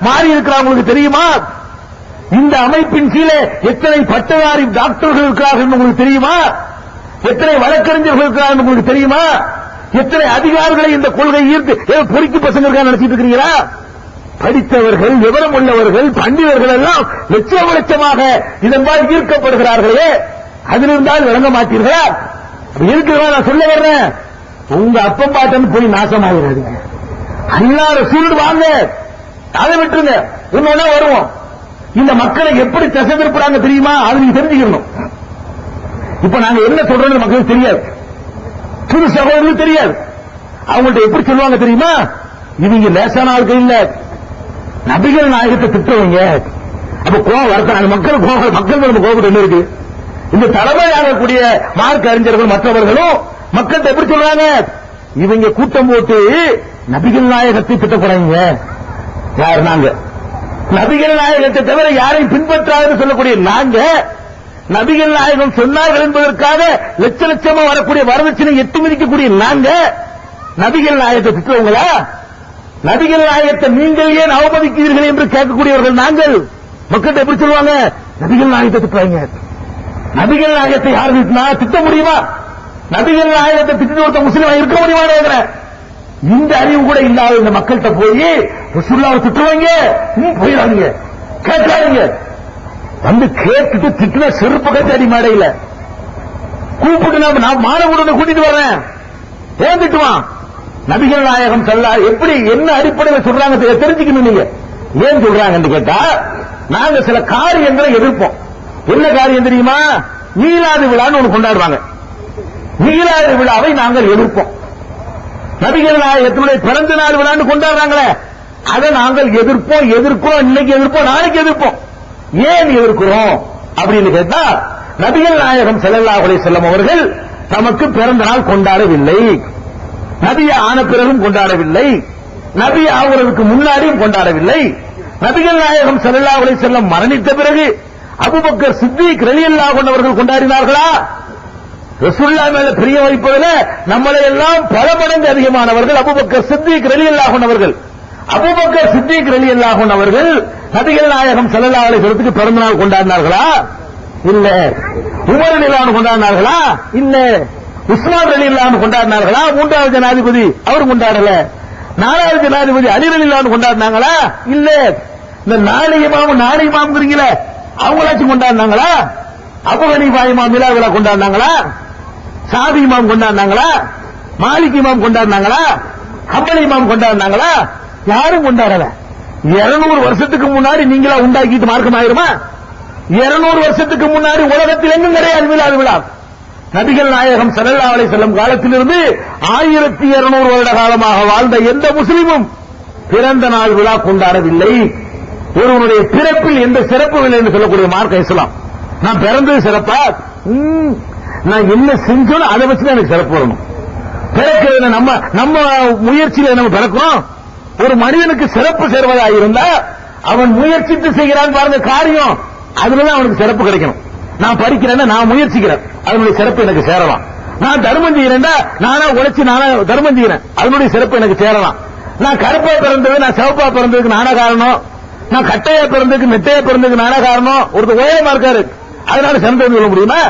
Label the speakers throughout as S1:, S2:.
S1: மாறி இருக்கிறாங்க உங்களுக்கு தெரியுமா? இந்த அமைப்பின் கீழே எத்தனை பட்டதாரி டாக்டர்கள் இருக்கிறார்கள் உங்களுக்கு தெரியுமா? எத்தனை வழக்கறிஞர்கள் இருக்கிறார்கள் உங்களுக்கு தெரியுமா? எத்தனை அதிகாரிகளை இந்த கொள்கை ஈர்த்து பொறுக்கி பசங்களுக்காக நடத்திட்டு இருக்கிறீங்களா? படித்தவர்கள், விவரம் உள்ளவர்கள், பண்டிதர்கள் எல்லாம் லட்சம் லட்சமாக இதன்பால் ஈர்க்கப்படுகிறார்களே, அதிலிருந்தால் விளங்க மாட்டீர்களா? இருக்கிறதா நான் சொல்ல வர்றேன். உங்க அப்பம் பாட்டன் போய் நாசமாகிறாருங்க. அல்லாஹ் ரசூல் வாங்க, அதை விட்டுருங்க. இன்னொன்னா வருவோம். இந்த மக்களை எப்படி திசை திருப்புறாங்க தெரியுமா? அது நீங்க தெரிஞ்சுக்கணும். இப்ப நாங்க என்ன சொல்றோம்னு மக்களுக்கு தெரியாது, புது சகோதரர்களுக்கு தெரியாது. அவங்கள்ட்ட எப்படி சொல்லுவாங்க தெரியுமா? இவங்க லேசான ஆட்கள் இல்ல, நபிகள் நாயகத்தை திட்டவங்க. அப்ப கோபம் வரத்தாங்க மக்கள் கோபம் என்ன இருக்கு? இந்த தலைமையாகக்கூடிய மார்க்க அறிஞர்கள் மற்றவர்களும் மக்கள்கிட்ட எப்படி சொல்றாங்க? இவங்க கூட்டம் போட்டு நபிகள் நாயகத்தை திட்ட போறாங்க. யார்? நாங்க. நபிகள் நாயகத்தை தவிர யாரையும் பின்பற்றாதுன்னு சொல்லக்கூடிய நாங்க, நபிகள் நாயகம் சொன்னார்கள் என்பதற்காக லட்ச லட்சமா வரக்கூடிய வரதட்சணை எட்டு மிதிக்கக்கூடிய நாங்க நபிகள் நாயகத்தை திட்டுவங்களா? நபிகள் நாயகத்தை நீங்கள் ஏன் அவமதிக்கிறீர்கள் என்று கேட்கக்கூடியவர்கள் நாங்கள். மக்கள்கிட்ட எப்படி சொல்லுவாங்க? நபிகள் நாயகத்தை திட்டுவாங்க. நபிகள் நாயகத்தை யார் திட்ட முடியுமா? நபிகள் நாயகத்தை திட்டு ஒருத்த முஸ்லீம் இருக்க முடியுமா? இந்த அறிவு கூட இல்லாத இந்த மக்கள்கிட்ட போய் ரசூலுல்லாஹ் திட்டுவாங்க, போயிடாதீங்க, கேட்காதீங்க. வந்து கேட்டுட்டு திட்டுன செருப்பு கட்டி மேடையில் கூப்பிட்டு நான் மாணவர்களை கூட்டிட்டு வரேன், ஏன் திட்டுவான்? நபிகள் நாயகம் எப்படி என்ன அடிப்படையில் சொல்றாங்க தெரிஞ்சுக்கணும். நீங்க ஏன் சொல்றாங்கன்னு கேட்டா, நாங்க சில காரியங்களை எதிர்ப்போம். என்ன காரியம் தெரியுமா? மீலாது விழான்னு ஒன்று கொண்டாடுவாங்க. மீலாது விழாவை நாங்கள் எதிர்ப்போம். நபிகள் நாயகத்தினுடைய பிறந்த நாள் விழான்னு கொண்டாடுறாங்களே, அதை நாங்கள் எதிர்க்கிறோம். இன்னைக்கு எதிர்ப்போம், நாளைக்கு எதிர்ப்போம். ஏன் எதிர்க்கிறோம் அப்படின்னு கேட்டா, நபிகள் நாயகம் ஸல்லல்லாஹு அலைஹி வஸல்லம் அவர்கள் நமக்கு பிறந்த நாள் கொண்டாடவில்லை, நபிய ஆன பிறகும் கொண்டாடவில்லை, நபி ஆகுறதுக்கு முன்னாடியும் கொண்டாடவில்லை. நபிகள் நாயகம் ஸல்லல்லாஹு அலைஹி வஸல்லம் மரணித்த பிறகு அபூபக்கர் சித்திக் ரலியல்லாஹு அன்ஹு அவர்கள் கொண்டாடினார்களா? ரசூலுல்லாஹ் மேல பிரிய வைப்பதில் நம்மளை எல்லாம் பல மடங்கு அதிகமானவர்கள் அபூபக்கர் சித்திக் ரலியல்லாஹு அன்ஹு அவர்கள். அபூபக்கர் சித்திக் ரலியல்லாஹு அன்ஹு அவர்கள் நபிகள் நாயகம் ஸல்லல்லாஹு அலைஹி வஸல்லத்துக்கு பிறந்த நாள் கொண்டாடினார்களா? இல்ல. உமர் ரலியல்லாஹு அன்ஹு கொண்டாடினார்களா? இல்ல. உஸ்மான் ரலியல்லாஹு அன்ஹு கொண்டாடினார்களா? மூன்றாவது ஜனாதிபதி அவர் கொண்டாடல. நாலாவது ஜனாதிபதி அலி ரலியல்லாஹு அன்ஹு கொண்டாடினாங்களா? இல்ல. இந்த நாலு இமாம்ங்கிறீங்களே, அவங்களாச்சும் கொண்டாடினாங்களா? அபூ ஹனீஃபா இமாம் மிலா விழா கொண்டாடினாங்களா? ஷாஃபி இமாம் கொண்டாடினாங்களா? மாலிக் இமாம் கொண்டாடினாங்களா? ஹம்பலி இமாம் கொண்டாடினாங்களா? யாரும் கொண்டாடல. 200 வருஷத்துக்கு முன்னாடி நீங்களா உண்டாக்கிட்டு மார்க்கம் ஆயிருமா? 200 வருஷத்துக்கு முன்னாடி உலகத்தில் எங்கும் கிடையாது மிலாது விழா. நபிகள் நாயகம் ஸல்லல்லாஹு அலைஹி வஸல்லம் காலத்திலிருந்து 1200 வருட காலமாக வாழ்ந்த எந்த முஸ்லிமும் பிறந்த நாள் விழா கொண்டாடவில்லை. ஒருவனுடைய பிறப்பில் எந்த சிறப்பு இல்லை என்று சொல்லக்கூடிய மார்க்க இஸ்லாம். நான் பிறந்தது சிறப்பா? நான் என்ன செஞ்சோம் அதை வச்சுதான் எனக்கு சிறப்பு வரணும். பிறக்கிறது நம்ம முயற்சியில நம்ம பிறக்கிறோம். ஒரு மனிதனுக்கு சிறப்பு சேர்வதாக இருந்தா அவன் முயற்சித்து செய்கிறான் பாருங்க காரியம், அதுலதான் அவனுக்கு சிறப்பு கிடைக்கணும். நான் படிக்கிறேன்னா நான் முயற்சிக்கிறேன், அதனுடைய சிறப்பு எனக்கு சேரலாம். நான் தர்மம் செய்கிறேன், நானா உழைச்சி நானா தர்மம் செய்கிறேன், அதனுடைய சிறப்பு எனக்கு சேரலாம். நான் கருப்பா பிறந்தது நான் சிவப்பா பிறந்ததுக்கு நானா காரணம், நான் கட்டையா பிறந்ததுக்கு நெட்டையா பிறந்ததுக்கு நானா காரணம். ஒருத்தர் உயரமா இருக்காரு அதனால சிறந்தது சொல்ல முடியுமா?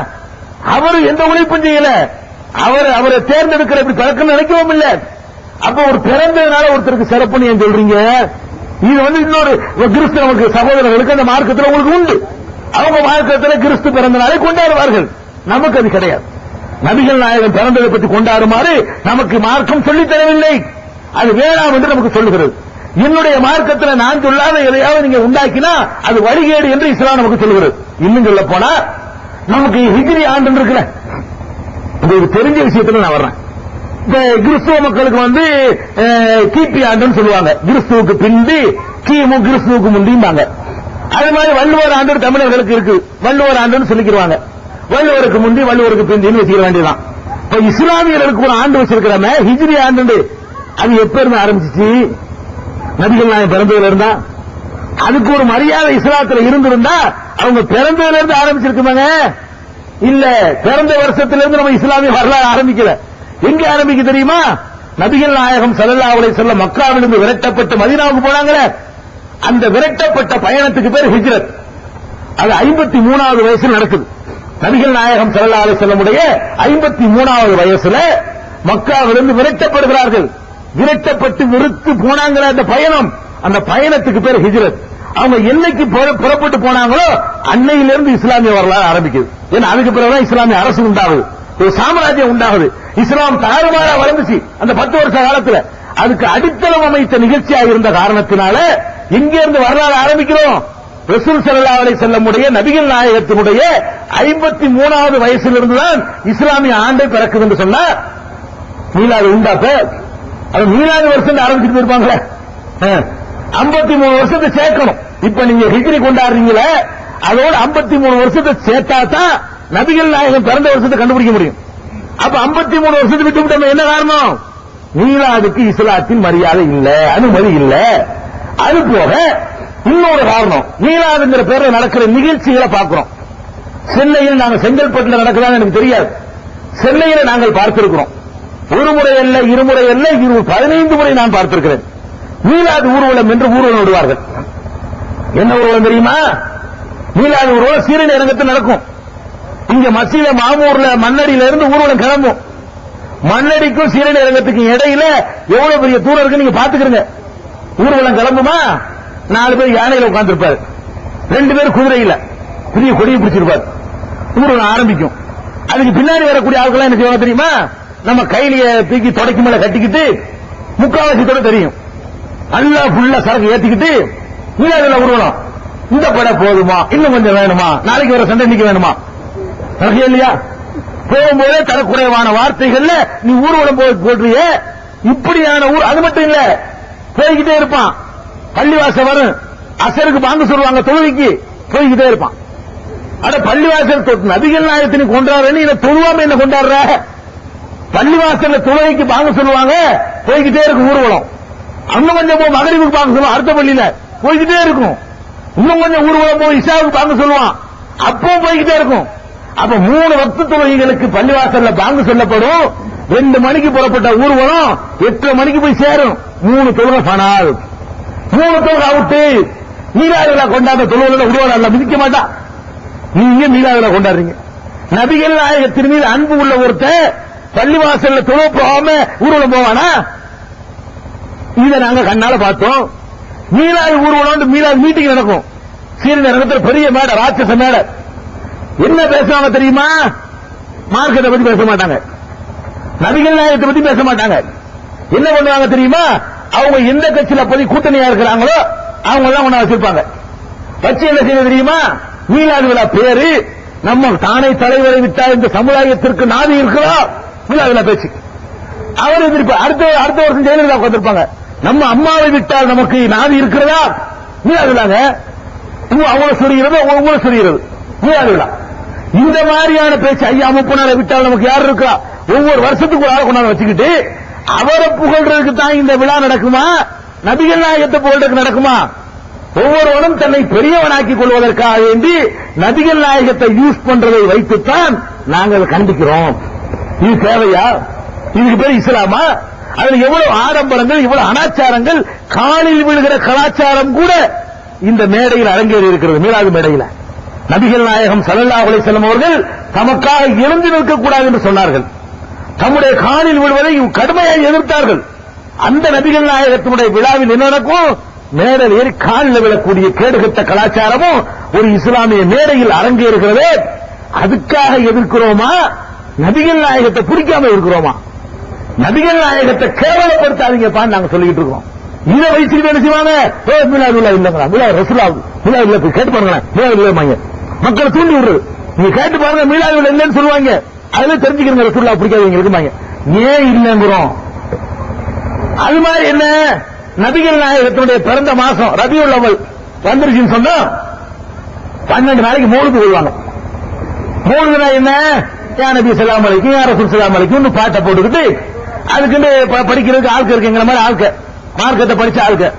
S1: அவரு எந்த உழைப்பும் செய்யல, அவரை தேர்ந்தெடுக்கிற இப்படி பழக்கம் நினைக்கவும் இல்லை. அப்ப ஒரு பிறந்ததுனால ஒருத்தருக்கு சிறப்புன்னு ஏன் சொல்றீங்க? இது இன்னொரு கிறிஸ்தவனுக்கு சகோதரர்களுக்கு அந்த மார்க்கத்தில் உங்களுக்கு உண்டு. அவங்க மார்க்கத்தில் கிறிஸ்து பிறந்த நாளை கொண்டாடுவார்கள், நமக்கு அது கிடையாது. நபிகள் நாயகம் பிறந்ததை பற்றி கொண்டாடுமாறு நமக்கு மார்க்கம் சொல்லித் தரவில்லை, அது வேணாம் என்று நமக்கு சொல்லுகிறது. என்னுடைய மார்க்கத்தில் நான் சொல்லாத எதையாவது நீங்க உண்டாக்கினா அது வழிகேடு என்று இஸ்லாம் நமக்கு சொல்லுகிறது. இன்னும் சொல்ல போனா நமக்கு ஹிஜ்ரி ஆண்டு இருக்குல்ல, உங்களுக்கு தெரிஞ்ச விஷயத்துல நான் வர்றேன். இந்த கிறிஸ்துவ மக்களுக்கு கிபி ஆண்டுன்னு சொல்லுவாங்க, கிறிஸ்துவுக்கு பிந்தி கிமு கிறிஸ்துவுக்கு முந்திம்பாங்க. அது மாதிரி வள்ளுவர் ஆண்டு தமிழர்களுக்கு இருக்கு, வள்ளுவர் ஆண்டுன்னு சொல்லிக்கிறாங்க. வள்ளுவருக்கு முந்தி வள்ளுவருக்கு பிந்தின்னு வச்சுக்க வேண்டியதான். இப்ப இஸ்லாமியர்களுக்கு ஒரு ஆண்டு வச்சிருக்கிறோமே ஹிஜ்ரி ஆண்டு, அது எப்ப இருந்து ஆரம்பிச்சிச்சு? நபிகள் நாயகம் பிறந்ததுல இருந்தா அதுக்கு ஒரு மரியாதை இஸ்லாத்துல இருந்திருந்தா அவங்க பிறந்ததுல இருந்து ஆரம்பிச்சிருக்குமாங்க? இல்ல, பிறந்த வருஷத்திலிருந்து நம்ம இஸ்லாமிய வரலாறு ஆரம்பிக்கல. எங்க ஆரம்பிக்க தெரியுமா? நபிகள் நாயகம் ஸல்லல்லாஹு அலைஹி வஸல்லம் மக்காவிலிருந்து விரட்டப்பட்டு மதீனாவுக்கு போனாங்களே, அந்த விரட்டப்பட்ட பயணத்துக்கு பேர் ஹிஜ்ரத். அது 53வது வயசில் நடக்குது. நபிகள் நாயகம் ஸல்லல்லாஹு அலைஹி வஸல்லமுடைய 53வது வயசுல மக்காவிலிருந்து விரட்டப்படுகிறார்கள். விரட்டப்பட்டு விருத்து போனாங்களே அந்த பயணம், அந்த பயணத்துக்கு பேர் ஹிஜ்ரத். அவங்க என்னைக்கு புறப்பட்டு போனாங்களோ அன்னையிலிருந்து இஸ்லாமிய வரலாறு ஆரம்பிக்குது. ஏன்னா அதுக்கு பிறகுதான் இஸ்லாமிய அரசு உண்டாகுது, ஒரு சாம்ராஜ்யம் உண்டாகுது. இஸ்லாம் தாறுமாறா வளர்ந்துச்சு அந்த 10 வருஷ காலத்துல. அதுக்கு அடித்தளம் அமைத்த நிகழ்ச்சியாக இருந்த காரணத்தினால எங்கே இருந்து வரலாறு ஆரம்பிக்கிறோம்? ரசூல் ஸல்லல்லாஹு அலைஹி வஸல்லமுடைய நபிகள் நாயகத்தினுடைய 53வது வயசிலிருந்து தான் இஸ்லாமிய ஆண்டை பிறக்குது என்று சொன்னா மீலாது உண்டாப்ப அது மீலாது வருஷம் ஆரம்பிச்சுட்டு போயிருப்பாங்களே. 53 வருஷத்தை சேர்க்கணும். இப்ப நீங்க ஹிஜ்ரி கொண்டாடுறீங்களே, அதோட 53 வருஷத்தை சேர்த்தா தான் நபிகள் நாயகம் பிறந்த வருஷத்தை கண்டுபிடிக்க முடியும். அப்ப 53 வருஷத்தை விட்டு விட்டு என்ன காரணம்? மீலாதுக்கு இஸ்லாத்தின் மரியாதை இல்ல, அனுமதி இல்ல. அது போக இன்னொரு காரணம், மீலாதுங்கிற பேர்ல நடக்கிற நிகழ்ச்சிகளை பார்க்கிறோம். சென்னையில் நாங்கள் செங்கல்பட்டுல நடக்கிறதா எனக்கு தெரியாது. சென்னையில நாங்கள் பார்த்திருக்கிறோம். ஒரு முறை அல்ல, இருமுறை அல்ல, 15 முறை நான் பார்த்திருக்கிறேன். மீலாது ஊர்வலம் என்று ஊர்வலம் விடுவார்கள். என்ன ஊர்வலம் தெரியுமா? மீலாது ஊர்வலம் சீரணி அரங்கத்தில் நடக்கும். இங்க மசீல மாமூர்ல மண்ணடியில இருந்து ஊர்வலம் கிளம்பும். மண்ணடிக்கும் சீரணி அரங்கத்துக்கு இடையில எவ்வளவு பெரிய தூரம் இருக்கு நீங்க பாத்துக்கிறீங்க. ஊர்வலம் கிளம்புமா, 4 பேர் யானையில உட்கார்ந்துருப்பாரு, 2 பேர் குதிரையில பெரிய கொடியை பிடிச்சிருப்பாரு. ஊர்வலம் ஆரம்பிக்கும். அதுக்கு பின்னாடி வரக்கூடிய ஆட்கள் என்ன செய்வாங்க தெரியுமா? நம்ம கையில தூக்கி தொடக்கி மேல கட்டிக்கிட்டு முக்காவாசியத்தோட தெரியும் நல்லா ஃபுல்லா சரக்கு ஏத்திக்கிட்டு மீலாதுல ஊர்வலம். இந்த படம் போதுமா, இன்னும் கொஞ்சம் வேணுமா, நாளைக்கு வர சண்டை இன்னைக்கு வேணுமா, இல்லையா? போகும்போதே தரக்குறைவான வார்த்தைகள்ல நீ ஊர்வலம் போடுறிய. இப்படியான ஊர் அது மட்டும் இல்ல, போய்கிட்டே இருப்பான். பள்ளிவாசல் வரும், அசருக்கு பாங்க சொல்லுவாங்க, தொழுகைக்கு போய்கிட்டே இருப்பான். அட பள்ளிவாசல் நபிகள் நாயகத்தினை கொண்டாடுறேன்னு இதை தொழுவாம என்ன கொண்டாடுற? பள்ளிவாசல்ல தொழுகைக்கு பாங்க சொல்லுவாங்க, போய்கிட்டே இருக்கும் ஊர்வலம். இன்னும் கொஞ்சம் போ மகரிபுக்கு பாங்க சொல்லுவான், அடுத்த பள்ளியில போய்கிட்டே இருக்கும். இன்னும் கொஞ்சம் ஊர்வலம் போய் இஷாவுக்கு பாங்க சொல்லுவான், அப்போ போய்கிட்டே இருக்கும். அப்ப 3 வக்து தொழுகைகளுக்கு பள்ளிவாசல்ல பாங்கு சொல்லப்படும். 2 மணிக்கு புறப்பட்ட ஊர்வலம் 8 மணிக்கு போய் சேரும். 3 தொழுகை பனால், 3 தொழுகை அவுட்டு. மீலாதுல கொண்டாட தொழுகையில விடுவாடா, மிதிக்க மாட்டான். நீங்க மீலாதுல கொண்டாடுறீங்க. நபிகள் நாயகத்தின் மீது அன்பு உள்ள ஒருத்தர் பள்ளிவாசல்ல தொழுகை போகாம ஊர்வலம் போவானா? இதை நாங்க கண்ணால பார்த்தோம். மீலாது ஊர்வலம் மீலாது மீட்டிங் நடக்கும். சீரணி நடத்துல பெரிய மேடை, ராட்சச மேடை. என்ன பேசுவாங்க தெரியுமா? மார்க்கத்தை பத்தி பேச மாட்டாங்க, நபிகள் நாயகத்தை பத்தி பேச மாட்டாங்க. என்ன பண்ணுவாங்க தெரியுமா? அவங்க எந்த கட்சியில போய் கூட்டணியா இருக்கிறாங்களோ அவங்க எல்லாம் ஒண்ணா வச்சிருப்பாங்க. வச்சு என்ன செய்ய தெரியுமா? மீலாது விழா பேரு நம்ம தானே தலைவரை விட்டால் இந்த சமுதாயத்திற்கு நாதி இருக்கிறோம். மீலாது விழா பேச்சு அவர் அடுத்த வருஷம் ஜெயலலிதா உட்கார்ந்திருப்பாங்க. நம்ம அம்மாவை விட்டால் நமக்கு நாதி இருக்கிறதா? மீலாது விழாங்க. அவங்கள சொல்கிறது உங்களை சொல்கிறது மீலாது விழா. இந்த மாதிரியான பேச்சு ஐயா முப்பனாரை விட்டால் நமக்கு யார் இருக்கா? ஒவ்வொரு வருஷத்துக்கு ஒரு ஆளை கொண்டாந்து வச்சுக்கிட்டு அவரை புகழ்றதுக்கு தான் இந்த விழா நடக்குமா? நபிகள் நாயகத்தை புகழ்றதுக்கு நடக்குமா? ஒவ்வொருவனும் தன்னை பெரியவனாக்கிக் கொள்வதற்காக வேண்டி நபிகள் நாயகத்தை யூஸ் பண்றதை வைத்துத்தான் நாங்கள் கண்டிக்கிறோம். இது தேவையா? இதுக்கு பேர் இஸ்லாமா? அதுல எவ்வளவு ஆடம்பரங்கள், இவ்வளவு அனாச்சாரங்கள், காலில் விழுகிற கலாச்சாரம் கூட இந்த மேடையில் அரங்கேறி இருக்கிறது. மீலாது மேடையில நபிகள் நாயகம் ஸல்லல்லாஹு அலைஹி வஸல்லம் அவர்கள் தமக்காக எழுந்து நிற்கக்கூடாது என்று சொன்னார்கள். தம்முடைய காலில் விழுவதை கடுமையாக எதிர்த்தார்கள். அந்த நபிகள் நாயகத்தினுடைய விழாவில் என்ன நடக்கும்? மேடையில் ஏறி காலில் விழக்கூடிய கேடுகட்ட கலாச்சாரமும் ஒரு இஸ்லாமிய மேடையில் அரங்கேறுகிறதே. அதுக்காக எதிர்க்கிறோமா? நபிகள் நாயகத்தை பிடிக்காம இருக்கிறோமா? நபிகள் நாயகத்தை கேவலப்படுத்தாதீங்கப்பா நாங்க சொல்லிட்டு இருக்கோம். இதை வயசுக்கு என்ன செய்வாங்க? மீலாது விழா இல்லைங்களா, மீலாது ரசூலா மீலாது விழா கேட்டு பாருங்களேன். மீலாது விழா மக்களை தூண்டி விடுறது. நீங்க கேட்டு பாருங்க, மீலாது விழா இல்லைன்னு சொல்லுவாங்க. அதுல தெரிஞ்சுக்கிறீங்க ரசூலா பிடிக்காதவங்க இருக்குமாங்க. ஏன் இல்லைங்கிறோம்? அது மாதிரி என்ன, நபிகள் நாயகத்தினுடைய பிறந்த மாசம் ரபியுல் அவ்வல் வந்துருச்சுன்னு சொன்னா 12 நாளைக்கு மௌலிது கொள்வாங்க. மௌலிதுனா என்ன? யா நபி ஸல்லல்லாஹு அலைஹி யா ரசூல் ஸல்லல்லாஹு அலைஹி பாட்டை போட்டுக்கிட்டு அதுக்கு படிக்கிறதுக்கு ஆட்கள் இருக்குங்கிற மாதிரி ஆட்கள், மார்க்கத்தை படிச்ச ஆட்கள்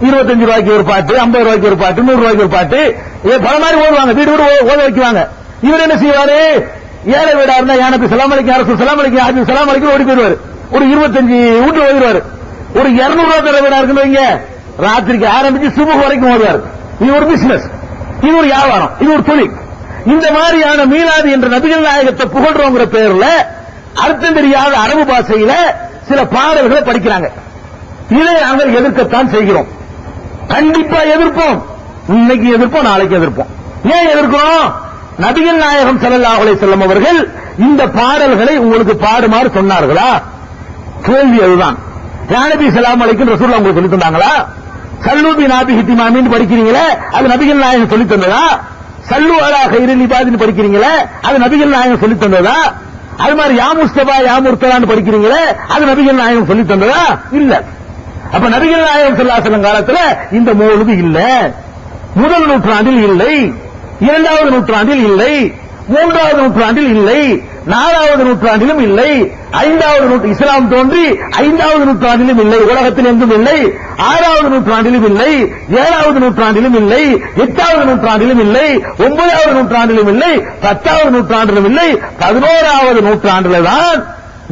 S1: 25 ரூபாய்க்கு ஒரு பாட்டு, 50 ரூபாய்க்கு ஒரு பாட்டு, 100 ரூபாய்க்கு ஒரு பாட்டு, பல மாதிரி ஓடுவாங்க. வீடு வீடு ஓத வைக்குவாங்க. இவர் என்ன செய்வாரு? ஏழை வீடா இருந்தா யா நபி ஸல்லல்லாஹு அலைஹி யா ரசூல் ஸல்லல்லாஹு அலைஹி ஹாஜி ஸல்லல்லாஹு அலைஹி ஓடி போயிடுவாரு. ஒரு 25 வீட்டு ஓடிடுவாரு. ஒரு 200 ரூபாய் தர வீடா இருக்குன்னு வைங்க, ராத்திரிக்கு ஆரம்பிச்சு சுபஹ் வரைக்கும் ஓதுவார். இது ஒரு பிசினஸ், இது ஒரு வியாபாரம், இது ஒரு தொழில். இந்த மாதிரியான மீலாது என்ற நபிகள் நாயகத்தை புகழ்றோங்கிற பெயர்ல அர்த்தம் தெரியாத அரபு பாஷையில சில பாடல்களை படிக்கிறாங்க. இதை நாங்கள் எதிர்க்கத்தான் செய்கிறோம். கண்டிப்பா எதிர்ப்போம். இன்னைக்கு எதிர்ப்போம், நாளைக்கு எதிர்ப்போம். ஏன் எதிர்க்கிறோம்? நபிகள் நாயகம் ஸல்லல்லாஹு அலைஹி வஸல்லம் அவர்கள் இந்த பாடல்களை உங்களுக்கு பாடுமாறு சொன்னார்களா? கேள்வி அதுதான். யா நபி ஸல்லல்லாஹு அலைஹி ரசூலுல்லாஹ் உங்களுக்கு சொல்லி தந்தாங்களா? சல்லு பி நாபி ஹித்திமாமின்னு படிக்கிறீங்களே, அது நபிகள் நாயகம் சொல்லி தந்ததா? சல்லு அலா கைரில் இபாதின்னு படிக்கிறீங்களே, அது நபிகள் நாயகம் சொல்லி தந்ததா? அது மாதிரி யா முஸ்தபா யா முர்தலான்னு படிக்கிறீங்களே, அது நபிகள் நாயகம் சொல்லி தந்ததா? இல்ல. அப்ப நபிகள் நாயகம் ஸல்லல்லாஹு அலைஹி வஸல்லம் காலத்துல இந்த மௌலிது இல்ல. முதல் நூற்றாண்டில் இல்லை, இரண்டாவது நூற்றாண்டில் இல்லை, மூன்றாவது நூற்றாண்டில் இல்லை, நாலாவது நூற்றாண்டிலும் இல்லை, ஐந்தாவது இஸ்லாம் தோன்றி ஐந்தாவது நூற்றாண்டிலும் இல்லை, உலகத்தில் எங்கும் இல்லை, ஆறாவது நூற்றாண்டிலும் இல்லை, ஏழாவது நூற்றாண்டிலும் இல்லை, எட்டாவது நூற்றாண்டிலும் இல்லை, ஒன்பதாவது நூற்றாண்டிலும் இல்லை, 10வது நூற்றாண்டிலும் இல்லை, 11வது நூற்றாண்டில தான்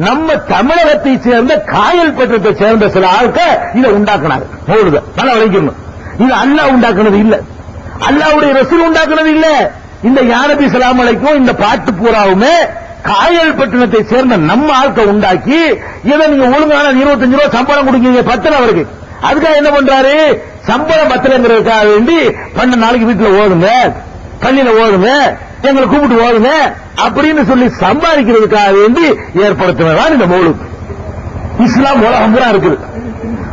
S1: நம்ம தமிழகத்தை சேர்ந்த காயல் பட்டத்தை சேர்ந்த சில ஆட்கள் இதை உண்டாக்குனாங்க. மௌலித நல்லா விளைக்கணும். இது அல்லாஹ் உண்டாக்குனது இல்ல, அல்லாஹ்வுடைய ரசூல் உண்டாக்குனது இல்ல. இந்த யா நபி ஸல்லல்லாஹு அலைஹி வஸல்லம் இந்த பாட்டு பூராவுமே காயல் பட்டணத்தை சேர்ந்த நம்ம ஆட்கள் உண்டாக்கி, இதை நீங்க ஒழுங்கான 25 ரூபாய் சம்பளம் கொடுக்கீங்க பத்தல அவருக்கு, அதுக்காக என்ன பண்றாரு? சம்பளம் பத்தலங்கிறதுக்காக வேண்டி 12 நாளைக்கு வீட்டுல ஓதுங்க, பள்ளியில ஓதுங்க, எங்களை கூப்பிட்டு ஓதுங்க அப்படின்னு சொல்லி சம்பாதிக்கிறதுக்காக வேண்டி ஏற்படுத்தினதான் இந்த மௌலித். இஸ்லாம் உலகம் பூரா இருக்குது.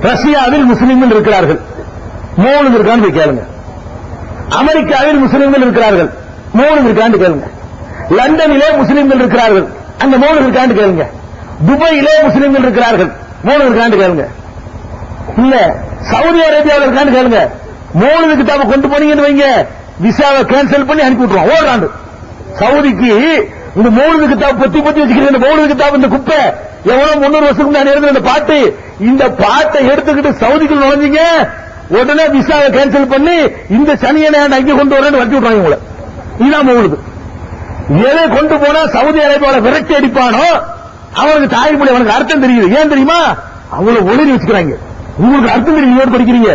S1: ரஷ்யாவில் முஸ்லிம்கள் இருக்கிறார்கள், மௌலித் இருக்கான்னு போய் கேளுங்க. அமெரிக்காவில் முஸ்லிம்கள் இருக்கிறார்கள், மௌலித் இருக்கான்னு கேளுங்க. லண்டனிலே முஸ்லிம்கள் இருக்கிறார்கள், அந்த மௌலித் இருக்கான்னு கேளுங்க. துபாயிலே முஸ்லிம்கள் இருக்கிறார்கள், மௌலித் இருக்கான்னு கேளுங்க. இல்ல சவுதி அரேபியாவில் இருக்கான்னு கேளுங்க. மௌலித் கிதாபை கொண்டு போனீங்கன்னு வைங்க, விசாவை கேன்சல் பண்ணி அனுப்பி விட்டுருவோம் ஓடுறாண்டு. சவுதிக்கு இந்த மௌலித் கிதாப் பொத்தி வச்சுக்கிறீங்க. இந்த மௌலித் கிதாப் இந்த குப்பை எவ்வளவு 300 வருஷத்துக்கு முன்னாடி இருந்த இந்த பாட்டு, இந்த பாட்டை எடுத்துக்கிட்டு சவுதிக்கு நுழைஞ்சீங்க, உடனே விசாவை கேன்சல் பண்ணி இந்த சனியனை அங்கே கொண்டு வரேன்னு வட்டி விட்டுறாங்க உங்களை. இதுதான் மௌலித். எதை கொண்டு போனா சவுதி அரேபியாவில் விரட்டி அடிப்பானோ அவனுக்கு தாய்மொழி அவனுக்கு அர்த்தம் தெரியுது. ஏன் தெரியுமா? அவ்வளவு ஒளிரி வச்சுக்கிறாங்க. உங்களுக்கு அர்த்தம் தெரியும் படிக்கிறீங்க,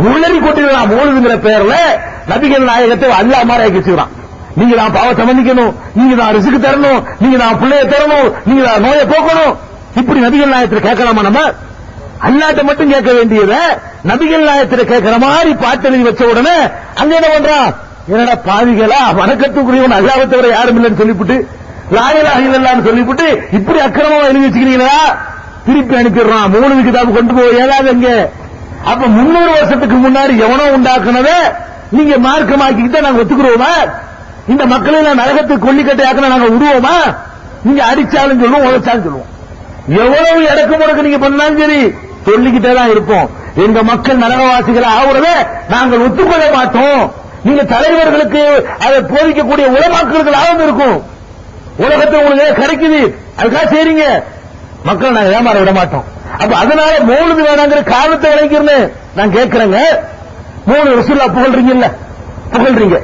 S1: உளறி கொட்டிடலாம். மௌலிதுங்கிற பெயர்ல நபிகள் நாயகத்தை அல்லாஹ் மாதிரி ஆக்கி வச்சுக்கிறான். நீங்க தான் பாவத்தை மன்னிக்கணும், நீங்க தான் ரிஸ்க் தரணும், நீங்க தான் பிள்ளைய தரணும், நீங்க தான் நோயை போக்கணும். இப்படி நபிகள் நாயகத்தில் கேட்கலாமா? நம்ம அல்லாட்ட மட்டும் கேட்க வேண்டியத நபிகள் நாயகத்தில் கேட்கிற மாதிரி பாட்டு எழுதி வச்ச உடனே அங்க என்ன பண்றான்? என்னடா பாவிகளா, வணக்கத்துக்குரியவன் அல்லாஹ்வை தவிர யாரும் இல்லைன்னு சொல்லிவிட்டு, லா இலாஹ இல்லல்லாஹ்னு சொல்லிவிட்டு இப்படி அக்கிரமமா எழுதி வச்சுக்கிறீங்களா? திருப்பி அனுப்பிடுறான். மௌலித் கிதாபு கொண்டு போய் ஏதாவது எங்க? அப்ப 300 வருஷத்துக்கு முன்னாடி எவனோ உண்டாக்குனத நீங்க மார்க்கமாக்கிக்கிட்ட நாங்க ஒத்துக்குறோமா? இந்த மக்களை நரகத்துக்கு கொல்லிக்கட்டையாக்கினா நாங்க விடுவோமா? நீங்க அடிச்சாலும் சொல்லுவோம், உழைச்சாலும் சொல்லுவோம். எவ்வளவு இடக்கு முடக்கு நீங்க பண்ணாலும் சரி சொல்லிக்கிட்டே தான் இருப்போம். எங்க மக்கள் நரகவாசிகளை ஆகுறத நாங்கள் ஒத்துக்கொள்ள மாட்டோம். நீங்க தலைவர்களுக்கு அதை போதிக்கக்கூடிய உலமாக்களுக்கு லாபம் இருக்கும். உலகத்தை உங்களுக்கு கிடைக்குது, அதுக்காக செய்றீங்க. மக்கள் நாங்க ஏமாற விட மாட்டோம். அப்ப அதனால மௌலிது வேணாங்கிற காரணத்தை விளைக்கிறேன்னு நான் கேட்கிறேங்க. மௌலிது ரசூலுல்லாஹ் புகழ்றீங்கல்ல, புகழ்றீங்க,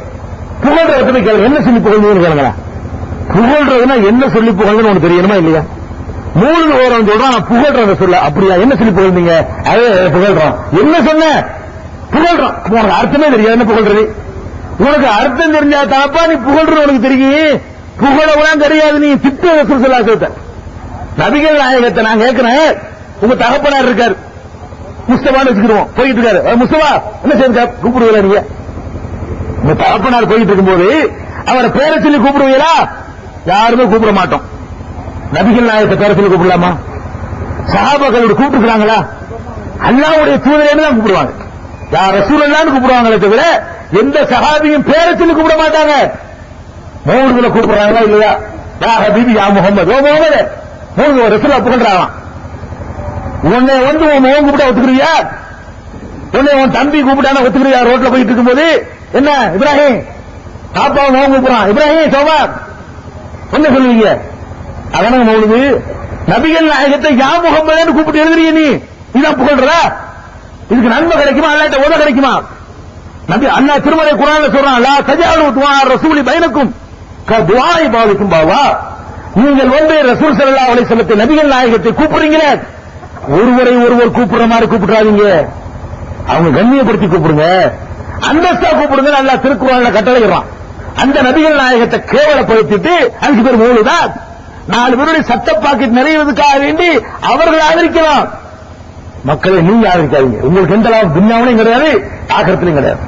S1: புகழ்றத கேளுங்க. என்ன சொல்லி புகழ்றீங்கன்னு கேளுங்களா? புகழ்றதுன்னா என்ன சொல்லி புகழ்றதுன்னு உனக்கு தெரியணுமா இல்லையா? மௌலிது ஓரம் சொல்றான், நான் புகழ்றத சொல்ல. அப்படியா? என்ன சொல்லி புகழ்ந்தீங்க? அதே புகழ்றோம். என்ன சொன்ன? புகழ்றோம். உனக்கு அர்த்தமே தெரியாது. என்ன புகழ்றது? உனக்கு அர்த்தம் தெரிஞ்சா தாப்பா நீ புகழ்றது உனக்கு தெரியும். புகழவெல்லாம் தெரியாது. நீ திட்டு ரசூல் ஸல்லல்லாஹு அலைஹி வஸல்லம் நபிகள் நாயகத்தை நான் கேட்கிறேன். உங்க தகப்பனார் இருக்காரு, முஸ்தபான்னு வச்சுக்கிடுவோம், போயிட்டு இருக்காரு. முஸ்தபா என்ன செய்ய கூப்பிடுவீங்களா? நீங்க உங்க தகப்பனார் போயிட்டு இருக்கும்போது அவரை பேரை சொல்லி கூப்பிடுவீங்களா? யாருமே கூப்பிட மாட்டோம். நபிகள் நாயகத்தை பேரை சொல்லி கூப்பிடலாமா? சஹாபாக்களோட கூப்பிட்டுருக்காங்களா? அல்லாஹ்வுடைய தூதரேன்னு தான் கூப்பிடுவாங்க. யார் ரசூலுல்லாஹ்னு கூப்பிடுவாங்களே தவிர எந்த சஹாபியும் பேரை சொல்லி கூப்பிட மாட்டாங்க. மௌலிதுல கூப்பிடுறாங்களா இல்லையா? யா ஹபீபி யா முஹம்மது, ஓ முஹம்மது, மௌலிது ரசூலுல்லாஹ் புகழ்றாங்க. உன்னை வந்து உன் மகன் கூப்பிட்டா ஒத்துக்கிறியா? உன்னை உன் தம்பி கூப்பிட்டானா ஒத்துக்கிறியா? ரோட்ல போயிட்டு இருக்கும்போது என்ன இப்ராஹிம், பாப்பாவை மகன் கூப்பிடுறான், இப்ராஹிம் சோபா என்ன சொல்லுவீங்க? அதான மௌலிது. நபிகள் நாயகத்தை யா முஹம்மதுன்னு கூப்பிட்டு எழுதுறீங்க, நீ இதான் புகழ்றா? இதுக்கு நன்மை கிடைக்குமா? அல்லாஹ்ட்ட உதவி கிடைக்குமா? நபி அல்லாஹ் திருமறை குர்ஆன்ல சொல்றான், லா தஜாலு துஆ ரசூலி பைனக்கும் கதுஆஇ பாலிக்கும் பாவா. நீங்கள் வந்து ரசூல் ஸல்லல்லாஹு அலைஹி வஸல்லம் நபிகள் நாயகத்தை கூப்பிடுறீங்களே, ஒருவரை ஒருவர் கூப்பிடுற மாதிரி கூப்பிடாதீங்க. அவங்க கண்ணியப்படுத்தி கூப்பிடுங்க, அந்தஸ்தா கூப்பிடுங்க. நல்லா திருக்குறள்ல கட்டளையிடுறான். அந்த நபிகள் நாயகத்தை கேவலப்படுத்திட்டு அதுக்கு பேர் மௌலிதான். 4 பேருடைய சட்ட பாக்கெட் நிறைவதற்காக வேண்டி அவர்கள் ஆதரிக்கலாம். மக்களை நீங்க ஆதரிக்காதீங்க. உங்களுக்கு எந்த லாபம் துன்யாவிலையும் கிடையாது, ஆகிரத்திலையும் கிடையாது,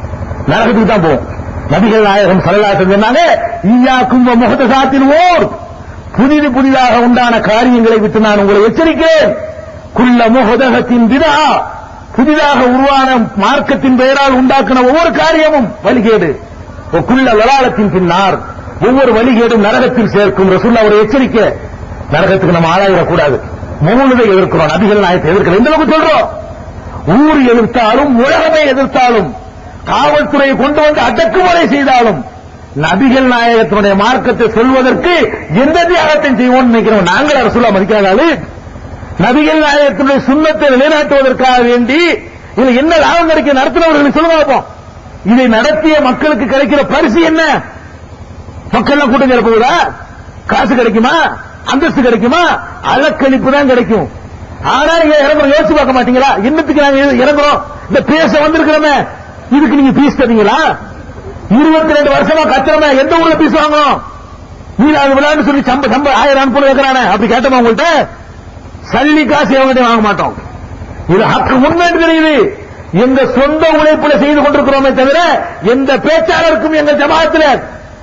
S1: நரகத்துக்கு தான் போகும். நபிகள் நாயகம் ஸல்லல்லாஹு அலைஹி வஸல்லம் சொன்னாங்க, ஈயாக்கும் முஹ்தஸாத்தில் ஊர், புதிதாக உண்டான காரியங்களை விட்டு நான் உங்களை எச்சரிக்கிறேன். குல்ல முஹ்தஸத்தின் பிதா, புதிதாக உருவான மார்க்கத்தின் பெயரால் உண்டாக்கின ஒவ்வொரு காரியமும் வழிகேடு. குல்ல லலாலத்தின் பின்னார், ஒவ்வொரு வழிகேடும் நரகத்தில் சேர்க்கும். ரசூலுல்லாஹ் ஒரு எச்சரிக்கை. நரகத்துக்கு நம்ம ஆளாயிடக்கூடாது. மௌலிதை எதிர்க்கிறோம், நபிகள் நாயகத்தை எதிர்க்கிறோம். எந்த அளவுக்கு சொல்றோம்? ஊர் எதிர்த்தாலும் உலகமே எதிர்த்தாலும் காவல்துறையை கொண்டு வந்து அடக்குமுறை செய்தாலும் நபிகள் நாயகத்தினுடைய மார்க்கத்தை சொல்வதற்கு எந்த தியாகத்தையும் செய்வோம் நினைக்கிறோம். நாங்கள் ரசூலுல்லாஹ் மதிக்காதாலும் நபிகள் நாயகத்தினுடைய சுன்னத்தை நிலைநாட்டுவதற்காக வேண்டி இது என்ன லாபம் கிடைக்க நடத்தினவர்களுக்கு சொல்லுங்க பார்ப்போம். இதை நடத்திய மக்களுக்கு கிடைக்கிற பரிசு என்ன? மக்கள் கூட்டம் சேர்ப்பதா? காசு கிடைக்குமா? அந்தஸ்து கிடைக்குமா? அலக்கழிப்பு தான் கிடைக்கும். ஆனா நீங்க இறங்குறோம், யோசிச்சு பார்க்க மாட்டீங்களா? என்னத்துக்கு நாங்க இறங்குறோம்? இந்த பேச வந்திருக்கிறோமே, இதுக்கு நீங்க பீஸ் தரீங்களா? 22 வருஷமா கத்துறமே, எந்த ஊர்ல பீஸ் வாங்கணும்? நீங்க விளையாண்டு சொல்லி சம்ப 1000 அனுப்பி வைக்கிறானே, அப்படி கேட்டோமா உங்கள்கிட்ட? சல்லி காசு எவங்கிட்ட வாங்க மாட்டோம். இது ஹக்கு உண்மைன்னு தெரியுது. எங்க சொந்த உழைப்புல செய்து கொண்டிருக்கிறோமே தவிர எந்த பேச்சாளருக்கும் எங்க ஜமாத்துல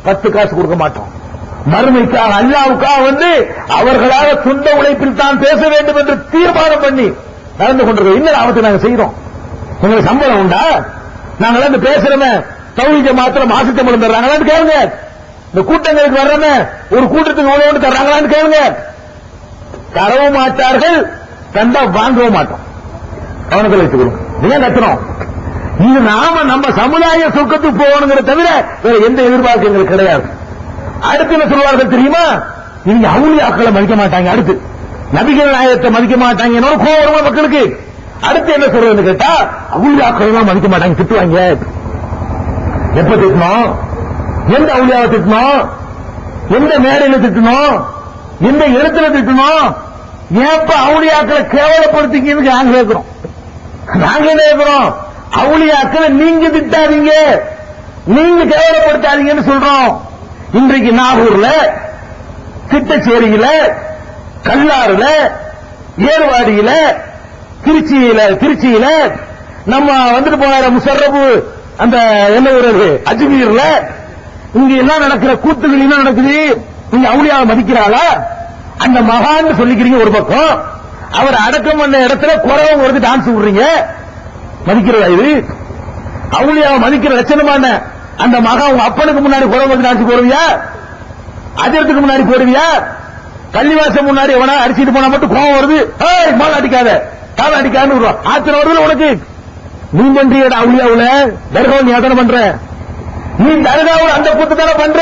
S1: 10 காசு கொடுக்க மாட்டோம். மறுமைக்காக அல்லாவுக்காக வந்து அவர்களாக சொந்த உழைப்பில் தான் பேச வேண்டும் என்று தீர்மானம் பண்ணி நடந்து கொண்டிருக்கிறோம். இன்னும் ஆபத்தை நாங்க செய்யறோம். உங்களுக்கு சம்பளம் உண்டா? நாங்க வந்து பேசுறோமே, தௌஹீத மாத்திரம் மாச சம்பளம் தர்றாங்களான்னு கேளுங்க. இந்த கூட்டங்களுக்கு வர்றோமே, ஒரு கூட்டத்துக்கு உணவு தர்றாங்களான்னு கேளுங்க. தரவும் மாட்டார்கள், தந்தா வாங்கவும் மாட்டோம். கவனத்தில் வைத்துக்கிறோம். ஏன் கத்துறோம்? இது நாம நம்ம சமுதாய சொர்க்கத்துக்கு போகணுங்கிற தவிர வேற எந்த எதிர்பார்ப்பு எங்களுக்கு கிடையாது. அடுத்து என்ன சொல்வார்கள் தெரியுமா? நீங்க அவுலியாக்களை மதிக்க மாட்டாங்க, அடுத்து நபிகள் நாயகத்தை மதிக்க மாட்டாங்க, கோவம் மக்களுக்கு. அடுத்து என்ன சொல்றதுன்னு கேட்டா, அவுலியாக்கள் எல்லாம் மதிக்க மாட்டாங்க, திட்டுவாங்க. எப்ப திட்டணும்? எந்த அவுலியாவை திட்டணும்? எந்த மேடையில திட்டணும்? எந்த இடத்துல திட்டணும்? ஏப்ப அவுலியாக்களை கேவலப்படுத்திக்கின்னு நாங்க கேட்கிறோம். நாங்க என்ன கேட்கிறோம்? அவுலியாக்களை நீங்க திட்டாதீங்க, நீங்க கேவலப்படுத்தாதீங்கன்னு சொல்றோம். இன்றைக்கு நாகூர்ல, திட்டச்சேரியில, கல்லாறுல, ஏர்வாடியில, திருச்சியில நம்ம வந்துட்டு போன முஷர்ரஃப் அந்த என்ன ஊரு அஜ்மீர்ல இங்க எல்லாம் நடக்கிற கூத்துகள் என்ன நடக்குது? நீங்க அவுலியாவை மதிக்கிறாளா? அந்த மகான்னு சொல்லிக்கிறீங்க ஒரு பக்கம், அவர் அடக்கம் பண்ண இடத்துல குறவங்க வந்து டான்ஸ் விடுறீங்க, மதிக்கிறதா இது? அவுலியாவை மதிக்கிற லட்சணமான அந்த மகா உங்க அப்பனுக்கு முன்னாடி குறவங்க வந்து டான்ஸ் போடுவியா? அஜரத்துக்கு முன்னாடி போடுவியா? கள்ளிவாசம் முன்னாடி எவனா அடிச்சுட்டு போனா மட்டும் கோவம் வருது, மாலை அடிக்காத காலை அடிக்காதுன்னு ஆத்திரம் வருது உனக்கு. நீ பண்றியடா அவுலியாவுல தர்காவில் நீ அத்தனை பண்ற, நீ தர்காவில் அந்த கூத்து தானே பண்ற.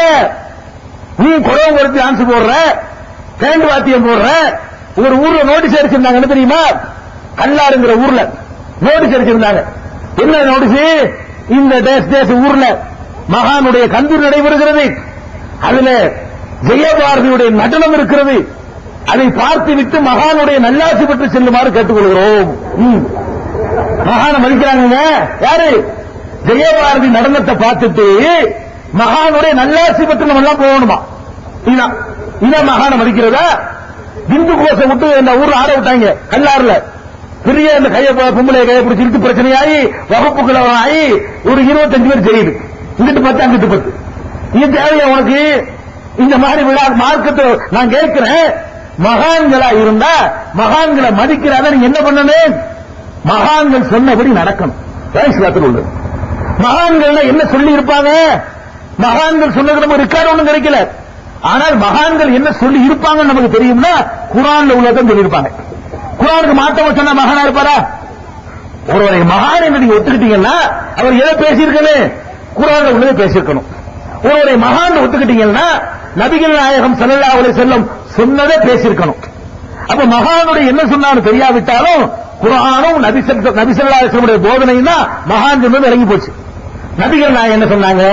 S1: நீ குறவங்க எடுத்து டான்ஸ் போடுற, பேண்ட் வாத்தியம் போடுற. ஒரு ஊர்ல நோட்டீஸ் அடிச்சிருந்தாங்க, என்ன தெரியுமா? கல்லாறுங்கிற ஊர்ல நோட்டீஸ் அடிச்சிருந்தாங்க. என்ன நோட்டீஸ்? இந்த தேச ஊர்ல மகானுடைய கந்தூர் நடைபெறுகிறது, அதுல ஜெயபாரதியுடைய நடனம் இருக்கிறது, அதை பார்த்து விட்டு மகானுடைய நல்லாசி பெற்று செல்லுமாறு கேட்டுக்கொள்கிறோம். மகான மதிக்கிறாங்க யாரு? ஜெயபாரதி நடனத்தை பார்த்துட்டு மகானுடைய நல்லாசி பெற்று நம்ம எல்லாம் போகணுமா? இதான் மகான மதிக்கிறதா? இந்து கோஷம் விட்டு இந்த ஊர்ல ஆட விட்டாங்க, கல்லாறுல பெரிய இந்த கையை பொம்பளை கையை பிடிச்சி இழுத்து பிரச்சனையாகி வகுப்புகளை ஆகி ஒரு 25 பேர் தெரியுது, இங்கிட்டு 10 அங்கிட்டு 10. இது தேவையா உனக்கு? இந்த மாதிரி விழா மார்க்கத்தை நான் கேட்கிறேன். மகான்களா இருந்தா மகான்களை மதிக்கிறாத நீங்க என்ன பண்ணணும்? மகான்கள் சொன்னபடி நடக்கணும். உள்ளது மகான்கள் என்ன சொல்லி இருப்பாங்க? மகான்கள் சொன்னது நம்ம ரெக்கார்டு ஒன்றும் கிடைக்கல. ஆனால் மகான்கள் என்ன சொல்லி இருப்பாங்க நமக்கு தெரியும்னா குர்ஆன்ல உள்ளதான் சொல்லியிருப்பாங்க. குர்ஆனுக்கு மாத்தமா சொன்ன மகானா இருப்பாரா? ஒருவரை மகான் என்று நீங்க ஒத்துக்கிட்டீங்கன்னா அவர் எதை பேசியிருக்கணும்? குர்ஆன்ல உள்ளதை பேசியிருக்கணும். ஒருவரை மகான் ஒத்துக்கிட்டீங்கன்னா நபிகள் நாயகம் ஸல்லல்லாஹு அலைஹி வஸல்லம் சொன்னதை பேசியிருக்கணும். அப்ப மகானுடைய என்ன சொன்னாலும் தெரியாவிட்டாலும் குர்ஆனும் நபி ஸல்லல்லாஹு அலைஹி வஸல்லம் போதனையும் தான் மகான் சொன்னது இறங்கி போச்சு. நபிகள் நாயகம் என்ன சொன்னாங்க?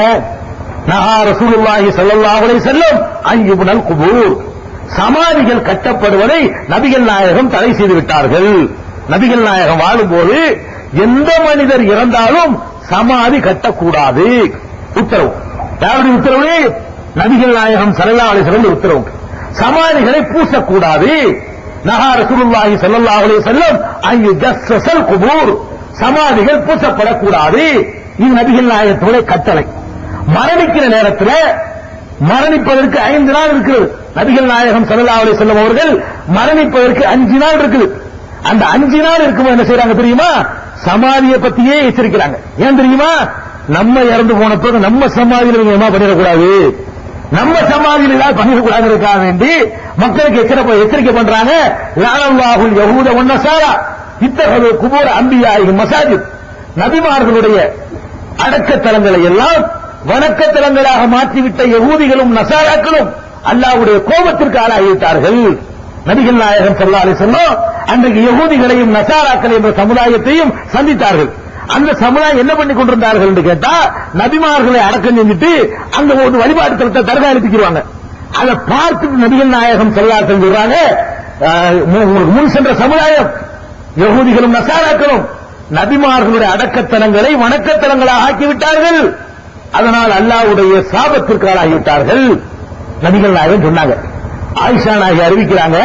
S1: நஹா ரசூலுல்லாஹி ஸல்லல்லாஹு அலைஹி வஸல்லம் அன் யுப்னல் குபூர், சமாதிகள் கட்டப்படுவதை நபிகள் நாயகம் தடை செய்து விட்டார்கள். நபிகள் நாயகம் வாழும்போது எந்த மனிதர் இறந்தாலும் சமாதி கட்டக்கூடாது உத்தரவு. யாருடைய உத்தரவு? நபிகள் நாயகம் ஸல்லல்லாஹு அலைஹி வஸல்லம் உத்தரவு. சமாதிகளை பூசக்கூடாது. நஹா ரசூலுல்லாஹி ஸல்லல்லாஹு அலைஹி வஸல்லம் அன் யுஜஸ்ஸல் குபூர், சமாதிகள் பூசப்படக்கூடாது. இது நபிகள் நாயகத்துடைய கட்டளை. மரணிக்கிற நேரத்தில் மரணிப்பதற்கு 5 நாள் இருக்குது. நபிகள் நாயகம் ஸல்லல்லாஹு அலைஹி வஸல்லம் அவர்கள் மரணிப்பதற்கு 5 நாள் இருக்குது. அந்த 5 நாள் இருக்கும்போது என்ன செய்றாங்க தெரியுமா? சமாதியை பத்தியே எச்சரிக்கிறாங்க. ஏன் தெரியுமா? நம்ம இறந்து போன பிறகு நம்ம சமாதியில் என்ன பண்ணிடக்கூடாது, நம்ம சமாதியில் ஏதாவது பண்ணிடக்கூடாதுக்காக வேண்டி மக்களுக்கு எச்சரிக்கை பண்றாங்க. லஅனல்லாஹுல் யஹூத வன் நஸாரா இத்தஹது குபூர் அன்பியாஇஹிம் மசாஜித், நபிமார்களுடைய அடக்கத்தலங்களை எல்லாம் வணக்கத்தலங்களாக மாற்றிவிட்ட யகூதிகளும் நசாராக்களும் அல்லாஹ்வுடைய கோபத்திற்கு ஆளாகிவிட்டார்கள். நபிகள் நாயகம் ஸல்லல்லாஹு அலைஹி வஸல்லம் அன்றைக்கு யகூதிகளையும் நசாராக்கள் என்ற சமுதாயத்தையும் சந்தித்தார்கள். அந்த சமுதாயம் என்ன பண்ணி கொண்டிருந்தார்கள் என்று கேட்டா, நபிமார்களை அடக்கம் செஞ்சுட்டு அங்க ஒரு வழிபாட்டு தலத்தை தர்கா எழுப்பிக்கிறாங்க. அதை பார்த்துட்டு நபிகள் நாயகம் ஸல்லல்லாஹு அலைஹி வஸல்லம் சொல்றாங்க, முன் சென்ற சமுதாயம் யகூதிகளும் நசாராக்களும் நபிமார்களுடைய அடக்கத்தலங்களை வணக்கத்தலங்களாக ஆக்கிவிட்டார்கள். அதனால் அல்லாஹ்வுடைய சாபத்திற்கு ஆளாகிவிட்டார்கள். நபிகள் நாயகம் சொன்னாங்க. ஆயிஷா நாயகி அறிவிக்கிறாங்க,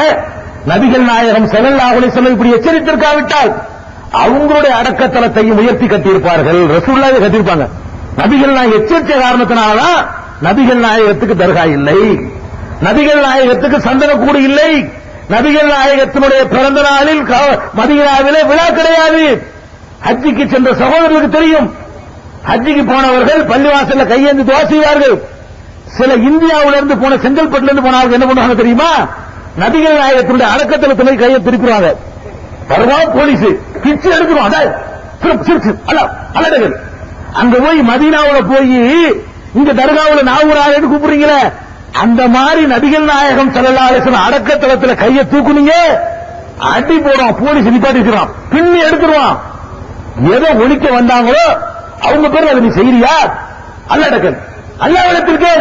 S1: நபிகள் நாயகம் ஸல்லல்லாஹு அலைஹி வஸல்லம் இப்படி எச்சரித்திருக்காவிட்டால் அவங்களுடைய அடக்கத்தலத்தையும் உயர்த்தி கட்டியிருப்பார்கள், ரசூலுல்லாஹி கட்டியிருப்பாங்க. நபிகள் நாயகம் எச்சரித்த காரணத்தினால்தான் நபிகள் நாயகத்துக்கு தர்கா இல்லை, நபிகள் நாயகத்துக்கு சந்தனக்கூடு இல்லை, நபிகள் நாயகத்தினுடைய பிறந்த நாளில் மதீனாவிலே விழா கிடையாது. ஹஜ்ஜிக்கு சென்ற சகோதரர்களுக்கு தெரியும், ஹஜ்ஜிக்கு போனவர்கள் பள்ளிவாசல்ல கையேந்தி துஆ செய்வார்கள். சில இந்தியாவிலிருந்து போன செங்கல்பட்டிலிருந்து போனவர்கள் என்ன பண்ணுவாங்க தெரியுமா? நபிகள் நாயகத்தினுடைய அடக்கத்தலத்தில் கையை திருப்பிடுவாங்க. வருவா போலீஸ் பிச்சு எடுக்கிறோம், அல்லடகள் அங்க போய் மதீனாவுல போய் இங்க தர்காவுல நாவூராக கூப்பிடுறீங்களே, அந்த மாதிரி நபிகள் நாயகம் ஸல்லல்லாஹு அலைஹி வஸல்லம் அடக்கத்தலத்தில் கையை தூக்குனீங்க, அடி போடுவான், போலீஸ் நிப்பாட்டிக்கிறான், பின்னி எடுத்துருவான். எதை ஒழிக்க வந்தாங்களோ அவங்க பேர் அதை நீ செய்யறியா? அல்லடக்கல் அல்லாஹ்விடத்திற்கு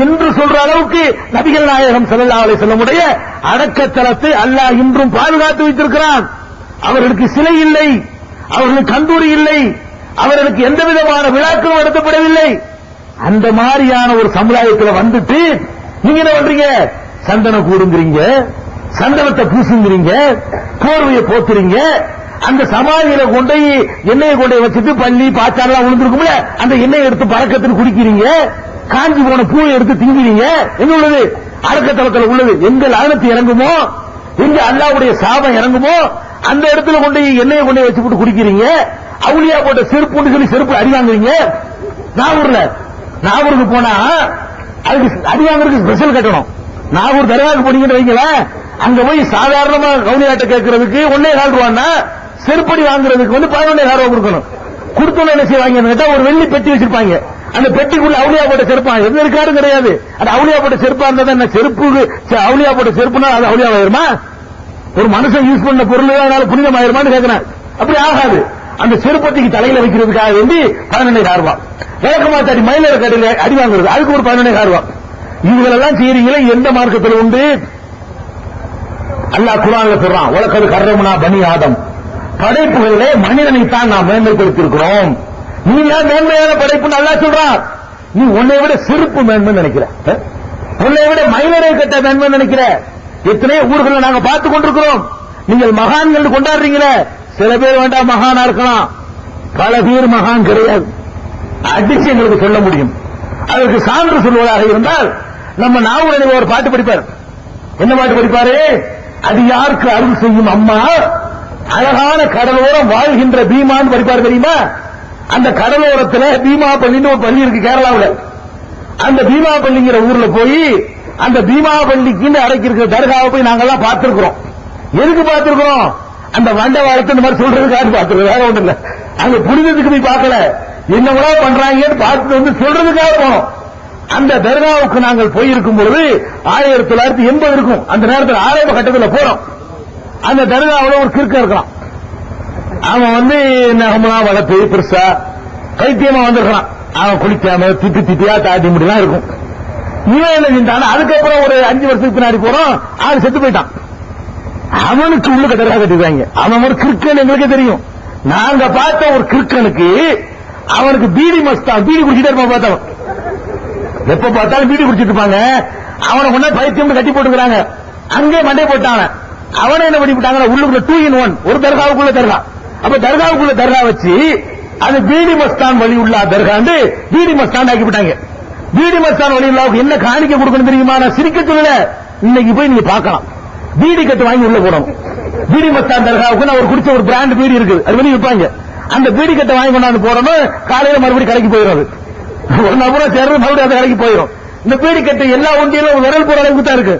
S1: என்று சொல்ற அளவுக்கு நபிகள் நாயகம் ஸல்லல்லாஹு அலைஹி வஸல்லம் உடைய அடக்கத்தலத்தை அல்லாஹ் இன்றும் பாதுகாத்து வைத்திருக்கிறான். அவர்களுக்கு சிலை இல்லை, அவர்களுக்கு கந்தூரி இல்லை, அவர்களுக்கு எந்த விதமான விழாக்களும் நடத்தப்படவில்லை. அந்த மாதிரியான ஒரு சமுதாயத்தில் வந்துட்டு நீங்க என்ன பண்றீங்க? சந்தன கூடுங்கிறீங்க, சந்தனத்தை பூசுங்கிறீங்க, போர்வையை போத்துறீங்க, அந்த சமாதியில கொண்டு எண்ணெயை கொண்டு வச்சுட்டு பள்ளி பாச்சாரெல்லாம் விழுந்திருக்கும்ல, அந்த எண்ணெயை எடுத்து பழக்கத்தில் குடிக்கிறீங்க, காஞ்சி போன பூவை எடுத்து திங்கிறீங்க. எங்க உள்ளது? அடக்கத்தலத்தில் உள்ளது. எங்க லானத்து இறங்குமோ, எங்க அல்லாஹ்வுடைய சாபம் இறங்குமோ அந்த இடத்துல கொண்டு எண்ணெயை கொண்டு வச்சு போட்டு குடிக்கிறீங்க. அவுலியா போட்ட செருப்புன்னு சொல்லி செருப்பு அடி வாங்குறீங்க. நாகூருக்கு போனா அதுக்கு அடி வாங்குறதுக்கு ஸ்பெஷல் கட்டணும். நாகூர் தர்காவுக்கு போனீங்கன்னு வைங்களேன், அங்க போய் சாதாரணமா கவுனியாட்ட கேட்கறதுக்கு 1.25 ரூபான்னா செருப்படி வாங்குறதுக்கு 11.5 ரூபாய் கொடுக்கணும். கொடுத்தோன்னு என்ன செய்வாங்க கேட்டா, ஒரு வெள்ளி பெட்டி வச்சிருப்பாங்க. அந்த பெட்டிக்குள்ள அவுலியா போட்ட செருப்பா எந்த இருக்காரும் கிடையாது. அது அவுலியா போட்ட செருப்பா இருந்தா என்ன செருப்பு, அவுலியா போட்ட செருப்புனா அது அவுலியா ஆயிருமா? ஒரு மனுஷன் யூஸ் பண்ண பொருள் அதனால புனிதம் ஆயிருமான்னு கேட்கிறேன். அப்படி ஆகாது. அந்த செருப்பட்டிக்கு தலையில வைக்கிறதுக்காக வேண்டி 11.5 ரூபாய். விளக்கமாத்தாடி மயில கடையில அடி வாங்குறது, அதுக்கு ஒரு 11.5 ரூபாய். இவங்களெல்லாம் செய்றீங்களே எந்த மார்க்கத்தில் உண்டு? அல்லாஹ் குர்ஆன்ல சொல்றான், வலக்கது கர்ரம்னா பனி ஆதம், படைப்புகளிலே மனிதனைத்தான் நாம் மேன்மைப்படுத்தியிருக்கிறோம். நீ ஏன் மேன்மையான படைப்புன்னு அல்லாஹ் சொல்றான். நீ உன்னை விட செருப்பு மேன்மைன்னு நினைக்கிற, உன்னை விட மயிலரை கட்ட மேன்மைன்னு நினைக்கிற. எத்தனை ஊர்களை நாங்க பார்த்துக் கொண்டிருக்கிறோம். நீங்கள் மகான்கள் கொண்டாடுறீங்களே, சில பேர் வேண்டாம் மகானா இருக்கலாம், பல பேர் மகான் கிடையாது. அடிச்சு எங்களுக்கு சொல்ல முடியும். அதற்கு சான்று சொல்வதாக இருந்தால் நம்ம நாவூரில் ஒரு பாட்டு படிப்பார். என்ன பாட்டு படிப்பாரு? அது யாருக்கு அருள் செய்யும் அம்மா, அழகான கடலோரம் வாழ்கின்ற பீமான்னு படிப்பார் தெரியுமா? அந்த கடலோரத்தில் பீமா பள்ளின்னு ஒரு பள்ளி இருக்கு கேரளாவில். அந்த பீமா பள்ளிங்கிற ஊர்ல போய் அந்த பீமா பள்ளிக்கு அடைக்கிற தர்காவை போய் நாங்கெல்லாம் பார்த்திருக்கிறோம். எதுக்கு பார்த்திருக்கிறோம்? அந்த வண்டவாளத்தை இந்த மாதிரி சொல்றதுக்காக பார்த்திருக்கோம், வேற ஒண்ணு இல்ல. அங்க புனிதத்துக்கு போய் பார்க்கல, என்னவா பண்றாங்கன்னு பார்த்துட்டு வந்து சொல்றதுக்காக போனோம். அந்த தர்காவுக்கு நாங்கள் போயிருக்கும் பொழுது 1980 இருக்கும். அந்த நேரத்தில் ஆரம்ப கட்டத்தில் போறோம். அந்த தர்காவில் ஒரு கிறுக்க இருக்கலாம். அவன் நகமெல்லாம் வளர்த்து பெருசா கைத்தியமா வந்திருக்கான். அவன் குளிக்காம திட்டியா தாட்டி முடியலாம் இருக்கும். இவன் என்ன செஞ்சான்? அதுக்கப்புறம் ஒரு 5 வருஷத்துக்கு பின்னாடி போறோம், ஆள் செத்து போயிட்டான். அவனுக்கு உள்ளுக்க தர்கா கட்டிருக்காங்க. அவன் ஒரு கிறுக்கன்னு எங்களுக்கே தெரியும். நாங்க பார்த்த ஒரு கிறுக்கனுக்கு அவனுக்கு பீடி மஸ்தான், பீடி குடிச்சிட்டே இருப்பான். பார்த்தவன் எப்ப பார்த்தாலும் பீடி குடிச்சிட்டு இருப்பாங்க. அவனை கொண்டா பைத்தியம் கட்டி போட்டுக்கிறாங்க. அங்கே மண்டை போட்டாங்க. அவனை என்ன பண்ணி போட்டாங்க, உள்ளுக்குள்ள 2 in 1, ஒரு தர்காவுக்குள்ள தர்கா. அப்ப தர்காவுக்குள்ள தர்கா வச்சு அது பீடி மஸ்தான் வழி உள்ள தர்காண்டு பீடி மஸ்தான் ஆக்கி விட்டாங்க. பீடி மஸ்தான் வழி உள்ளாவுக்கு என்ன காணிக்க கொடுக்கணும் தெரியுமா? நான் சிரிக்க சொல்லல, இன்னைக்கு போய் நீங்க பார்க்கலாம். பீடி கட்டு வாங்கி உள்ள போடணும். பீடி மஸ்தான் தர்காவுக்கு நான் ஒரு குடிச்ச ஒரு பிராண்ட் பீடி இருக்கு, அது வெளியே விற்பாங்க. அந்த பீடி கட்டை வாங்கி கொண்டாந்து போடணும். காலையில மறுபடியும் கடைக்கு போயிடும். ஒரு நபரை சேர்ந்து மறுபடியும் அந்த கடைக்கு போயிடும். இந்த பீடி கட்டை எல்லா ஒன்றியிலும் விரல் போற அளவுக்கு தான் இருக்கு.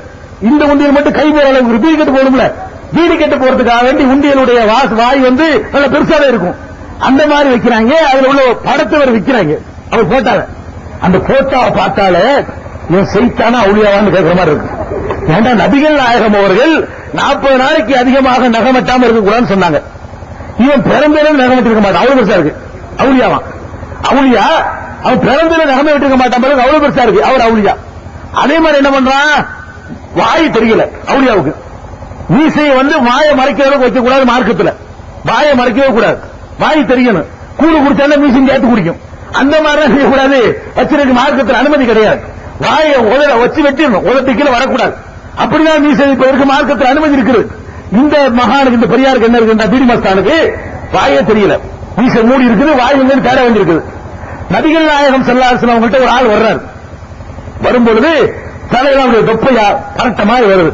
S1: இந்த உண்டியல் மட்டும் கை போற அளவுக்கு பீடி கட்டு போடும்ல. பீடி கட்டு போறதுக்காக வேண்டி உண்டியலுடைய வாய் வந்து நல்ல பெருசாவே இருக்கும். அந்த மாதிரி வைக்கிறாங்க. அதுல உள்ள படத்தை விற்கிறாங்க. அவர் போட்டாங்க. அந்த போட்டாவை பார்த்தாலே இவன் செய்தானா அவுளியாவான்னு கேட்கிற மாதிரி இருக்கு. ஏண்டா நபிகள் நாயகம் அவர்கள் 40 நாளைக்கு அதிகமாக நகமட்டாம இருக்கக்கூடாதுன்னு சொன்னாங்க. இவன் பிறந்தேன்னு நகமட்டு இருக்க மாட்டான், அவ்வளவு பெருசா இருக்கு. அவுளியாவா? அவுளியா அவன் பிறந்தேன்னு நகமை விட்டு மாட்டான், பிறகு அவ்வளவு பெருசா இருக்கு. அவர் அவுளியா. அதே மாதிரி என்ன பண்றான், வாய் தெரியல அவுளியாவுக்கு. மீசையை வந்து வாயை மறைக்கிற அளவுக்கு வைக்க கூடாது மார்க்கத்துல. வாயை மறைக்கவே கூடாது, வாய் தெரியணும். கூடு குடிச்சாலும் மீசையும் சேர்த்து குடிக்கும். அந்த மாதிரி செய்யக்கூடாது. வச்சிருக்க மார்க்கத்தில் அனுமதி கிடையாது. வாயை வச்சு வெட்டிடணும், உதட்டிக்கல வரக்கூடாது. அப்படிதான் மீசை இப்ப இருக்க மார்க்கத்தில் அனுமதி இருக்குது. இந்த மகானுக்கு, இந்த பெரியாருக்கு என்ன இருக்கு, பீடி மஸ்தானுக்கு வாயே தெரியல, மீசை மூடி இருக்குது, வாய் வந்து தேட வேண்டியிருக்குது. நபிகள் நாயகம் ஸல்லல்லாஹு அலைஹி வஸல்லம் கிட்ட ஒரு ஆள் வர்றாரு. வரும்பொழுது தலையில அவருடைய தொப்பையா பரட்ட மாதிரி வருது.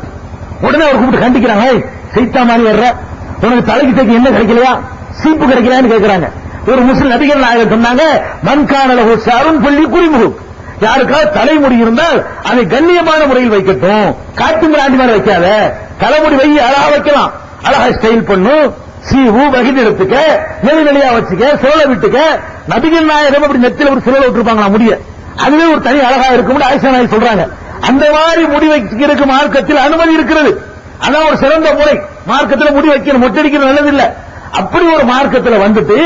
S1: உடனே அவர் கூப்பிட்டு கண்டிக்கிறாங்க, சைத்தா மாதிரி வர்ற, உனக்கு தலைக்கு தைக்க என்ன கிடைக்கலையா, சீப்பு கிடைக்கலையான்னு கேட்கிறாங்க. ஒரு முஸ்லிம் நபிகள் நாயகம் சொன்னாங்க, மன்கானலஹு ஷாருன் பள்ளி குறிமுகு, யாருக்காவது தலைமுடி இருந்தால் அதை கண்ணியமான முறையில் வைக்கட்டும், காட்டு மிராண்டி மாதிரி வைக்காத, தலைமுடி வை, அழகா வைக்கலாம், அழகா ஸ்டைல் பண்ணும், சீவு வகிது எடுத்துக்க, நெளிநெளியா வச்சுக்க, சோழ விட்டுக்க. நபிகள் நாயகம் அப்படி நெத்தில ஒரு சுழல விட்டுருப்பாங்களா முடிய, அதுவே ஒரு தனி அழகா இருக்கும் ஆயிஷா நாயகி சொல்றாங்க. அந்த மாதிரி முடி வைக்கிறதுக்கு மார்க்கத்தில் அனுமதி இருக்கிறது. அதான் ஒரு சிறந்த முறை. மார்க்கத்தில் முடி வைக்கணும், மொட்டடிக்கிறது நல்லது இல்ல. அப்படி ஒரு மார்க்கத்தில் வந்துட்டு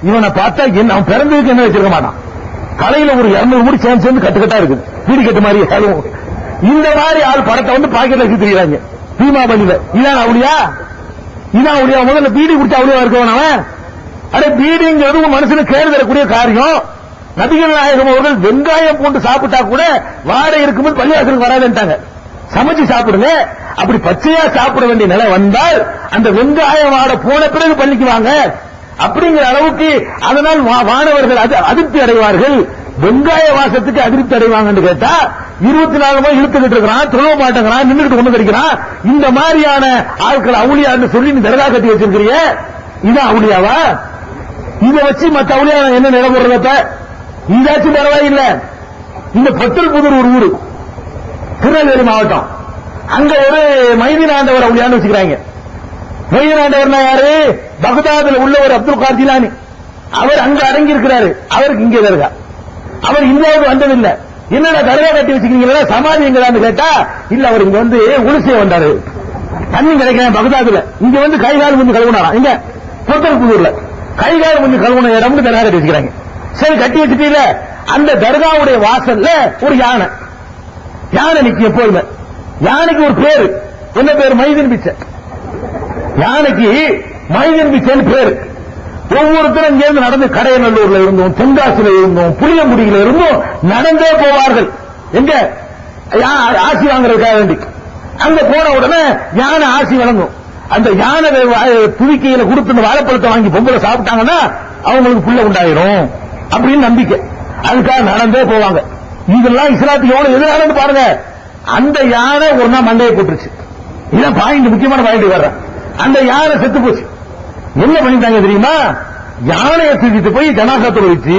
S1: இவனை பார்த்தா என்ன, அவன் பிறந்ததுக்கு என்ன வச்சிருக்க மாட்டான், தலையில ஒரு 200 முடி சேர்ந்து கட்டுக்கட்டா இருக்குது, வீடு கட்டு மாதிரி. இந்த மாதிரி ஆள் படத்தை வந்து பாக்கெட்ல வச்சு தெரியுறாங்க தீமாபலியில. இதான் அவுளியா, இதான் அவுளியா. முதல்ல பீடி குடிச்ச அவுளியா இருக்கவன் அவன். அடே பீடிங்கிறது மனுஷனுக்கு கேடு தரக்கூடிய காரியம். நபிகள் நாயகம் அவர்கள் வெங்காயம் போட்டு சாப்பிட்டா கூட வாடை இருக்கும்போது பள்ளிவாசலுக்கு வராதுன்ட்டாங்க. சமைச்சு சாப்பிடுங்க. அப்படி பச்சையா சாப்பிட வேண்டிய நிலை வந்தால் அந்த வெங்காயம் வாட போன பிறகு பள்ளிக்கு வாங்க அப்படிங்கிற அளவுக்கு. அதனால் மாணவர்கள் அதிருப்தி அடைவார்கள். வெங்காய வாசத்துக்கு அதிருப்தி அடைவாங்கன்னு கேட்டா 24 மணி இழுத்துக்கிட்டு இருக்கிறான், தொழுவ மாட்டேங்கிறான், நின்றுட்டு கொண்டு கிடைக்கிறான். இந்த மாதிரியான ஆட்கள் அவுளியான்னு சொல்லி நீ தர்கா கட்டி வச்சிருக்கிறிய, இதான் அவுளியாவா? இதை வச்சு மற்ற அவுளியா என்ன நிலவுறத இதாச்சும் பரவாயில்லை. இந்த பத்திரப்புதூர் ஒரு ஊரு, திருநெல்வேலி மாவட்டம். அங்க ஒரு மைதீன் ஆண்டவர் அவுளியான்னு வச்சுக்கிறாங்க. மைதீன் ஆண்டவர்னா யாரு? பகதாதுல உள்ள ஒரு அப்துல் காதர் ஜிலானி. அவர் அங்க அடங்கி இருக்கிறாரு. அவருக்கு இங்கே தர்கா. அவர் இந்தியாவுக்கு வந்ததில்லை. என்னடா தர்கா கட்டி வச்சுக்கிறீங்களா, சமாதி எங்கடான்னு கேட்டா, இல்ல அவர் இங்க வந்து உளுசே வந்தாரு, தண்ணி கிடைக்கிறேன் பகதாதுல, இங்க வந்து கைகால் முந்தி கழுவுனாராம். இங்க பத்திரப்புதூர்ல கைகால் முந்தி கழுவுன இடம்னு தர்கா கட்டி வச்சுக்கிறாங்க. சரி, கட்டி வச்சுட்டீங்க. அந்த தர்காவுடைய வாசல்ல ஒரு யானை நிக்கும் எப்போதுமே. யானைக்கு ஒரு பேரு, என்ன பேரு? மைதீன் பிச்சை. யானைக்கு மைதீன் பிச்சைன்னு பேரு. ஒவ்வொருத்தரும் இங்கிருந்து நடந்து கடையநல்லூர்ல இருந்தும், தென்காசியில இருந்தும், புளியங்குடியில இருந்தும் நடந்தே போவார்கள். எங்க ஆசி வாங்குறதுக்காக வேண்டி. அங்க போன உடனே யானை ஆசி வழங்கும். அந்த யானை துதிக்கையில கொடுத்து வாழைப்பழத்தை வாங்கி பொங்கலை சாப்பிட்டாங்கன்னா அவங்களுக்கு புள்ள உண்டாயிரும் அப்படின்னு நம்பிக்கை. அதுக்காக நடந்தே போவாங்க. இதெல்லாம் இஸ்லாத்துக்கு எவ்வளவு எதிரானது பாருங்க. அந்த யானை ஒரு நாள் மண்டையை போட்டுருச்சு. இதான் பாயிண்ட், முக்கியமான பாயிண்ட் வர்ற. அந்த யானை செத்து போச்சு. என்ன பண்ணிட்டாங்க தெரியுமா? யானையை தூக்கிட்டு போய் ஜனாசாத்துல வச்சு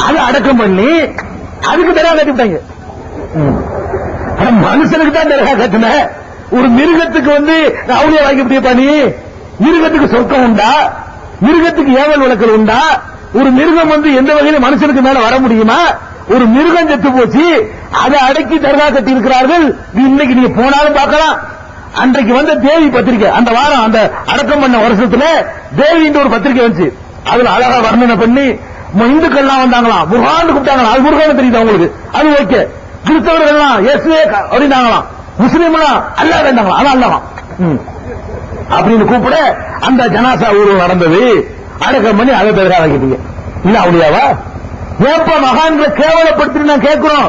S1: அதை அடக்கம் பண்ணி அதுக்கு தர்கா கட்டிவிட்டாங்க. மனுஷனுக்கு தான் தர்கா கட்டின, ஒரு மிருகத்துக்கு வந்து அவுளியா வாங்கி பண்ணி, மிருகத்துக்கு சொர்க்கம் உண்டா? மிருகத்துக்கு ஏவல் விளக்கல் உண்டா? ஒரு மிருகம் வந்து எந்த வகையில மனுஷனுக்கு மேல வர முடியுமா? ஒரு மிருகம் செத்து போச்சு, அதை அடக்கி தர்கா கட்டி இருக்கிறார்கள். இன்னைக்கு நீங்க போனாலும் பார்க்கலாம். அன்றைக்கு வந்த தேவி பத்திரிகை, அந்த வாரம் அந்த அடக்கம் பண்ண வருஷத்துல தேவின்ற ஒரு பத்திரிகை வந்துச்சு. அதுல அழகா வர்ணனை பண்ணி இந்துக்கள்லாம் வந்தாங்களாம், முருகான்னு கூப்பிட்டாங்களா. அது முருகான்னு தெரியுது அவங்களுக்கு, அது ஓகே. கிறிஸ்தவர்கள்லாம் இயேசுவே அப்படின்னாங்களாம், முஸ்லீம்லாம் அல்லா வேண்டாங்களாம், அதான் அல்லவா அப்படின்னு கூப்பிட அந்த ஜனாசா ஊர்வலம் நடந்தது. அடக்கம் பண்ணி அதை தவிர வைக்கிட்டீங்க. இல்ல அவுலியாவா? ஏப்ப மகான்களை கேவலப்படுத்தி நான் கேட்கிறோம்.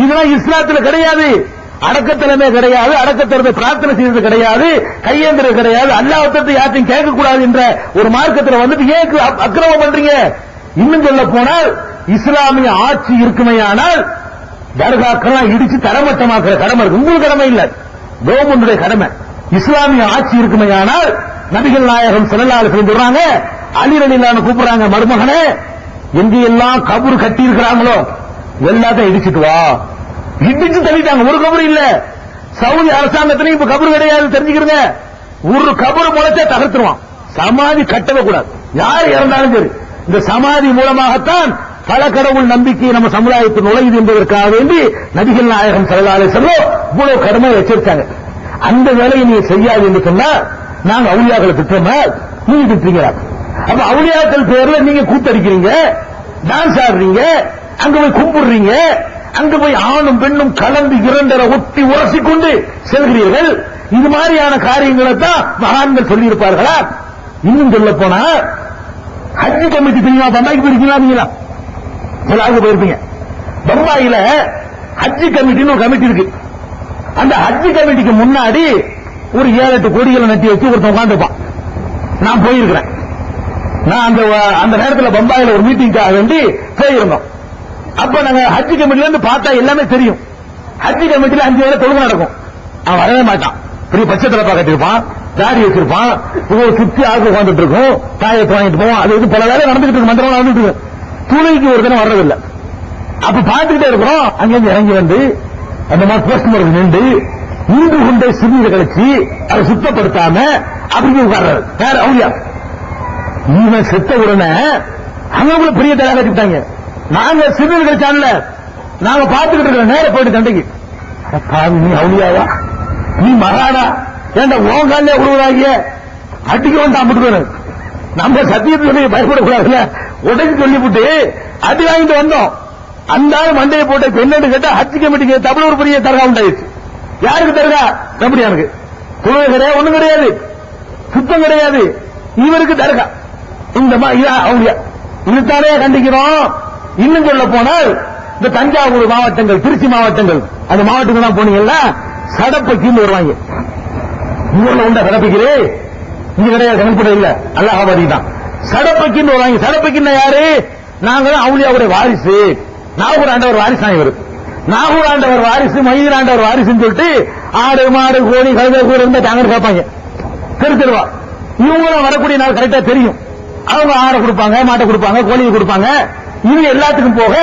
S1: இதெல்லாம் இஸ்லாத்துல கிடையாது. அடக்கத்திலமே கிடையாது, அடக்கத்திலிருந்து பிரார்த்தனை செய்வது கிடையாது, கையேந்திரம் கிடையாது, அல்லாஹ்விடத்தை யாரையும் கேட்கக்கூடாது என்ற ஒரு மார்க்கத்தில் வந்துட்டு ஏன் அக்கிரமம் பண்றீங்க? இன்னும் சொல்ல போனால் இஸ்லாமிய ஆட்சி இருக்குமையானால் தர்காக்கெல்லாம் இடிச்சு தரமட்டமாக்குற கடமை இருக்கு. உங்களுக்கு கடமை இல்ல, கவர்மெண்டுடைய கடமை. இஸ்லாமிய ஆட்சி இருக்குமையானால் நபிகள் நாயகம் ஸல்லல்லாஹு அலைஹி வஸல்லம் சொல்றாங்க, அலி ரலியல்லாஹு கூப்பிடுறாங்க, மருமகனே எங்கெல்லாம் கபர் கட்டி இருக்கிறாங்களோ எல்லாத்தையும் இடிச்சிட்டு வா. இடிச்சு தள்ளிட்டாங்க, ஒரு கபர் இல்ல. சவுதி அரசாங்கத்திலையும் இப்ப கபர் கிடையாது, தெரிஞ்சுக்கிறங்க. ஒரு கபர் முளைச்சா தகர்த்துருவான். சமாதி கட்டவே கூடாது, யார் இறந்தாலும் சரி. இந்த சமாதி மூலமாகத்தான் பல கடவுள் நம்பிக்கை நம்ம சமுதாயத்தில் நுழையுது என்பதற்காக வேண்டி நபிகள் நாயகம் ஸல்லல்லாஹு அலைஹி வஸல்லம் இவ்வளவு கடுமை எச்சரித்தாங்க. அந்த வேலையை நீங்க செய்யாது என்று சொன்னா நாங்க அவுலியாக்களை திட்டமா, நீங்க திட்டுறீங்க. அப்ப அவுலியாக்கள் பேர்ல நீங்க கூத்தடிக்கிறீங்க, டான்ஸ் ஆடுறீங்க, அங்க போய் கும்பிடுறீங்க, அங்க போய் ஆணும் பெண்ணும் கலந்து இரண்டரை ஒட்டி உரசிக்கொண்டு செல்கிறீர்கள். இது மாதிரியான காரியங்களை தான் மகான்கள் சொல்லி இருப்பார்களா? இன்னும் சொல்ல போனா ஹஜ் கமிட்டி தெரியுமா? பம்பாய்க்கு போயிருக்கீங்களா? நீங்களா எல்லாருக்கும் போயிருப்பீங்க. பம்பாயில ஹஜ் கமிட்டின்னு ஒரு கமிட்டி இருக்கு. அந்த ஹஜ் கமிட்டிக்கு முன்னாடி ஒரு 7-8 கோடிகளை நட்டி வச்சு ஒருத்தன் உட்காந்துப்பான். நான் போயிருக்கிறேன். நான் அந்த நேரத்தில் பம்பாயில ஒரு மீட்டிங்காக வேண்டி போயிருந்தோம். அப்ப நாங்க ஹஜ் கமிட்டில இருந்து பார்த்தா எல்லாமே தெரியும். ஹஜ் கமிட்டில 5 வேளை தொழுகை நடக்கும். அவன் வரவே மாட்டான். பெரிய பச்சை தலப்பா கட்டிருப்பான், தாடி வச்சிருப்பான், சுத்தி ஆக்கு உட்காந்துட்டு இருக்கும், தாயத்தை வாங்கிட்டு போவான். அது பல வேலை நடந்துட்டு இருக்கு, மந்திரம் நடந்துட்டு இருக்கு. துணைக்கு ஒரு தினம் வர்றதில்லை. அப்ப பார்த்துக்கிட்டே இருக்கிறோம். அங்கிருந்து இறங்கி வந்து அந்த மாதிரி போஸ்ட் மார்க் நின்று இந்து குண்டை சிறுநீரை கழிச்சு அதை சுத்தப்படுத்தாம அப்படி உட்கார்றாரு. வேற அவுலியா இவன் செத்த உடனே அவங்களும் பெரிய தடவை கட்டிவிட்டாங்க. நாங்க சிறுநீர் கழிச்சான்ல, நாங்க பார்த்துக்கிட்டு இருக்கிறோம். நேர போயிட்டு தண்டைக்கு, நீ அவுலியாவா, நீ மகாடா, ஏன்டா ஓங்காலே உருவாகிய அடிக்க வந்து அம்பிட்டு நம்ம சத்தியத்தை பயப்படக்கூடாதுல உடனே சொல்லிவிட்டு அடி வாங்கிட்டு வந்தோம். அந்த மண்டையை போட்ட என்னன்னு கேட்டா ஹஜ் கமிட்டிக்கு தமிழ் ஒரு பெரிய தர்கா உண்டாயிடுச்சு. யாருக்கு தர்கா? கம்பெனியானுக்கு. தொழுகை கிடையாது, ஒண்ணும் கிடையாது, சுத்தம் கிடையாது. இவருக்கு தர்கா. இந்த அவுலியா இதுதானே கண்டிக்கிறோம். இன்னும் சொல்ல போனால் இந்த தஞ்சாவூர் மாவட்டங்கள், திருச்சி மாவட்டங்கள், அந்த மாவட்டங்கள் தான் போனீங்கன்னா சடப்பைக்கு வருவாங்க. ஊர்ல உண்டா சடப்பைக்கிறே? இங்க கிடையாது, கணக்கு இல்ல, அல்லாஹாபாதி தான். சடப்பைக்கு வருவாங்க. சடப்பைக்கு யாரு? நாங்க தான் அவுலியாவுடைய வாரிசு. நாகூர் ஆண்டவர் வாரிசு தான் இவர். நாகூர் ஆண்டவர் வாரிசு, மயிர் ஆண்டவர் வாரிசுன்னு சொல்லிட்டு ஆடு மாடு கோழி கழுதை கூட இருந்தா தாங்க கேட்பாங்க தெரு தெருவா. இவங்களும் வரக்கூடிய நாள் கரெக்டா தெரியும். அவங்க ஆடை கொடுப்பாங்க, மாட்டை கொடுப்பாங்க, கோழியை கொடுப்பாங்க. இவங்க எல்லாத்துக்கும் போக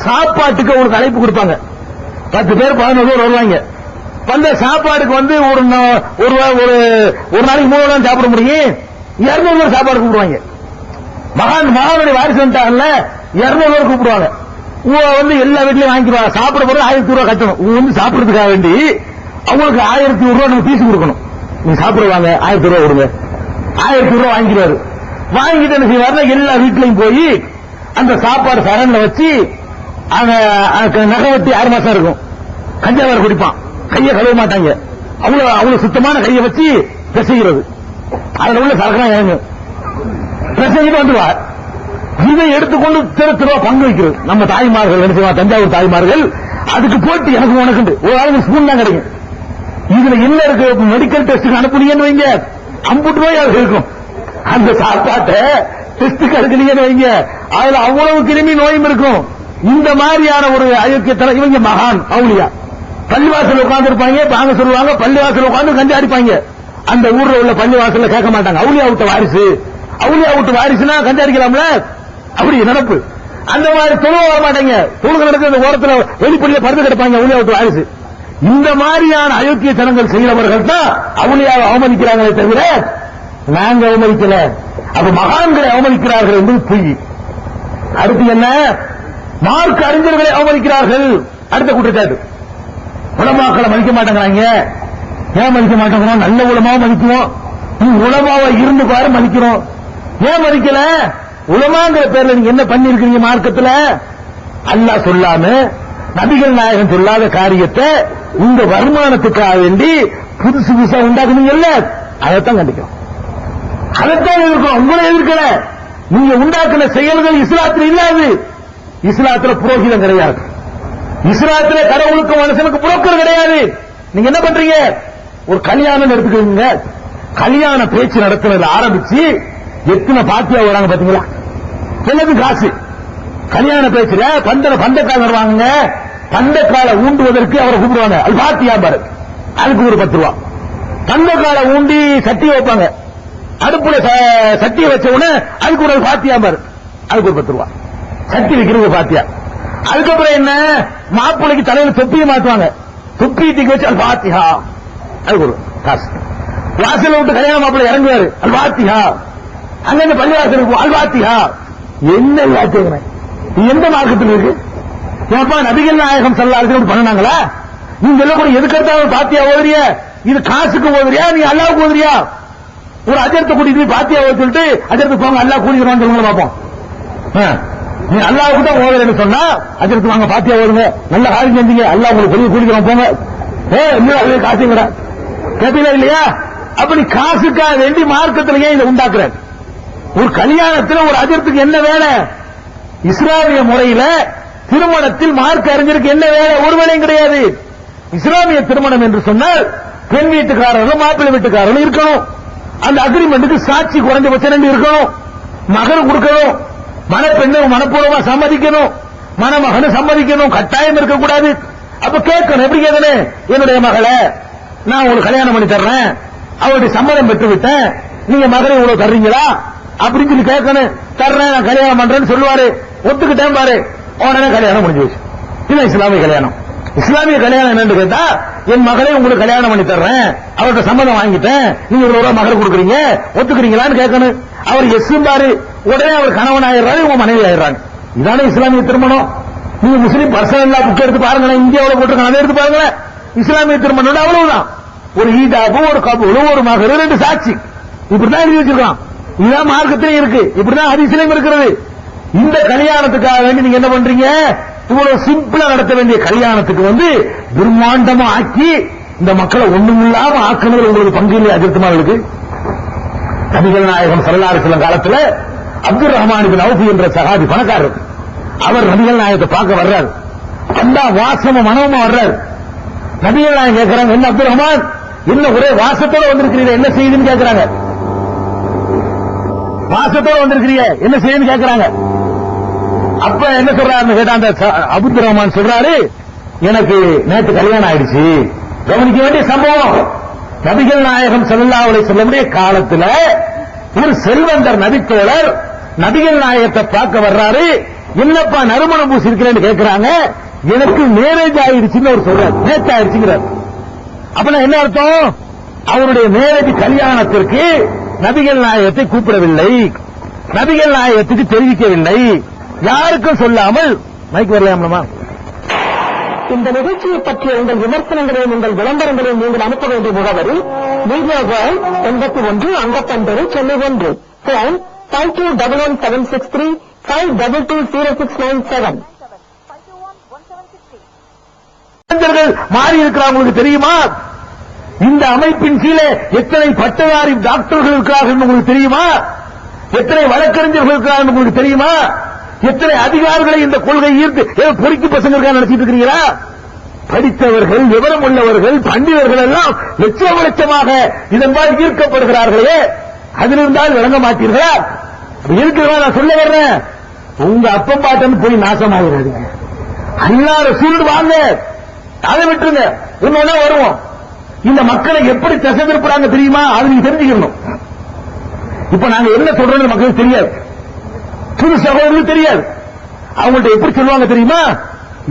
S1: சாப்பாட்டுக்கு ஒரு அழைப்பு கொடுப்பாங்க. 10 பேர் 11 பேர் வருவாங்க. வந்த சாப்பாடுக்கு வந்து ஒரு நாளைக்கு 3 நாள் சாப்பிட முடியும். 200 பேர் சாப்பாடு கூப்பிடுவாங்க. மகானுடைய வாரிசு வந்துட்டாங்கல்ல, 200 பேர் கூப்பிடுவாங்க. வந்து எல்லா வீட்லயும் வாங்கிடுவாங்க. சாப்பிட போறது 1000 ரூபாய் கட்டணும். வந்து சாப்பிடுறதுக்காக வேண்டி அவங்களுக்கு 1000 ரூபாய் நம்ம பீஸ் கொடுக்கணும். நீங்க சாப்பிடுவாங்க, 1000 ரூபாய் கொடுங்க. 1000 ரூபாய் வாங்கிடுவாரு. வாங்கிட்டு என்ன செய்வாருன்னா எல்லா வீட்லயும் போய் அந்த சாப்பாடு சரண்ல வச்சு நகை வெட்டி 6 மாசம் இருக்கும். கஞ்சாவார குடிப்பான். கையை கழுவ மாட்டாங்க. அவ்வளவு சுத்தமான கையை வச்சு பிசைகிறது. அதுல உள்ள சரக்கெல்லாம் இறங்கும். பிசைக்கிட்டு வந்துருவார். இதை எடுத்துக்கொண்டு திரு பங்கு வைக்கிறது. நம்ம தாய்மார்கள் என்ன செய்வாங்க, தஞ்சாவூர் தாய்மார்கள் அதுக்கு போட்டு எனக்கு உனக்கு ஒரு ஆளுக்கு ஸ்பூன் தான் கிடைக்கும். இதுல என்ன இருக்கு, மெடிக்கல் டெஸ்ட்டுக்கு அனுப்புனீங்கன்னு வைங்க, 50 ரூபாய் அது இருக்கும். அந்த சாப்பாட்டை டெஸ்ட்டுக்கு அனுப்புனீங்கன்னு வைங்க, அதுல அவ்வளவு கிருமி நோயும் இருக்கும். இந்த மாதிரியான ஒரு அயோக்கியத்தனம். இவங்க மகான் அவுலியா பள்ளிவாசல் உட்கார்ந்து இருப்பாங்க. பாங்க சொல்லுவாங்க, பள்ளிவாசல் உட்கார்ந்து கஞ்சி அடிப்பாங்க. அந்த ஊர்ல உள்ள பள்ளிவாசல்ல கேட்க மாட்டாங்க, அவுலியா விட்ட வாரிசு. அவுலியா விட்டு வாரிசுனா கஞ்சி அடிக்கலாம்ல, அப்படி நடப்பு. அந்த மாதிரி தொழுவ வர மாட்டாங்க. தொழுகை நடக்கிற அந்த ஓரத்தில் வெளிப்படையில படுத்து கிடப்பாங்க அவுலியா விட்டு வாரிசு. இந்த மாதிரியான அயோக்கிய தனங்கள் செய்கிறவர்கள் தான் அவுலியாவை அவமதிக்கிறாங்களே தவிர நாங்க அவமதிக்கல. அப்ப மகான்களை அவமதிக்கிறார்கள் என்பது பொய். அடுத்து என்ன, மார்க்க அறிஞர்களை அவமதிக்கிறார்கள். அடுத்த குற்றச்சாட்டு, உலமாக்களை மதிக்க மாட்டேங்கிறாங்க. ஏன் மதிக்க மாட்டேங்கிறோம்? நல்ல உலமாவை மதிக்குவோம். நீ உலமாவை இருந்து பாரு மதிக்கிறோம். ஏன் மதிக்கல? உலமாங்கிற பேர்ல நீங்க என்ன பண்ணி இருக்கீங்க மார்க்கத்தில்? அல்லாஹ் சொல்லாம நபிகள் நாயகம் சொல்லாத காரியத்தை இந்த வருமானத்துக்காக வேண்டி புதுசு புதுசா உண்டாக்குனீங்கல்ல, அதைத்தான் கண்டிக்கிறோம். அதைத்தான் எதிர்க்கணும். உங்களை எதிர்க்கல. நீங்க உண்டாக்குன செயல்கள் இஸ்லாத்தில் இல்லாது. இஸ்லாத்துல புரோகிதம் கிடையாது. இஸ்லாத்துல கடவுளுக்கு மனுஷனுக்கு புரோக்கர் கிடையாது. நீங்க என்ன பண்றீங்க? ஒரு கல்யாணம் எடுத்துக்கிறீங்க. கல்யாண பேச்சு நடத்துறதுல ஆரம்பிச்சு எத்தனை பாத்தியா வராங்க பாத்தீங்களா? எல்லாத்துக்கும் காசு. கல்யாண பேச்சுல பந்தக்கால வருவாங்க. பந்தக்கால ஊண்டுவதற்கு அவரை கூப்பிடுவாங்க. அது பாத்தியா பாரு, அதுக்கு ஒரு 10 ரூபா. பந்தக்கால ஊண்டி சட்டியை வைப்பாங்க. அடுப்புல சட்டியை வச்ச உடனே அதுக்கு ஒரு பாத்தியா பாரு, அதுக்கு ஒரு 10 ரூபா. சட்டி வைக்கிறது பாத்தியா. அதுக்கப்புறம் என்ன, மாப்பிள்ளைக்கு தலையில தொப்பியை மாத்துவாங்க. தொப்பியை தூக்கி வச்சு அது பாத்தியா, அதுக்கு ஒரு காசு. வாசல விட்டு கல்யாண மாப்பிள்ளை இறங்குவாரு, அது பாத்தியா. அங்க இந்த பள்ளிவாசல் இருக்கும், அது பாத்தியா. என்ன வாத்தியம்? எந்த மார்க்கத்தில் இருக்கு? ஏப்பா நபிகள் நாயகம் ஸல்லல்லாஹு அலைஹி வஸல்லம் பண்ணாங்களா? நீங்க எல்லாம் கூட எதுக்கெடுத்தாலும் பாத்தியா ஓதுறிய? இது காசுக்கு ஓதுறியா, நீ அல்லாஹ்வுக்கு ஓதுறியா? ஒரு அஜர்த்த கூட்டிட்டு போய் பாத்தியா ஓத சொல்லிட்டு அஜர்த்து போங்க அல்லாஹ் கூலிக்கிறான்னு சொல்லுங்க பாப்போம். நீ அல்லாஹ்வுக்கு தான் ஓதுறேன்னு சொன்னா அஜர்த்து வாங்க பாத்தியா ஓதுங்க, நல்ல காரியம் செஞ்சீங்க, அல்லாஹ் உங்களுக்கு பெரிய கூலிக்கிறான் போங்க. இன்னும் காசுங்கடா கேட்டீங்களா இல்லையா? அப்படி காசுக்காக வேண்டி மார்க்கத்திலேயே இதை உண்டாக்குற. ஒரு கல்யாணத்தில் ஒரு அஜர்த்துக்கு என்ன வேலை? இஸ்லாமிய முறையில திருமணத்தில் மார்க்க அறிஞருக்கு என்ன வேலை? ஒரு வேலையும் கிடையாது. இஸ்லாமிய திருமணம் என்று சொன்னால் பெண் வீட்டுக்காரர்களும் மாப்பிள்ளை வீட்டுக்காரர்களும் இருக்கணும். அந்த அக்ரிமெண்ட்டுக்கு சாட்சி குறைஞ்சபட்சம் 2 இருக்கணும். மகன் கொடுக்கணும், மணப்பெண்ணு மனப்பூர்வமா சம்மதிக்கணும், மணமகனு சம்மதிக்கணும், கட்டாயம் இருக்கக்கூடாது. அப்ப கேட்கணும். எப்படி கேட்கணும்? என்னுடைய மகளை நான் உங்களுக்கு கல்யாணம் பண்ணி தர்றேன், அவருடைய சம்மதம் பெற்று விட்டேன், நீங்க மகளை இவ்வளவு தர்றீங்களா அப்படின்னு சொல்லி கேட்கணும். தர்றேன், நான் கல்யாணம் பண்றேன்னு சொல்லுவாரு. ஒத்துக்கிட்டேன் பாரு, உடனே கல்யாணம் முடிஞ்சு வச்சு. இது இஸ்லாமிய கல்யாணம். இஸ்லாமிய கல்யாணம் என்னன்னு கேட்டா, என் மகளை உங்களுக்கு கல்யாணம் பண்ணி தர்றேன், அவர்கிட்ட சம்மதம் வாங்கிட்டேன், நீங்க ஒரு ரூபா மகள் கொடுக்குறீங்க, ஒத்துக்கிறீங்களான்னு கேட்கணும். அவர் எஸ்ஸும் பாரு, உடனே அவர் கணவன் ஆயிடுறாரு, உங்க மனைவி ஆயிடுறாங்க. இதானே இஸ்லாமிய திருமணம். நீங்க முஸ்லீம் பர்சனல் புக் எடுத்து பாருங்களேன், இந்தியாவில் போட்டிருக்காங்க, அதை எடுத்து பாருங்களேன். இஸ்லாமிய திருமணம் அவ்வளவுதான். ஒரு ஈதாபு, ஒரு கபூல், ஒரு மகர், 2 சாட்சி, இப்படிதான் எழுதி வச்சிருக்கான். இதுதான் மார்க்கத்திலே இருக்கு, இப்படிதான் ஹதீஸ்லயும் இருக்கிறது. இந்த கல்யாணத்துக்காக வேண்டி நீங்க என்ன பண்றீங்க? இவ்வளவு சிம்பிளா நடத்த வேண்டிய கல்யாணத்துக்கு பிரம்மாண்டமா ஆக்கி இந்த மக்களை ஒண்ணுமில்லாம ஆக்குனது உங்களுக்கு பங்கு இல்லை அஜர்த்துமார்களுக்கு? நபிகள் நாயகம் ஸல்லல்லாஹு அலைஹி வஸல்லம் காலத்துல அப்துர் ரஹ்மான் இப்னு அவுஃப் என்ற சஹாபி பணக்காரர், அவர் நபிகள் நாயகத்தை பார்க்க வர்றார். அந்த வாசம மனோமா வர்றார். நபிகள் நாயகம் கேட்கிறாங்க, என்ன அப்துர் ரஹ்மான், என்ன ஒரே வாசத்தோட வந்திருக்கிறீங்க, என்ன செய்யுதுன்னு கேட்கிறாங்க. வாசத்தோட வந்திருக்கிறீங்க, என்ன செய்யுன்னு கேட்கிறாங்க. அப்ப என்ன சொல்றாருன்னு கேட்டா அந்த அப்துர் ரஹ்மான் சொல்றாரு, எனக்கு நேற்று கல்யாணம் ஆயிடுச்சு. கவனிக்க வேண்டிய சம்பவம், நபிகள் நாயகம் ஸல்லல்லாஹு அலைஹி வஸல்லம் காலத்துல ஒரு செல்வந்தர் நபித்தோழர் நபிகள் நாயகத்தை பார்க்க வர்றாரு. என்னப்பா நறுமணம் பூசி இருக்கிறேன்னு கேட்கிறாங்க. எனக்கு மேரேஜ் ஆயிடுச்சுன்னு அவர் சொல்றாரு, நேற்று ஆயிடுச்சுங்கிறார். அப்ப என்ன அர்த்தம்? அவருடைய மேரேஜ் கல்யாணத்திற்கு நபிகள் நாயகத்தை கூப்பிடவில்லை, நபிகள் நாயகத்துக்கு தெரிவிக்கவில்லை, யாருக்கும் சொல்லாமல். மைக் வரலாமா?
S2: இந்த நிகழ்ச்சியை பற்றிய உங்கள் விமர்சனங்களையும் உங்கள் விளம்பரங்களையும் நீங்கள் அனுப்ப வேண்டிய முகவரி மீடியா வேர்ல்ட் 81 அங்கப்பந்தரு சென்னை 1, போன் 52117635220697.
S1: மாறி இருக்கிறாங்க தெரியுமா? இந்த அமைப்பின் கீழே எத்தனை பட்டதாரி டாக்டர்கள் இருக்கிறார்கள் உங்களுக்கு தெரியுமா? எத்தனை வழக்கறிஞர்கள் இருக்கிறார்கள் உங்களுக்கு தெரியுமா? எத்தனை அதிகாரிகளை இந்த கொள்கை ஈர்த்து பொறுக்கி பசங்க நினைச்சிட்டு இருக்கிறீங்களா? படித்தவர்கள், விவரம் உள்ளவர்கள், பண்டிதர்கள் எல்லாம் லட்சம் லட்சமாக இதன்பால் ஈர்க்கப்படுகிறார்களே, அதிலிருந்தால் விளங்க மாட்டீர்களா? இருக்கிறதா நான் சொல்ல வர்றேன். உங்க அப்பம் பாட்டன் போய் நாசமாகிறாருங்க. அல்லாஹ் ரசூல் வாங்க, அதை விட்டுருங்க, இன்னொன்னா வருவோம். இந்த மக்களை எப்படி திசை திருப்புறாங்க தெரியுமா? அது நீங்க தெரிஞ்சுக்கணும். இப்ப நாங்க என்ன சொல்றோம்னு மக்களுக்கு தெரியாது, புது சகோதரர்களுக்கு தெரியாது. அவங்கள்ட்ட எப்படி சொல்லுவாங்க தெரியுமா?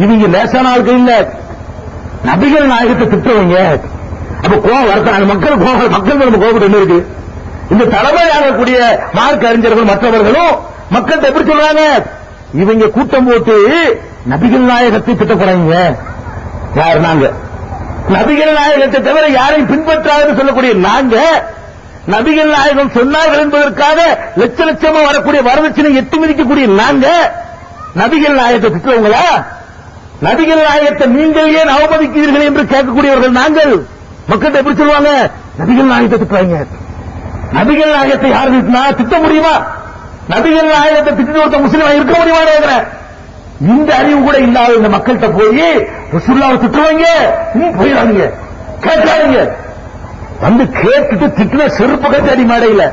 S1: இவங்க லேசான ஆட்கள் இல்ல, நபிகள் நாயகத்தை திட்டுவீங்க. அப்ப கோவம் வரத்தாங்க மக்கள், மக்கள் நம்ம கோபம் என்ன இருக்கு? இந்த தலைமையாகக்கூடிய மார்க்க அறிஞர்கள் மற்றவர்களும் மக்கள்கிட்ட எப்படி சொல்றாங்க? இவங்க கூட்டம் போட்டு நபிகள் நாயகத்தை திட்ட போறாங்க. யார்? நாங்க நபிகள் நாயகத்தை தவிர யாரையும் பின்பற்றாதுன்னு சொல்லக்கூடிய நாங்க, நபிகள் நாயகம் சொன்னார்கள் என்பதற்காக லட்ச லட்சமா வரக்கூடிய வரதட்சணை எட்டி மிதிக்கக்கூடிய நாங்க நபிகள் நாயகத்தை திட்டுவங்களா? நபிகள் நாயகத்தை நீங்கள் ஏன் அவமதிக்கிறீர்கள் என்று கேட்கக்கூடியவர்கள் நாங்கள். மக்கள்கிட்ட எப்படி சொல்லுவாங்க? நபிகள் நாயகத்தை திட்டுவாங்க, நபிகள் நாயகத்தை யார் திட்டினா திட்ட முடியுமா? நபிகள் நாயகத்தை திட்டு ஒருத்த முஸ்லீமா இருக்க முடியுமா? இந்த அறிவு கூட இல்லாத இந்த மக்கள்கிட்ட போய் ரசூலுல்லாஹ் திட்டுவாங்க, போயிடாதீங்க, கேட்காதீங்க. வந்து கேட்டுட்டு திட்டுன செருப்பு கட்டி அடி மேடையில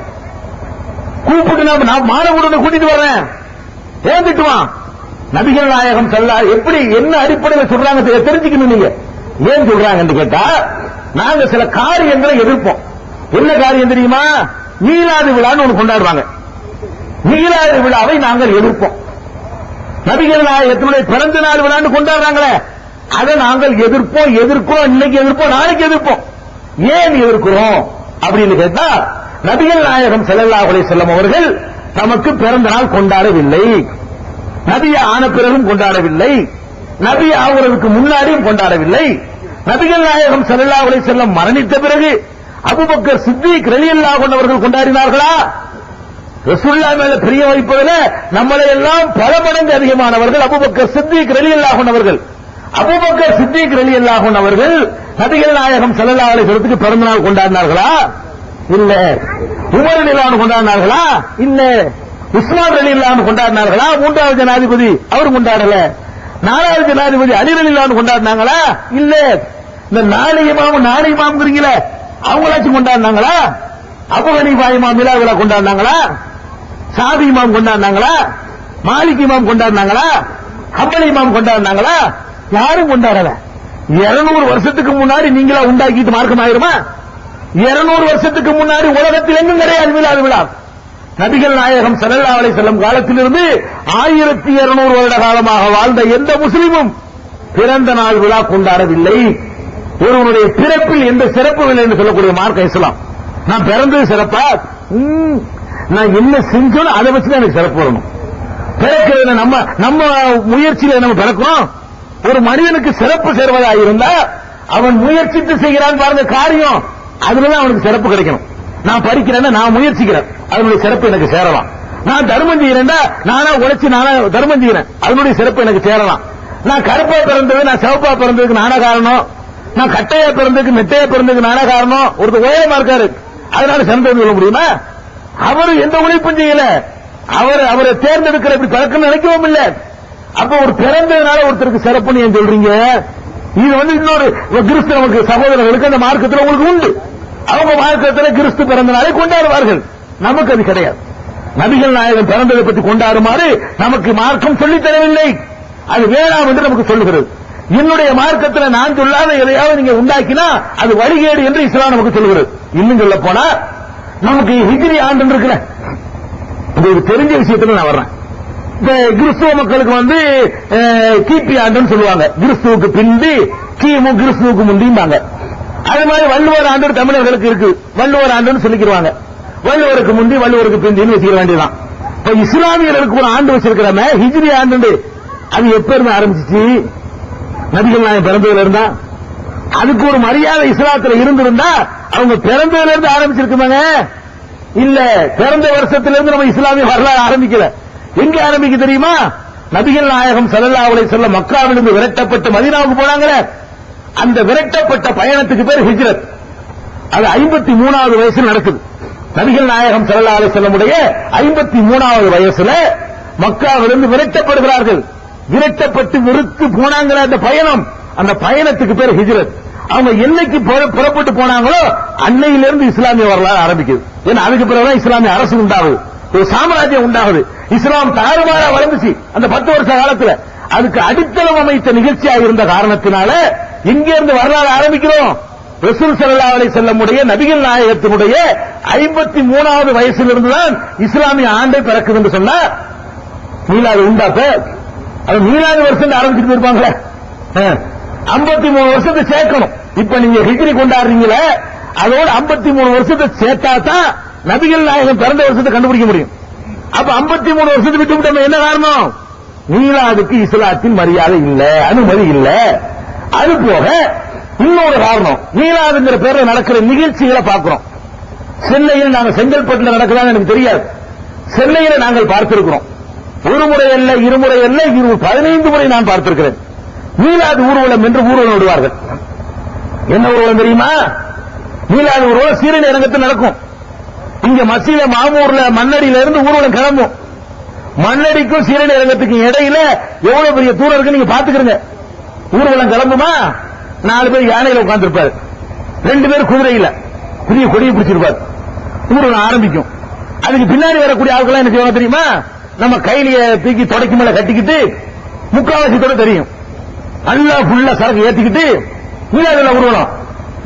S1: கூப்பிட்டு நான் மாணவர்களை கூட்டிட்டு வரேன். ஏன் திட்டுவான்? நபிகள் நாயகம் எப்படி என்ன அடிப்படையில் சொல்றாங்க தெரிஞ்சுக்கணும். நீங்க ஏன் சொல்றாங்கன்னு கேட்டா, நாங்க சில காரியங்களை எதிர்ப்போம். என்ன காரியம் தெரியுமா? மீலாது விழான்னு ஒன்று கொண்டாடுவாங்க. மீலாது விழாவை நாங்கள் எதிர்ப்போம். நபிகள் நாயகத்தினுடைய பிறந்த நாள் விழான்னு கொண்டாடுறாங்களே, அதை நாங்கள் எதிர்ப்போம். இன்னைக்கு எதிர்ப்போம், நாளைக்கு எதிர்ப்போம். ஏன் எதிர்க்கிறோம் அப்படின்னு கேட்டா, நபிகள் நாயகம் ஸல்லல்லாஹு அலைஹி வஸல்லம் அவர்கள் நமக்கு பிறந்த நாள் கொண்டாடவில்லை, நபிய ஆன பிறகும் கொண்டாடவில்லை, நபி ஆகுறதுக்கு முன்னாடியும் கொண்டாடவில்லை. நபிகள் நாயகம் ஸல்லல்லாஹு அலைஹி வஸல்லம் மரணித்த பிறகு அபூபக்கர் சித்திக் ரலியல்லாஹு அன்ஹு அவர்கள் கொண்டாடினார்களா? ரசூலுல்லாஹ் மேல பிரியம் வைப்பதில் நம்மளை எல்லாம் பல மடங்கு அதிகமானவர்கள் அபூபக்கர் சித்திக் ரலியல்லாஹு அன்ஹு அவர்கள். அபூபக்கர் சித்திக் ரலியல்லாஹு அன்ஹு அவர்கள் நபிகள் நாயகம் ஸல்லல்லாஹு அலைஹி வஸல்லத்துக்கு பிறந்த நாள் கொண்டாடினார்களா? இல்ல. உமர் ரலியல்லாஹு அன்ஹு கொண்டாடினார்களா? இல்ல. உஸ்மான் ரலியல்லாஹு அன்ஹு கொண்டாடினார்களா? மூன்றாவது ஜனாதிபதி அவர் கொண்டாடல. நாலாவது ஜனாதிபதி அலி ரலியல்லாஹு அன்ஹு கொண்டாடினாங்களா? இல்ல. இந்த நாலு இமாம்ங்கிறீங்களே, அவங்களாச்சும் கொண்டாடினாங்களா? அபூ ஹனீஃபா இமாம் மிலாது விழா கொண்டாடினாங்களா? ஷாஃபி இமாம் கொண்டாடினாங்களா? மாலிக் இமாம் கொண்டாடினாங்களா? ஹம்பலி இமாம் கொண்டாடினாங்களா? யாரும் கொண்டாடல. 200 வருஷத்துக்கு முன்னாடி நீங்களா உண்டாக்கிட்டு மார்க்கம் ஆயிருமா? 200 வருஷத்துக்கு முன்னாடி உலகத்தில் எங்கும் கிடையாது மிலாது விழா. நபிகள் நாயகம் ஸல்லல்லாஹு அலைஹி வஸல்லம் காலத்திலிருந்து 1200 வருட காலமாக வாழ்ந்த எந்த முஸ்லிமும் பிறந்த நாள் விழா கொண்டாடவில்லை. ஒருவனுடைய பிறப்பில் எந்த சிறப்பு இல்லை என்று சொல்லக்கூடிய மார்க்கம் இஸ்லாம். நான் பிறந்தது சிறப்பா? நான் என்ன செஞ்சோம் அதை வச்சுதான் எனக்கு சிறப்பு வரணும். பிறக்கிறது நம்ம முயற்சியில நம்ம பிறக்கிறோம். ஒரு மனிதனுக்கு சிறப்பு சேர்வதாக இருந்தா அவன் முயற்சித்து செய்கிறான் பாருங்க காரியம், அதுலதான் அவனுக்கு சிறப்பு கிடைக்கணும். நான் படிக்கிறேன்னா நான் முயற்சிக்கிறேன், அதனுடைய சிறப்பு எனக்கு சேரலாம். நான் தர்மம் செய்கிறேன்டா நானா உழைச்சு நானா தர்மம் செய்கிறேன், அதனுடைய சிறப்பு எனக்கு சேரலாம். நான் கருப்பா பிறந்தது நான் சிவப்பா பிறந்ததுக்கு நானா காரணம், நான் கட்டையா பிறந்ததுக்கு நெட்டையா பிறந்ததுக்கு நானா காரணம். ஒருத்தர் உயரமா இருக்காரு அதனால சிறந்தது சொல்ல முடியுமா? அவரு எந்த உழைப்பும் செய்யல, அவரை தேர்ந்தெடுக்கிற இப்படி பிறக்கணும்னு நினைக்கவும் இல்லை. அப்ப ஒரு பிறந்ததுனால ஒருத்தருக்கு சிறப்புன்னு ஏன் சொல்றீங்க? இது இன்னொரு கிறிஸ்தவனுக்கு சகோதரர்களுக்கு அந்த மார்க்கத்தில் உங்களுக்கு உண்டு. அவங்க மார்க்கத்தில் கிறிஸ்து பிறந்த நாளை கொண்டாடுவார்கள், நமக்கு அது கிடையாது. நபிகள் நாயகம் பிறந்ததை பற்றி கொண்டாடுமாறு நமக்கு மார்க்கம் சொல்லித் தரவில்லை, அது வேணாம் என்று நமக்கு சொல்லுகிறது. என்னுடைய மார்க்கத்தில் நான் சொல்லாத எதையாவது நீங்க உண்டாக்கினா அது வழிகேடு என்று இஸ்லாம் நமக்கு சொல்லுகிறது. இன்னும் சொல்ல போனா நமக்கு ஹிஜ்ரி ஆண்டு இருக்குல்ல, உங்களுக்கு தெரிஞ்ச விஷயத்துல நான் வர்றேன். இந்த கிறிஸ்துவ மக்களுக்கு கிபி ஆண்டுன்னு சொல்லுவாங்க, கிறிஸ்துவுக்கு பிந்தி கிமு கிறிஸ்துவுக்கு முந்திம்பாங்க. அது மாதிரி வள்ளுவர் ஆண்டு தமிழர்களுக்கு இருக்கு, வள்ளுவர் ஆண்டுன்னு சொல்லிக்கிறாங்க. வள்ளுவருக்கு முந்தி வள்ளுவருக்கு பிந்தின்னு வச்சுக்க வேண்டியதான். இப்ப இஸ்லாமியர்களுக்கு ஒரு ஆண்டு வச்சிருக்கிறோமே ஹிஜ்ரி ஆண்டு, அது எப்ப இருந்து ஆரம்பிச்சிச்சு? நபிகள் நாயகம் பிறந்ததுல இருந்தா. அதுக்கு ஒரு மரியாதை இஸ்லாத்துல இருந்திருந்தா அவங்க பிறந்ததுல இருந்து ஆரம்பிச்சிருக்காங்க. இல்ல, பிறந்த வருஷத்திலிருந்து நம்ம இஸ்லாமிய வரலாறு ஆரம்பிக்கல. எங்க ஆரம்பிக்க தெரியுமா? நபிகள் நாயகம் ஸல்லல்லாஹு அலைஹி வஸல்லம் மக்காவிலிருந்து விரட்டப்பட்டு மதீனாவுக்கு போனாங்களே, அந்த விரட்டப்பட்ட பயணத்துக்கு பேர் ஹிஜ்ரத். அது 53வது வயசுல நடக்குது. நபிகள் நாயகம் ஸல்லல்லாஹு அலைஹி வஸல்லம் உடைய 53வது வயசுல மக்காவிலிருந்து விரட்டப்படுகிறார்கள். விரட்டப்பட்டு வெறுத்து போனாங்களே அந்த பயணம், அந்த பயணத்துக்கு பேர் ஹிஜ்ரத். அவங்க என்னைக்கு புறப்பட்டு போனாங்களோ அன்னையிலிருந்து இஸ்லாமிய வரலாறு ஆரம்பிக்குது. ஏன்னா அதுக்கு பிறகுதான் இஸ்லாமிய அரசு உண்டாகுது, ஒரு சாம்ராஜ்யம் உண்டாகுது. இஸ்லாம் தாறுமாறா வளர்ந்துச்சு அந்த 10 வருஷ காலத்துல. அதுக்கு அடித்தளம் அமைத்த நிகழ்ச்சியாக இருந்த காரணத்தினால எங்கே இருந்து வரலாறு ஆரம்பிக்கிறோம்? ரசூல் ஸல்லல்லாஹு அலைஹி வஸல்லம் உடைய நபிகள் நாயகத்தினுடைய 53வது வயசிலிருந்து தான் இஸ்லாமிய ஆண்டை பிறக்குது என்று சொன்னா மீலாது உண்டாப்ப அது மீலாது வருஷம் ஆரம்பிச்சுட்டு போயிருப்பாங்களே. 53 வருஷத்தை சேர்க்கணும். இப்ப நீங்க ஹிஜ்ரி கொண்டாடுறீங்களே, அதோட 53 வருஷத்தை சேர்த்தா தான் நபிகள் நாயகம் பிறந்த வருஷத்தை கண்டுபிடிக்க முடியும். அப்ப 53 வருஷத்தை விட்டு என்ன காரணம்? மீலாதுக்கு இஸ்லாத்தின் மரியாதை இல்ல, அனுமதி இல்ல. அது போக இன்னொரு காரணம், மீலாதுங்கிற பேர்ல நடக்கிற நிகழ்ச்சிகளை பார்க்கிறோம். சென்னையில் நாங்கள் செங்கல்பட்டுல நடக்கிறாங்க எனக்கு தெரியாது, சென்னையில நாங்கள் பார்த்திருக்கிறோம். ஒரு முறை அல்ல, இருமுறை அல்ல, 15 முறை நான் பார்த்திருக்கிறேன். மீலாது ஊர்வலம் என்று ஊர்வலம் விடுவார்கள். என்ன ஊர்வலம் தெரியுமா? மீலாது ஊர்வலம் சீரணி அரங்கத்தில் நடக்கும். இங்க மசீல மாமூர்ல மண்ணடியில இருந்து ஊர்வலம் கிளம்பும். மண்ணடிக்கும் சீரடி அரங்கத்துக்கும் இடையில எவ்வளவு பெரிய தூரம் இருக்கு நீங்க பாத்துக்கிறீங்க. ஊர்வலம் கிளம்புமா, 4 பேர் யானையில உட்கார்ந்துருப்பாரு, 2 பேர் குதிரையில பெரிய கொடியை பிடிச்சிருப்பாரு. ஊர்வலம் ஆரம்பிக்கும். அதுக்கு பின்னாடி வரக்கூடிய ஆட்கள் என்ன செய்வாங்க தெரியுமா? நம்ம கையில தூக்கி தொடக்கி மேல கட்டிக்கிட்டு முக்காவாசியத்தோட தெரியும், நல்லா ஃபுல்லா சரக்கு ஏத்திக்கிட்டு மீனாதுல ஊர்வலம்.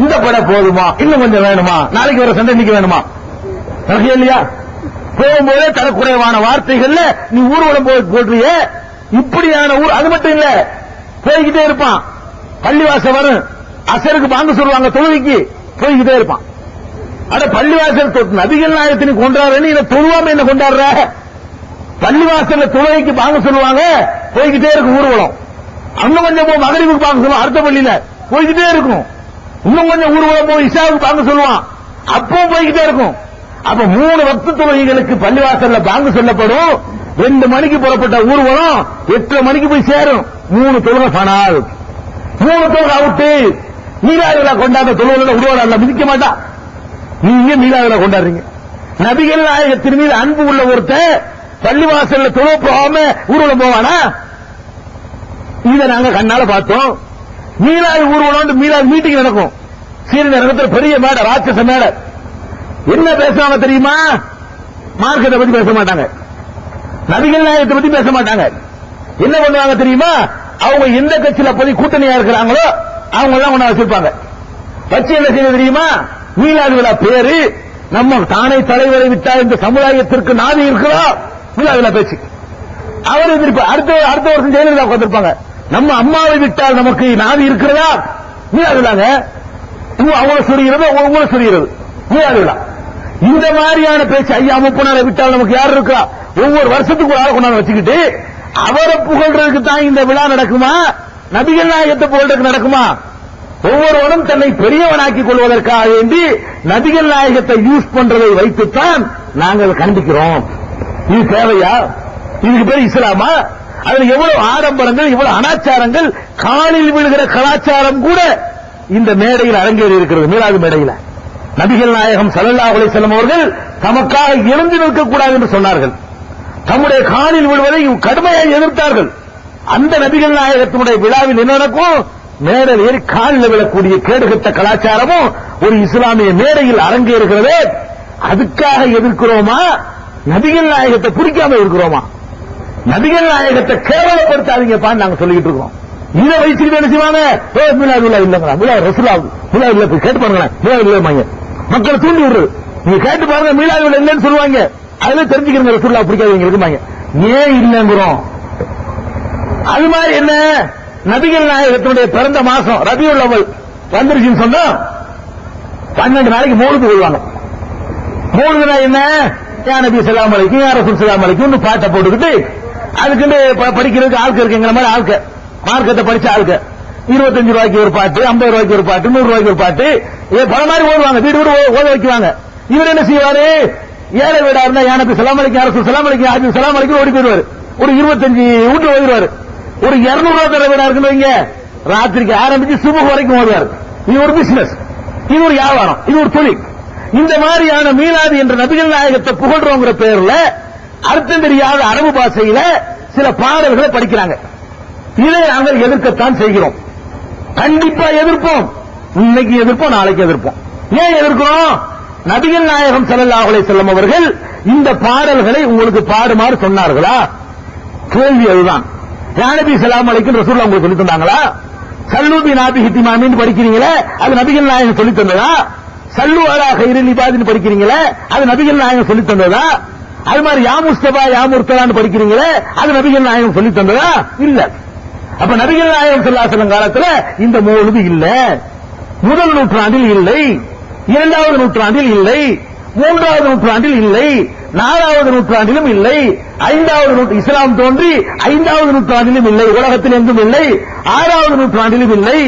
S1: இந்த படம் போதுமா, இன்னும் கொஞ்சம் வேணுமா, நாளைக்கு வர சண்டை இன்னைக்கு வேணுமா, நமக்கு இல்லையா? போகும்போதே தரக்குறைவான வார்த்தைகள்ல நீ ஊர்வலம் போட்டுறிய. இப்படியான ஊர் அது மட்டும் இல்ல, போய்கிட்டே இருப்பான். பள்ளிவாசல் வரும், அசருக்கு பாங்க சொல்லுவாங்க, தொழுகைக்கு போய்கிட்டே இருப்பான். அட பள்ளிவாசல் நபிகள் நாயகத்தினை கொண்டாடுறேன்னு இதை தொழுவாம என்ன கொண்டாடுற? பள்ளிவாசல்ல தொழுகைக்கு பாங்க சொல்லுவாங்க, போய்கிட்டே இருக்கும் ஊர்வலம். இன்னும் கொஞ்சம் போ மகரிபுக்கு பாங்க சொல்லுவான், அடுத்த பள்ளியில போய்கிட்டே இருக்கும். இன்னும் கொஞ்சம் ஊர்வலம் போய் இஷாவுக்கு பாங்க சொல்லுவான், அப்பவும் போய்கிட்டே இருக்கும். அப்ப 3 வக்து தொழுகைகளுக்கு பள்ளிவாசல்ல பாங்க சொல்லப்படும். 2 மணிக்கு புறப்பட்ட ஊர்வலம் 8 மணிக்கு போய் சேரும். 3 தொழுகை பனால், 3 தொழுகை அவுட்டு. மீலாதுல கொண்டாட தொழுகையில உருவாடல மிதிக்க மாட்டான். நீங்க மீலாதுல கொண்டாடுறீங்க. நபிகள் நாயகத்தின் மீது அன்பு உள்ள ஒருத்தர் பள்ளிவாசல்ல தொழுகை போகாம ஊர்வலம் போவானா? இதை நாங்க கண்ணால பார்த்தோம். மீலாது ஊர்வலம் மீலாது மீட்டிங் நடக்கும். சீரடி நடக்கிற பெரிய மேடை, ராட்சச மேடை. என்ன பேசுவாங்க தெரியுமா? மார்க்கத்தை பத்தி பேச மாட்டாங்க, நபிகள் நாயகத்தை பத்தி பேச மாட்டாங்க. என்ன பண்ணுவாங்க தெரியுமா? அவங்க எந்த கட்சியில போய் கூட்டணியா இருக்கிறாங்களோ அவங்க எல்லாம் ஒண்ணா வச்சிருப்பாங்க. வச்சு என்ன செய்ய தெரியுமா? மீலாது விழா பேரு, நம்ம தானே தலைவரை விட்டால் இந்த சமுதாயத்திற்கு நாதி இருக்கிறோம். மீலாது விழா பேச்சு அவர் எதிர்ப்பு. அடுத்த வருஷம் ஜெயலலிதா உட்கார்ந்திருப்பாங்க, நம்ம அம்மாவை விட்டால் நமக்கு நாதி இருக்கிறதா? மீலாது விழாங்க. அவங்கள சொல்கிறது உங்களை சொல்கிறது மீலாது விழா. இந்த மாதிரியான பேச்சு ஐயா முப்பனாரை விட்டால் நமக்கு யார் இருக்கா? ஒவ்வொரு வருஷத்துக்கு ஒரு ஆள் கொண்டாந்து வச்சுக்கிட்டு அவரை புகழ்றதுக்கு தான் இந்த விழா நடக்குமா? நபிகள் நாயகத்தை புகழ்றதுக்கு நடக்குமா? ஒவ்வொருவரும் தன்னை பெரியவனாக்கிக் கொள்வதற்காக வேண்டி நபிகள் நாயகத்தை யூஸ் பண்றதை வைத்துத்தான் நாங்கள் கண்டிக்கிறோம். இது தேவையா? இதுக்கு பேர் இஸ்லாமா? அதுல எவ்வளவு ஆடம்பரங்கள், இவ்வளவு அனாச்சாரங்கள், காலில் விழுகிற கலாச்சாரம் கூட இந்த மேடையில் அரங்கேறி இருக்கிறது. மீலாது மேடையில் நபிகள் நாயகம் ஸல்லல்லாஹு அலைஹி வஸல்லம் அவர்கள் தமக்காக எழுந்து நிற்கக்கூடாது என்று சொன்னார்கள். தம்முடைய காலில் விழுவதை கடுமையாக எதிர்த்தார்கள். அந்த நபிகள் நாயகத்தினுடைய விழாவில் என்ன நடக்கும்? மேடையில் ஏறி காலில் விழக்கூடிய கேடுகட்ட கலாச்சாரமும் ஒரு இஸ்லாமிய மேடையில் அரங்கேறுகிறதே. அதுக்காக எதிர்க்கிறோமா? நபிகள் நாயகத்தை பிடிக்காம இருக்கிறோமா? நபிகள் நாயகத்தை கேவலப்படுத்தாதீங்கப்பா நாங்க சொல்லிட்டு இருக்கோம். இதை வயசுக்கு என்ன செய்வாங்க? மீலாது விழா இல்லைங்களா, விழா ரசூலா விழா இல்ல, கேட்டு பாருங்களேன், மீலாது விழா மக்களை தூண்டி விடுறது. நீங்க கேட்டு பாருங்க, மீலாது விழா இல்லைன்னு சொல்லுவாங்க. அதுல தெரிஞ்சுக்கிறீங்க ரசூலா பிடிக்காதவங்க இருக்குமாங்க. ஏன் இல்லைங்கிறோம்? அது மாதிரி என்ன, நபிகள் நாயகத்தினுடைய பிறந்த மாசம் ரபியுல் அவ்வல் வந்துருச்சுன்னு சொன்னா 12 நாளைக்கு மௌலிது கொள்வாங்க. மௌலிதுனா என்ன? யா நபி ஸல்லல்லாஹு அலைஹி வஸல்லம், யா ரசூல் ஸல்லல்லாஹு அலைஹி வஸல்லம் பாட்டை போட்டுக்கிட்டு அதுக்கு படிக்கிறதுக்கு ஆட்கள் இருக்குங்கிற மாதிரி ஆட்கள், மார்க்கத்தை படிச்ச ஆட்கள் 25 ரூபாய்க்கு ஒரு பாட்டு, 50 ரூபாய்க்கு ஒரு பாட்டு, 100 ரூபாய்க்கு ஒரு பாட்டு, பல மாதிரி ஓடுவாங்க, வீடு வீடு ஓத வைக்குவாங்க. இவர் என்ன செய்வாரு? ஏழை வீடா இருந்தா யா நபி ஸல்லல்லாஹு அலைஹி வஸல்லம், யா ரசூல் ஸல்லல்லாஹு அலைஹி வஸல்லம், ஸல்லல்லாஹு அலைஹி ஓடி போயிடுவாரு. ஒரு 25 வீட்டு ஓடிடுவாரு. ஒரு 200 ரூபாய் தர வீடா இருக்குன்னு வைங்க, ராத்திரிக்கு ஆரம்பிச்சு சுபஹ் வரைக்கும் ஓடுவாரு. இது ஒரு பிசினஸ், இது ஒரு வியாபாரம், இது ஒரு தொழில். இந்த மாதிரியான மீலாது என்ற நபிகள் நாயகத்தை புகழ்றோங்கிற பேர்ல அர்த்தம் தெரியாத அரபு பாஷையில சில பாடல்களை படிக்கிறாங்க. இதை நாங்கள் எதிர்க்கத்தான் செய்கிறோம். கண்டிப்பா எதிர்ப்போம். இன்னைக்கு எதிர்ப்போம், நாளைக்கு எதிர்ப்போம். ஏன் எதிர்க்கிறோம்? நபிகள் நாயகம் ஸல்லல்லாஹு அலைஹி வஸல்லம் அவர்கள் இந்த பாடல்களை உங்களுக்கு பாடுமாறு சொன்னார்களா? கேள்வி அதுதான். யா நபி ஸல்லல்லாஹு அலைஹி வஸல்லம் ரசூலுல்லாஹ் உங்களுக்கு சொல்லி தந்தாங்களா? சல்லு பி நாபி ஹித்திமாமின்னு படிக்கிறீங்களே, அது நபிகள் நாயகம் சொல்லி தந்ததா? சல்லு அலா கைரில் இபாதின்னு படிக்கிறீங்களே, அது நபிகள் நாயகம் சொல்லி தந்ததா? அது மாதிரி யா முஸ்தபா யா முர்தலான்னு படிக்கிறீங்களே, அது நபிகள் நாயகம் சொல்லி தந்ததா? இல்ல. அப்ப நபிகள் நாயகம் ஸல்லல்லாஹு அலைஹி வஸல்லம் காலத்துல இந்த மௌலிது இல்ல. முதல் நூற்றாண்டில் இல்லை, 2வது நூற்றாண்டில் இல்லை, 3வது நூற்றாண்டில் இல்லை, 4வது நூற்றாண்டிலும் இல்லை, 5வது இஸ்லாம் தோன்றி 5வது நூற்றாண்டிலும் இல்லை, உலகத்தில் எங்கும் இல்லை, 6வது நூற்றாண்டிலும் இல்லை,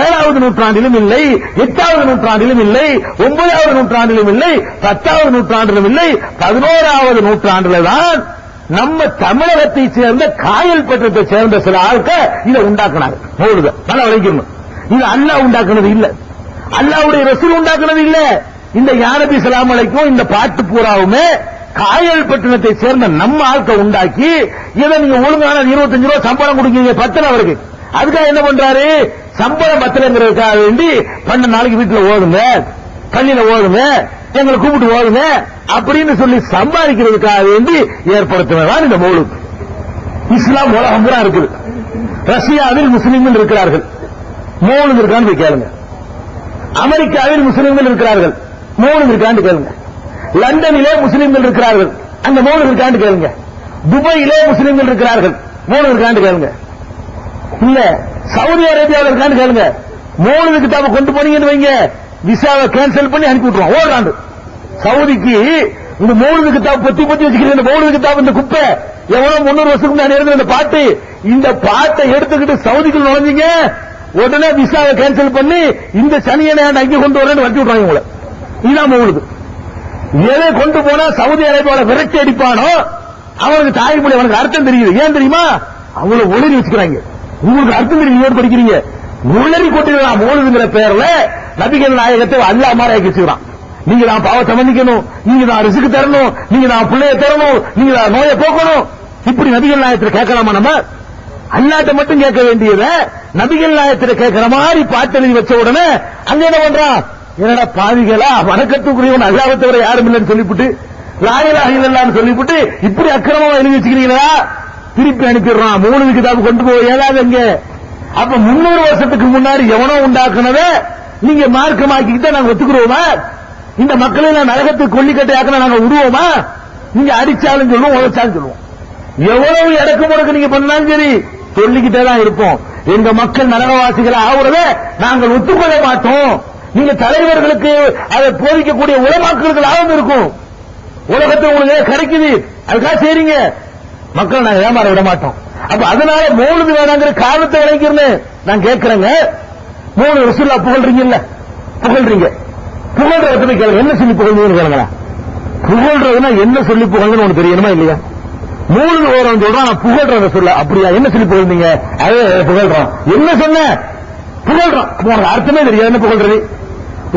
S1: 7வது நூற்றாண்டிலும் இல்லை, 8வது நூற்றாண்டிலும் இல்லை, 9வது நூற்றாண்டிலும் இல்லை, 10வது நூற்றாண்டிலும் இல்லை, 11வது நூற்றாண்டில தான் நம்ம தமிழகத்தை சேர்ந்த காயல் பட்டத்தை சேர்ந்த சில ஆட்கள் இதை உண்டாக்குனாங்க. நல்லா விளைக்கணும். இது அல்லாஹ் உண்டாக்குனது இல்ல, அல்லாஹ்வுடைய ரசூல் உண்டாக்குனது இல்ல. இந்த யா நபி ஸல்லல்லாஹு அலைக்கும் இந்த பாட்டு பூராவுமே காயல்பட்டினத்தை சேர்ந்த நம்ம ஆட்கள் உண்டாக்கி இதை நீங்க ஒழுங்கான 25 ரூபாய் சம்பளம் கொடுக்கீங்க பத்தல அவருக்கு. அதுக்காக என்ன பண்றாரு, சம்பளம் பத்தலங்கிறதுக்காக வேண்டி 12 நாளைக்கு வீட்டுல ஓடுங்க, பள்ளியில ஓடுங்க, எங்களை கூப்பிட்டு ஓடுங்க அப்படின்னு சொல்லி சம்பாதிக்கிறதுக்காக வேண்டி ஏற்படுத்தினதான் இந்த மௌலூத். இஸ்லாம் உலகம் பூரா இருக்குது. ரஷ்யாவில் முஸ்லிம்கள் இருக்கிறார்கள், மௌலூத் இருக்கான்னு போய் கேளுங்க. அமெரிக்காவில் முஸ்லிம்கள் இருக்கிறார்கள், மௌலூத் இருக்கான்னு கேளுங்க. லண்டனிலே முஸ்லிம்கள் இருக்கிறார்கள், அங்க மௌலூத் இருக்கான்னு கேளுங்க. துபாயிலே முஸ்லிம்கள் இருக்கிறார்கள், மௌலூத் இருக்கான்னு கேளுங்க. இல்ல சவுதி அரேபியாவில் இருக்கான்னு கேளுங்க. மௌலூத் கிதாபை கொண்டு போனீங்கன்னு வைங்க, விசாவை கேன்சல் பண்ணி அனுப்பி விட்டுருவோம் ஓடுறாண்டு. சவுதிக்கு இந்த மௌலூத் கிதாப் பொத்தி வச்சுக்கிறீங்க, இந்த மௌலூத் கிதாப் இந்த குப்பை எவ்வளவு 300 வருஷத்துக்கு முன்னாடி இருந்த இந்த பாட்டு, இந்த பாட்டை எடுத்துக்கிட்டு சவுதிக்குள் நுழைஞ்சீங்க, உடனே விசாவை கேன்சல் பண்ணி இந்த சனியனை அங்கே கொண்டு வரேன்னு வச்சு விடுறாங்க உங்களை. இதுதான் மௌலூத். எதை கொண்டு போனா சவுதி அரேபியாவில் விரட்டி அடிப்பானோ அவனுக்கு தாய்மொழி அவனுக்கு அர்த்தம் தெரியுது. ஏன் தெரியுமா, அவங்கள ஒளிரி வச்சுக்கிறாங்க. உங்களுக்கு அர்த்தம் தெரியும், ஏன் படிக்கிறீங்க, உளறி கொட்டிடலாம். மௌலூதுங்கிற பேர்ல நபிகள் நாயகத்தை அல்லாஹ் மாதிரி ஆக்கி வச்சுக்கிறான். நீங்க தான் பாவத்தை மன்னிக்கணும், நீங்க தான் ரிஸ்க் தரணும், நீங்க தான் பிள்ளைய தரணும், நீங்க தான் நோயை போக்கணும். இப்படி நபிகள் நாயகத்தில் கேட்கலாமா? நம்ம அல்லாட்ட மட்டும் கேட்க வேண்டியத நபிகள் நாயகத்தில் கேட்கிற மாதிரி பாட்டெழுதி வச்ச உடனே அங்க என்ன பண்றான், என்னடா பாவிகளா, வணக்கத்துக்குரியவன் அல்லாஹ்வை தவிர யாரும் இல்லைன்னு சொல்லிவிட்டு லா இலாஹ இல்லல்லாஹ்னு சொல்லிவிட்டு இப்படி அக்கிரமமா எழுதி வச்சுக்கிறீங்களா, திருப்பி அனுப்பிடுறான். மௌலூத் கிதாபு கொண்டு போய் ஏதாவது எங்க. அப்ப 300 வருஷத்துக்கு முன்னாடி எவனோ உண்டாக்குனத நீங்க மார்க்கமாக்கிக்கிட்ட நாங்க ஒத்துக்குறோமா? இந்த மக்களை நான் நரகத்துக்கு கொல்லிக்கட்டையாக்க நாங்க விடுவோமா? நீங்க அடிச்சாலும் சொல்லுவோம், உழைச்சாலும் சொல்லுவோம். எவ்வளவு இடக்கு முடக்கு நீங்க பண்ணாலும் சரி சொல்லிக்கிட்டே தான் இருப்போம். எங்க மக்கள் நரகவாசிகளை ஆகுறத நாங்கள் ஒத்துக்கொள்ள மாட்டோம். நீங்க தலைவர்களுக்கு அதை போதிக்கக்கூடிய உலமாக்களுக்கு லாபம் இருக்கும். உலகத்தை உங்களுக்கு கிடைக்குது, அதுக்காக செய்றீங்க. மக்கள் நாங்க ஏமாற விட மாட்டோம். அப்ப அதனால மௌலூத் வேணாங்கிற காரணத்தை விளைக்கிறேன்னு நான் கேட்கிறேங்க. மௌலூத் ரசூலுல்லாஹ் புகழ்றீங்கல்ல, புகழ்றீங்க, புகழ்றத கேளுங்க. என்ன சொல்லி புகழ்றீங்கன்னு கேளுங்களா. புகழ்றதுன்னா என்ன சொல்லி புகழ்றதுன்னு உனக்கு தெரியணுமா இல்லையா? மௌலூத் ஓரம் சொல்றான், நான் புகழ்றத சொல்ல. அப்படியா, என்ன சொல்லி புகழ்ந்தீங்க? அதே புகழ்றோம். என்ன சொன்ன? புகழ்றோம். உனக்கு அர்த்தமே தெரியாது, என்ன புகழ்றது?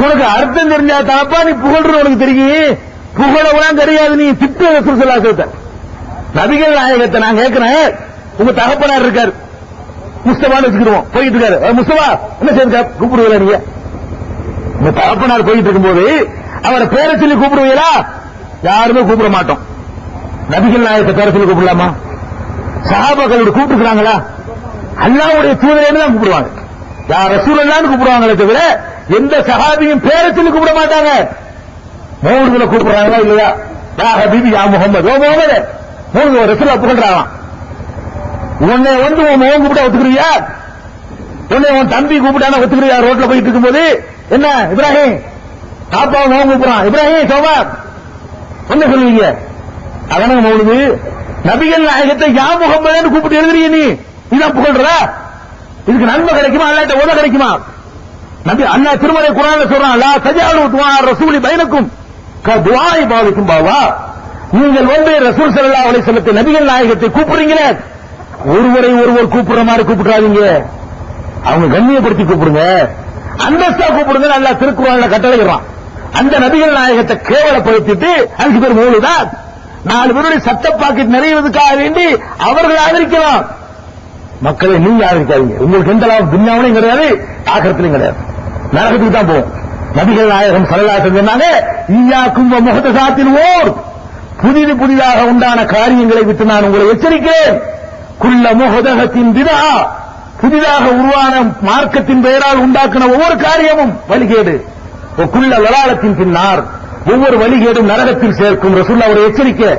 S1: உனக்கு அர்த்தம் தெரிஞ்சா தாப்பா நீ புகழ்றது உனக்கு தெரியும். புகழவெல்லாம் தெரியாது, நீ திட்டு ரசூல் ஸல்லல்லாஹு அலைஹி வஸல்லம். நபிகள் நாயகத்தை நான் கேட்கிறேன், உங்க தகப்பனார் இருக்காரு, முஸ்தபான்னு வச்சுக்கிடுவோம், போயிட்டு இருக்காரு. முஸ்தபா என்ன செய்ய கூப்பிடுவீங்களா? நீங்க உங்க தகப்பனார் போயிட்டு இருக்கும்போது அவரை பேரை சொல்லி கூப்பிடுவீங்களா? யாருமே கூப்பிட மாட்டோம். நபிகள் நாயகத்தை பேரை சொல்லி கூப்பிடலாமா? சஹாபாக்களோட கூப்பிட்டுக்கிறாங்களா? அல்லாஹ்வுடைய தூதரேன்னு தான் கூப்பிடுவாங்க. யார் ரசூலுல்லாஹ்னு கூப்பிடுவாங்களே தவிர எந்த சஹாபியும் பேரை சொல்லி கூப்பிட மாட்டாங்க. மௌலூதுல கூப்பிடுறாங்களா இல்லையா? யா ஹபீபி யா முஹம்மது, ஓ முஹம்மது, மௌலூது ரசூலுல்லாஹ் புகழ்றாங்க. உன்னை வந்து உன் மகன் கூப்பிட்டா ஒத்துக்கிறியா? உன்னை உன் தம்பி கூப்பிட்டானா ஒத்துக்கிறியா? ரோட்ல போயிட்டு இருக்கும்போது என்ன இப்ராஹிம், பாப்பா மகன் கூப்பிடுறான், இப்ராஹிம் சோபா என்ன சொல்லுவீங்க? அதனால மௌலூது. நபிகள் நாயகத்தை யா முஹம்மதுன்னு கூப்பிட்டு எழுதுறீங்க, நீ இதான் புகழ்றா? இதுக்கு நன்மை கிடைக்குமா? அல்லாஹ்ட்ட உதவி கிடைக்குமா? நபி அல்லாஹ் திருமறை குர்ஆன்ல சொல்றான், லா தஜஅலு துஆ ரசூலி பைனக்கும் கதுஆஇ பாலிக்கும் பாவா. நீங்கள் வந்து ரசூல் ஸல்லல்லாஹு அலைஹி வஸல்லம் நபிகள் நாயகத்தை கூப்பிடுறீங்களே, ஒருவரை ஒருவர் கூப்பிடுற மாதிரி கூப்பிடாதீங்க. அவங்க கண்ணியப்படுத்தி கூப்பிடுங்க, அந்தஸ்தா கூப்பிடுங்க. அல்லாஹ் திருக்குர்ஆன்ல கட்டளையிடுறான். அந்த நபிகள் நாயகத்தை கேவலப்படுத்திட்டு அதுக்கு பேர் மௌலூதா? 4 பேருடைய சட்ட பாக்கெட் நிறைவதற்காக வேண்டி அவர்கள் ஆதரிக்கலாம். மக்களை நீங்க ஆதரிக்காதீங்க. உங்களுக்கு எந்த லாபம் துன்யாவிலையும் கிடையாது, ஆகிரத்திலும் கிடையாது, நரகத்துக்கு தான் போகும். நபிகள் நாயகம் ஸல்லல்லாஹு அலைஹி வஸல்லம் சொன்னாங்க, ஈயாக்கும் வ முஹ்தஸாத்தில் ஊர், புதிதாக உண்டான காரியங்களை விட்டு நான் உங்களை எச்சரிக்கிறேன். குல்ல முஹ்தஸத்தின் பிதா, புதிதாக உருவான மார்க்கத்தின் பெயரால் உண்டாக்கின ஒவ்வொரு காரியமும் வழிகேடு. குல்ல லலாலத்தின் பின்னார், ஒவ்வொரு வழிகேடும் நரகத்தில் சேர்க்கும். ரசூலுல்லாஹ் ஒரு எச்சரிக்கை.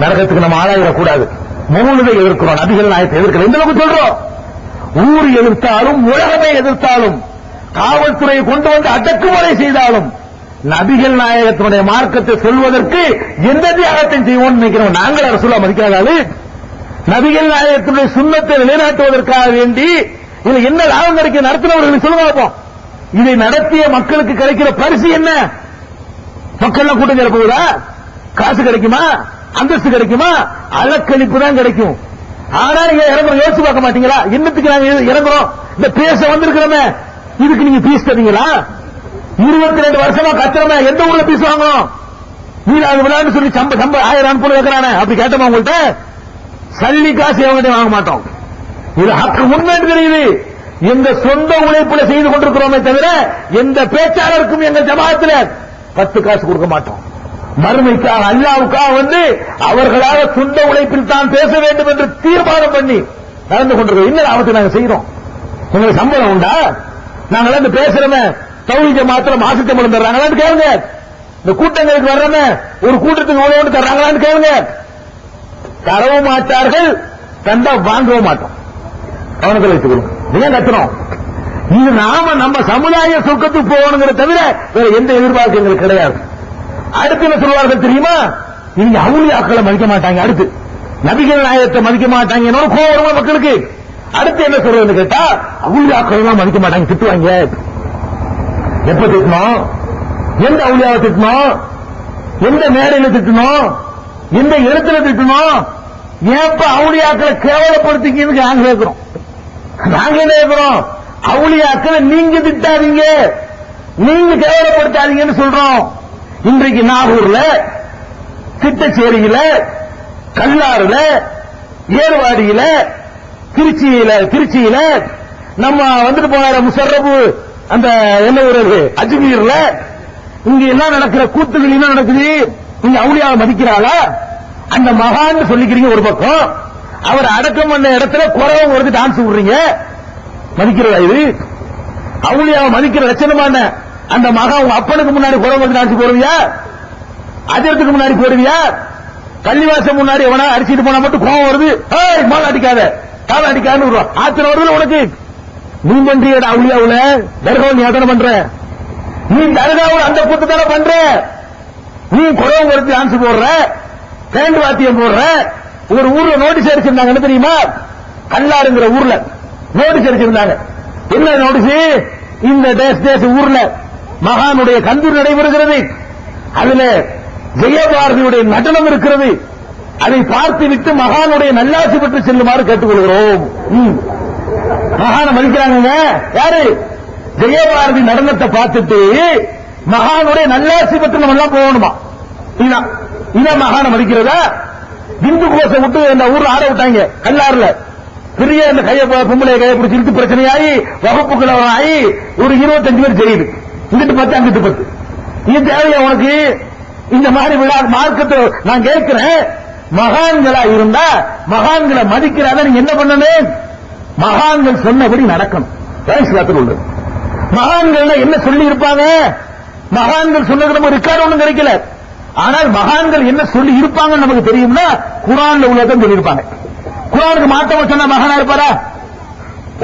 S1: நரகத்துக்கு நம்ம ஆளாயிடக்கூடாது. மௌலூதை எதிர்க்கிறோம், நபிகள் நாயகத்தை எதிர்க்கிறோம். எந்த அளவுக்கு சொல்றோம்? ஊர் எதிர்த்தாலும் உலகமே எதிர்த்தாலும் காவல்துறையை கொண்டு வந்து அடக்குமுறை செய்தாலும் நபிகள் நாயகத்தினுடைய மார்க்கத்தை சொல்வதற்கு எந்த தியாகத்தையும் செய்வோம்னு நினைக்கிறோம். நாங்கள் ரசூலுல்லாஹ் மதிக்காதாது நபிகள் நாயகத்தினுடைய சுன்னத்தை நிலைநாட்டுவதற்காக வேண்டி இதுல என்ன லாபம் கிடைக்கும்? நடத்தினவர்களுக்கு சொல்லுங்க பார்ப்போம். இதை நடத்திய மக்களுக்கு கிடைக்கிற பரிசு என்ன? மக்கள் கூட்டம் சேர போகுதா? காசு கிடைக்குமா? அந்தஸ்து கிடைக்குமா? அலக்கழிப்பு தான் கிடைக்கும். ஆனா நீங்க இறங்குறோம், யோசிச்சு பார்க்க மாட்டீங்களா? என்னத்துக்கு நாங்க இறங்குறோம்? இந்த பேச வந்திருக்கிறோமே, இதுக்கு நீங்க பீஸ் தரீங்களா? 22 வருஷமா கத்திரமே எந்த ஊர்ல பீஸ் வாங்கணும்? மீனாது விழான்னு சொல்லி 1000 அனுப்பி வைக்கிறானே, அப்படி கேட்டோமா உங்கள்கிட்ட? சல்லி காசு எவங்கிட்ட வாங்க மாட்டோம். இது ஹக்கு உண்மைன்னு தெரியுது. எங்க சொந்த உழைப்புல செய்து கொண்டிருக்கிறோமே தவிர எந்த பேச்சாளருக்கும் எங்க ஜமாத்துல 10 காசு கொடுக்க மாட்டோம். மறுமைக்காக அல்லாவுக்காக அவர்களாக சொந்த உழைப்பில் தான் பேச வேண்டும் என்று தீர்மானம் பண்ணி நடந்து கொண்டிருக்கிறோம். இன்னும் ஆபத்து நாங்க செய்யறோம். உங்களுக்கு சம்பளம் உண்டா? நாங்க பேசுறோமே தௌஹீத் ஜமாத்துல மாசத்தம்பளம் தர்றாங்களான்னு கேளுங்க. இந்த கூட்டங்களுக்கு வர்றோமே ஒரு கூட்டத்துக்கு உணவு தர்றாங்களான்னு கேளுங்க. தரவும் மாட்டார்கள், தந்தா வாங்கவும் மாட்டோம். கவனத்தில் வைத்துக்கணும். நீங்க கத்துறோம். இது நாம நம்ம சமுதாய சொர்க்கத்துக்கு போகணுங்கிற தவிர வேற எந்த எதிர்பார்ப்பு எங்களுக்கு கிடையாது. அடுத்து என்ன சொல்வார்கள் தெரியுமா? இவங்க அவுலியாக்களை மதிக்க மாட்டாங்க, அடுத்து நபிகள் நாயகத்தை மதிக்க மாட்டாங்க, கோவம் மக்களுக்கு. அடுத்து என்ன சொல்றதுன்னு கேட்டா, அவுலியாக்கள் எல்லாம் மதிக்க மாட்டாங்க, திட்டுவாங்க. எப்ப திட்டணும்? எந்த அவுலியாவை திட்டணும்? எந்த மேடையில திட்டணும்? எந்த இடத்துல திட்டணும்? ஏப்ப அவுலியாக்களை கேவலப்படுத்திக்கின்னு நாங்க கேட்கிறோம். நாங்க என்ன கேட்கிறோம்? அவுலியாக்களை நீங்க திட்டாதீங்க, நீங்க கேவலப்படுத்தாதீங்கன்னு சொல்றோம். இன்றைக்கு நாகூர்ல, திட்டச்சேரியில, கல்லாறுல, ஏர்வாடியில, திருச்சியில நம்ம வந்துட்டு போன முஷர்ரஃப் அந்த என்ன ஊரு அஜ்மீர்ல இங்க எல்லாம் நடக்கிற கூத்துகள் என்ன நடக்குது? நீங்க அவுலியாவை மதிக்கிறாளா? அந்த மகான்னு சொல்லிக்கிறீங்க ஒரு பக்கம், அவர் அடக்கம் பண்ண இடத்துல குறவங்க வந்து டான்ஸ் விடுறீங்க, மதிக்கிறதா இது? அவுலியாவை மதிக்கிற லட்சணமான அந்த மகா உங்க அப்பனுக்கு முன்னாடி குறவங்க வந்து டான்ஸ் போடுவியா? அஜரத்துக்கு முன்னாடி போடுவியா? கள்ளிவாசம் முன்னாடி எவனா அடிச்சுட்டு போனா மட்டும் கோவம் வருது, மாலை அடிக்காத காலை அடிக்காதுன்னு ஆத்திரம் வருது உனக்கு. நீ பண்றியடா அவுலியாவுல தர்காவில் நீ அதனை பண்ற, நீ தர்காவில் அந்த கூத்து தானே பண்ற. நீ குறவங்க எடுத்து டான்ஸ் போடுற, பேண்ட் வாத்தியம் போடுற. ஒரு ஊர்ல நோட்டீஸ் அடிச்சிருந்தாங்க, என்ன தெரியுமா? கல்லாறுங்கிற ஊர்ல நோட்டீஸ் அடிச்சிருந்தாங்க. என்ன நோட்டீஸ்? இந்த தேச ஊர்ல மகானுடைய கந்தூர் நடைபெறுகிறது, அதுல ஜெயபாரதியுடைய நடனம் இருக்கிறது, அதை பார்த்து விட்டு மகானுடைய நல்லாசி பெற்று செல்லுமாறு கேட்டுக்கொள்கிறோம். மகான மதிக்கிறாங்க யாரு? ஜெயபாரதி நடனத்தை பார்த்துட்டு மகானுடைய நல்லாசி பெற்று நம்ம எல்லாம் போகணுமா? இதான் மகான மதிக்கிறதா? இந்து கோஷம் விட்டு இந்த ஊர்ல ஆட விட்டாங்க, கல்லாறுல பெரிய இந்த பொம்பளை கையை பிடிச்சி இழுத்து பிரச்சனையாகி வகுப்புகளை ஆகி ஒரு 25 பேர் செய்யுது. இங்கிட்டு 10 அங்கிட்டு 10. இது தேவையா உனக்கு? இந்த மாதிரி விழா மார்க்கத்தை நான் கேட்கிறேன். மகான்களா இருந்தா மகான்களை மதிக்கிறாத நீங்க என்ன பண்ணணும்? மகான்கள் சொன்னபடி நடக்கணும். உள்ளது மகான்கள் என்ன சொல்லி இருப்பாங்க? மகான்கள் சொன்னது நம்ம ரெக்கார்டு ஒன்றும் கிடைக்கல. ஆனால் மகான்கள் என்ன சொல்லி இருப்பாங்க நமக்கு தெரியும்னா குர்ஆன்ல உள்ளதான் சொல்லியிருப்பாங்க. குர்ஆனுக்கு மாத்தமா சொன்ன மகானா இருப்பாரா?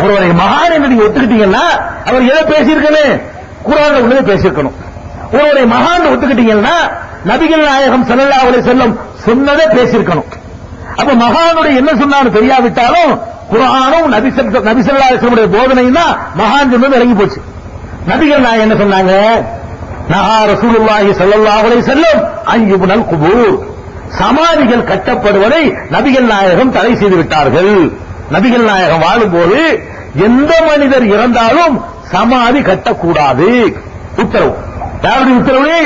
S1: ஒருவரை மகான் என்று நீங்க ஒத்துக்கிட்டீங்கன்னா அவர் எதை பேசியிருக்கணும்? குர்ஆன்ல உள்ளதை பேசியிருக்கணும். ஒருவரை மகான் ஒத்துக்கிட்டீங்கன்னா நபிகள் நாயகம் ஸல்லல்லாஹு அலைஹி வஸல்லம் சொன்னதை பேசியிருக்கணும். அப்ப மகானுடைய என்ன சொன்னாலும் தெரியாவிட்டாலும் குர்ஆனும் நபி ஸல்லல்லாஹு அலைஹி வஸல்லம் போதனையும் தான் மகான் சொன்னது இறங்கி போச்சு. நபிகள் நாயகம் என்ன சொன்னாங்க? நஹா ரசூலுல்லாஹி ஸல்லல்லாஹு அலைஹி வஸல்லம் அன் யுப்னல் குபூர், சமாதிகள் கட்டப்படுவதை நபிகள் நாயகம் தடை செய்து விட்டார்கள். நபிகள் நாயகம் வாழும்போது எந்த மனிதர் இறந்தாலும் சமாதி கட்டக்கூடாது உத்தரவு. யாருடைய உத்தரவு?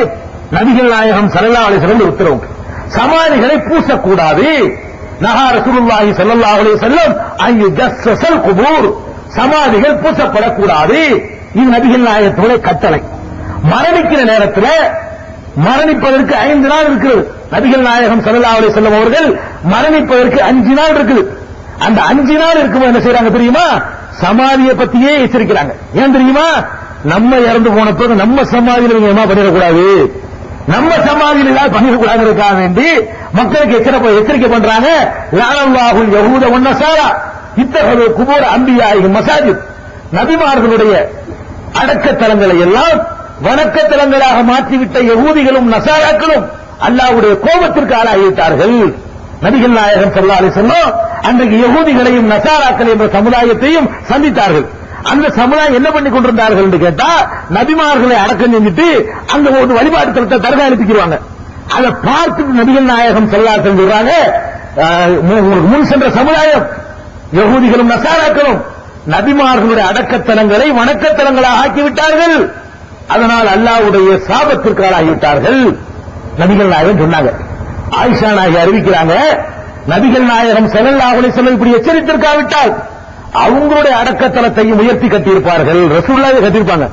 S1: நபிகள் நாயகம் ஸல்லல்லாஹு அலைஹி வஸல்லம் உத்தரவு. சமாதிகளை பூசக்கூடாது. நஹா ரசூலுல்லாஹி ஸல்லல்லாஹு அலைஹி வஸல்லம் அன் யுஜஸ்ஸல் குபூர், சமாதிகள் பூசப்படக்கூடாது. இது நபிகள் நாயகத்துடைய கட்டளை. மரணிக்கிற நேரத்தில் மரணிப்பதற்கு 5 நாள் இருக்குது. நபிகள் நாயகம் ஸல்லல்லாஹு அலைஹி வஸல்லம் அவர்கள் மரணிப்பதற்கு 5 நாள் இருக்குது. அந்த 5 நாள் இருக்கும்போது என்ன செய்றாங்க தெரியுமா? சமாதியை பத்தியே எச்சரிக்கிறாங்க. ஏன் தெரியுமா? நம்ம இறந்து போன பிறகு நம்ம சமாதியில் நீங்க என்ன பண்ணிடக்கூடாது, நம்ம சமாதியில் ஏதாவது பண்ணிடக்கூடாதுக்காக வேண்டி மக்களுக்கு எச்சரிக்கை பண்றாங்க. லஅனல்லாஹுல் யஹூத வன் நஸாரா இத்தஹது குபூர் அன்பியாஇஹிம் மசாஜித், நபிமார்களுடைய அடக்கத்தலங்களை எல்லாம் வணக்கத்தலங்களாக மாற்றிவிட்ட யகூதிகளும் நசாராக்களும் அல்லாஹ்வுடைய கோபத்திற்கு ஆளாகிவிட்டார்கள். நபிகள் நாயகம் ஸல்லல்லாஹு அலைஹி வஸல்லம் அன்றைக்கு யகூதிகளையும் நசாராக்களையும் என்ற சமுதாயத்தையும் சந்தித்தார்கள். அந்த சமுதாயம் என்ன பண்ணி கொண்டிருந்தார்கள் என்று கேட்டா, நபிமார்களை அடக்கம் செஞ்சுட்டு அங்க ஒரு வழிபாட்டு தலத்தை தர்கா எழுப்பிக்கிறாங்க. அதை பார்த்துட்டு நபிகள் நாயகம் ஸல்லல்லாஹு அலைஹி வஸல்லம் சொல்றாங்க, முன் சென்ற சமுதாயம் யகூதிகளும் நசாராக்களும் நபிமார்களுடைய அடக்கத்தலங்களை வணக்கத்தலங்களாக ஆக்கிவிட்டார்கள். அதனால் அல்லாஹ்வுடைய சாபத்திற்கு ஆளாகிவிட்டார்கள். நபிகள் நாயகம் சொன்னாங்க. ஆயிஷா நாயகி அறிவிக்கிறாங்க, நபிகள் நாயகம் ஸல்லல்லாஹு அலைஹி வஸல்லம் இப்படி எச்சரித்திருக்காவிட்டால் அவங்களுடைய அடக்கத்தலத்தையும் உயர்த்தி கட்டியிருப்பார்கள். ரசூலுல்லாஹி கட்டியிருப்பாங்க.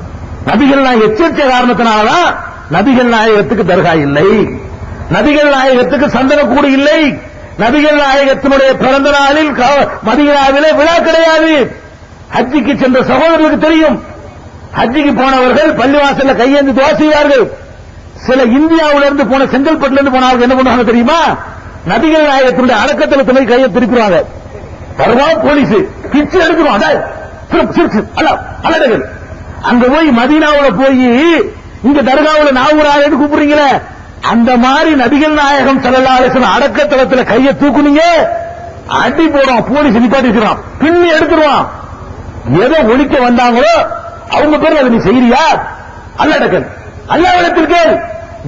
S1: நபிகள் நாயகம் எச்சரித்த காரணத்தினாலதான் நபிகள் நாயகத்துக்கு தர்கா இல்லை, நபிகள் நாயகத்துக்கு சந்தனக்கூடு இல்லை, நபிகள் நாயகத்தினுடைய பிறந்த நாளில் மதீனாவிலே விழா கிடையாது. ஹஜ்ஜிக்கு சென்ற சகோதரர்களுக்கு தெரியும், ஹஜ்ஜிக்கு போனவர்கள் பள்ளிவாசல்ல கையேந்தி துஆ செய்வார்கள். சில இந்தியாவிலிருந்து போன செங்கல்பட்டுல இருந்து போனவர்கள் என்ன பண்ணுவாங்க தெரியுமா? நபிகள் நாயகத்தினுடைய அடக்கத்தலத்தில் கையை திருப்பிடுவாங்க. வருவா போலீஸ் பிச்சு எடுத்துருவாங்க. அலடகள் அங்க போய் மதீனாவுல போய் இங்க தர்காவுல நாவூரான்னு கூப்பிடுறீங்களே, அந்த மாதிரி நபிகள் நாயகம் ஸல்லல்லாஹு அலைஹி வஸல்லம் அடக்கத்தலத்தில் கையை தூக்குனீங்க, அடி போடுவான், போலீஸ் நிப்பாட்டி வச்சிருவான், பின்னி எடுத்துருவான். எதை ஒழிக்க வந்தாங்களோ அவங்க பேர் அதை நீ செய்யறியா? அல்லடக்கல் அல்லாஹ்விடத்திற்கு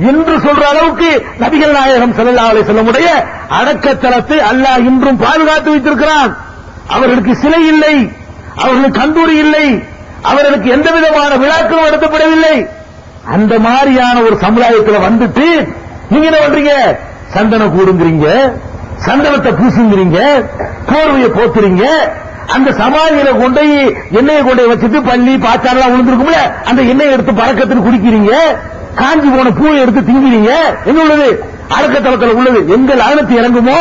S1: என்று சொல்ற அளவுக்கு நபிகள் நாயகம் ஸல்லல்லாஹு அலைஹி வஸல்லம் உடைய அடக்கத்தலத்தை அல்லாஹ் இன்றும் பாதுகாத்து வைத்திருக்கிறான். அவர்களுக்கு சிலை இல்லை, அவர்களுக்கு கந்தூரி இல்லை, அவர்களுக்கு எந்த விதமான விழாக்களும் நடத்தப்படவில்லை. அந்த மாதிரியான ஒரு சமுதாயத்தில் வந்துட்டு நீங்க என்ன பண்றீங்க? சந்தன கூடுங்கிறீங்க, சந்தனத்தை பூசுங்கிறீங்க, போர்வையை போத்துறீங்க, அந்த சமாதியில கொண்டு எண்ணெயை கொண்டு வச்சுட்டு பள்ளி பாச்சாரெல்லாம் விழுந்திருக்கும்ல, அந்த எண்ணெயை எடுத்து பழக்கத்துக்கு குடிக்கிறீங்க, காஞ்சி போன பூவை எடுத்து திங்கிறீங்க. எங்க உள்ளது? அடக்கத்தலத்தில் உள்ளது. எங்க லானத்து இறங்குமோ,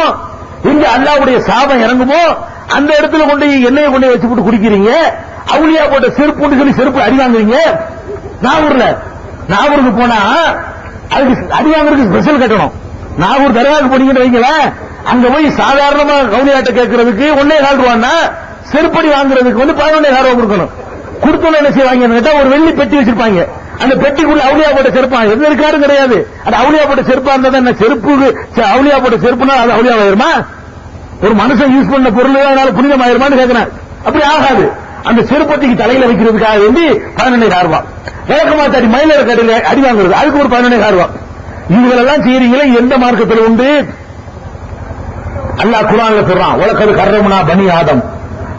S1: எங்க அல்லாஹ்வுடைய சாபம் இறங்குமோ அந்த இடத்துல கொண்டு எண்ணெயை கொண்டு வச்சு போட்டு குடிக்கிறீங்க. அவுலியா போட்ட செருப்புன்னு சொல்லி செருப்பு அடி வாங்குறீங்க. நாகூருக்கு போனா அதுக்கு அடி வாங்குறதுக்கு ஸ்பெஷல் கட்டணும். நாகூர் தர்காவுக்கு போனீங்கன்னு வைங்களேன், அங்க போய் சாதாரணமா கவுனியாட்ட கேட்கறதுக்கு 1.25 ரூபான்னா செருப்படி வாங்குறதுக்கு 11.5 ரூபாய் கொடுக்கணும். கொடுத்தோன்னு என்ன செய்வாங்க கேட்டா ஒரு வெள்ளி பெட்டி வச்சிருப்பாங்க. அந்த பெட்டிக்குள்ள அவுலியா போட்ட செருப்பா எந்த இருக்காரும் கிடையாது. அது அவுலியா போட்ட செருப்பா இருந்தா என்ன செருப்பு? அவுலியா போட்ட செருப்புனா அது அவுலியா ஆயிருமா? ஒரு மனுஷன் யூஸ் பண்ண பொருள் அதனால புனிதம் ஆயிருமான்னு கேட்கிறேன். அப்படி ஆகாது. அந்த செருப்பட்டிக்கு தலையில வைக்கிறதுக்காக வேண்டி 11.5 ரூபாய். விளக்கமாத்தாடி மயிலர கடையில அடி வாங்குறது அதுக்கு ஒரு 11.5 ரூபாய். இவங்களெல்லாம் செய்றீங்களே எந்த மார்க்கத்தில் உண்டு? அல்லாஹ் குர்ஆன்ல சொல்றான், வலக்கது கர்ரம்னா பனி ஆதம்,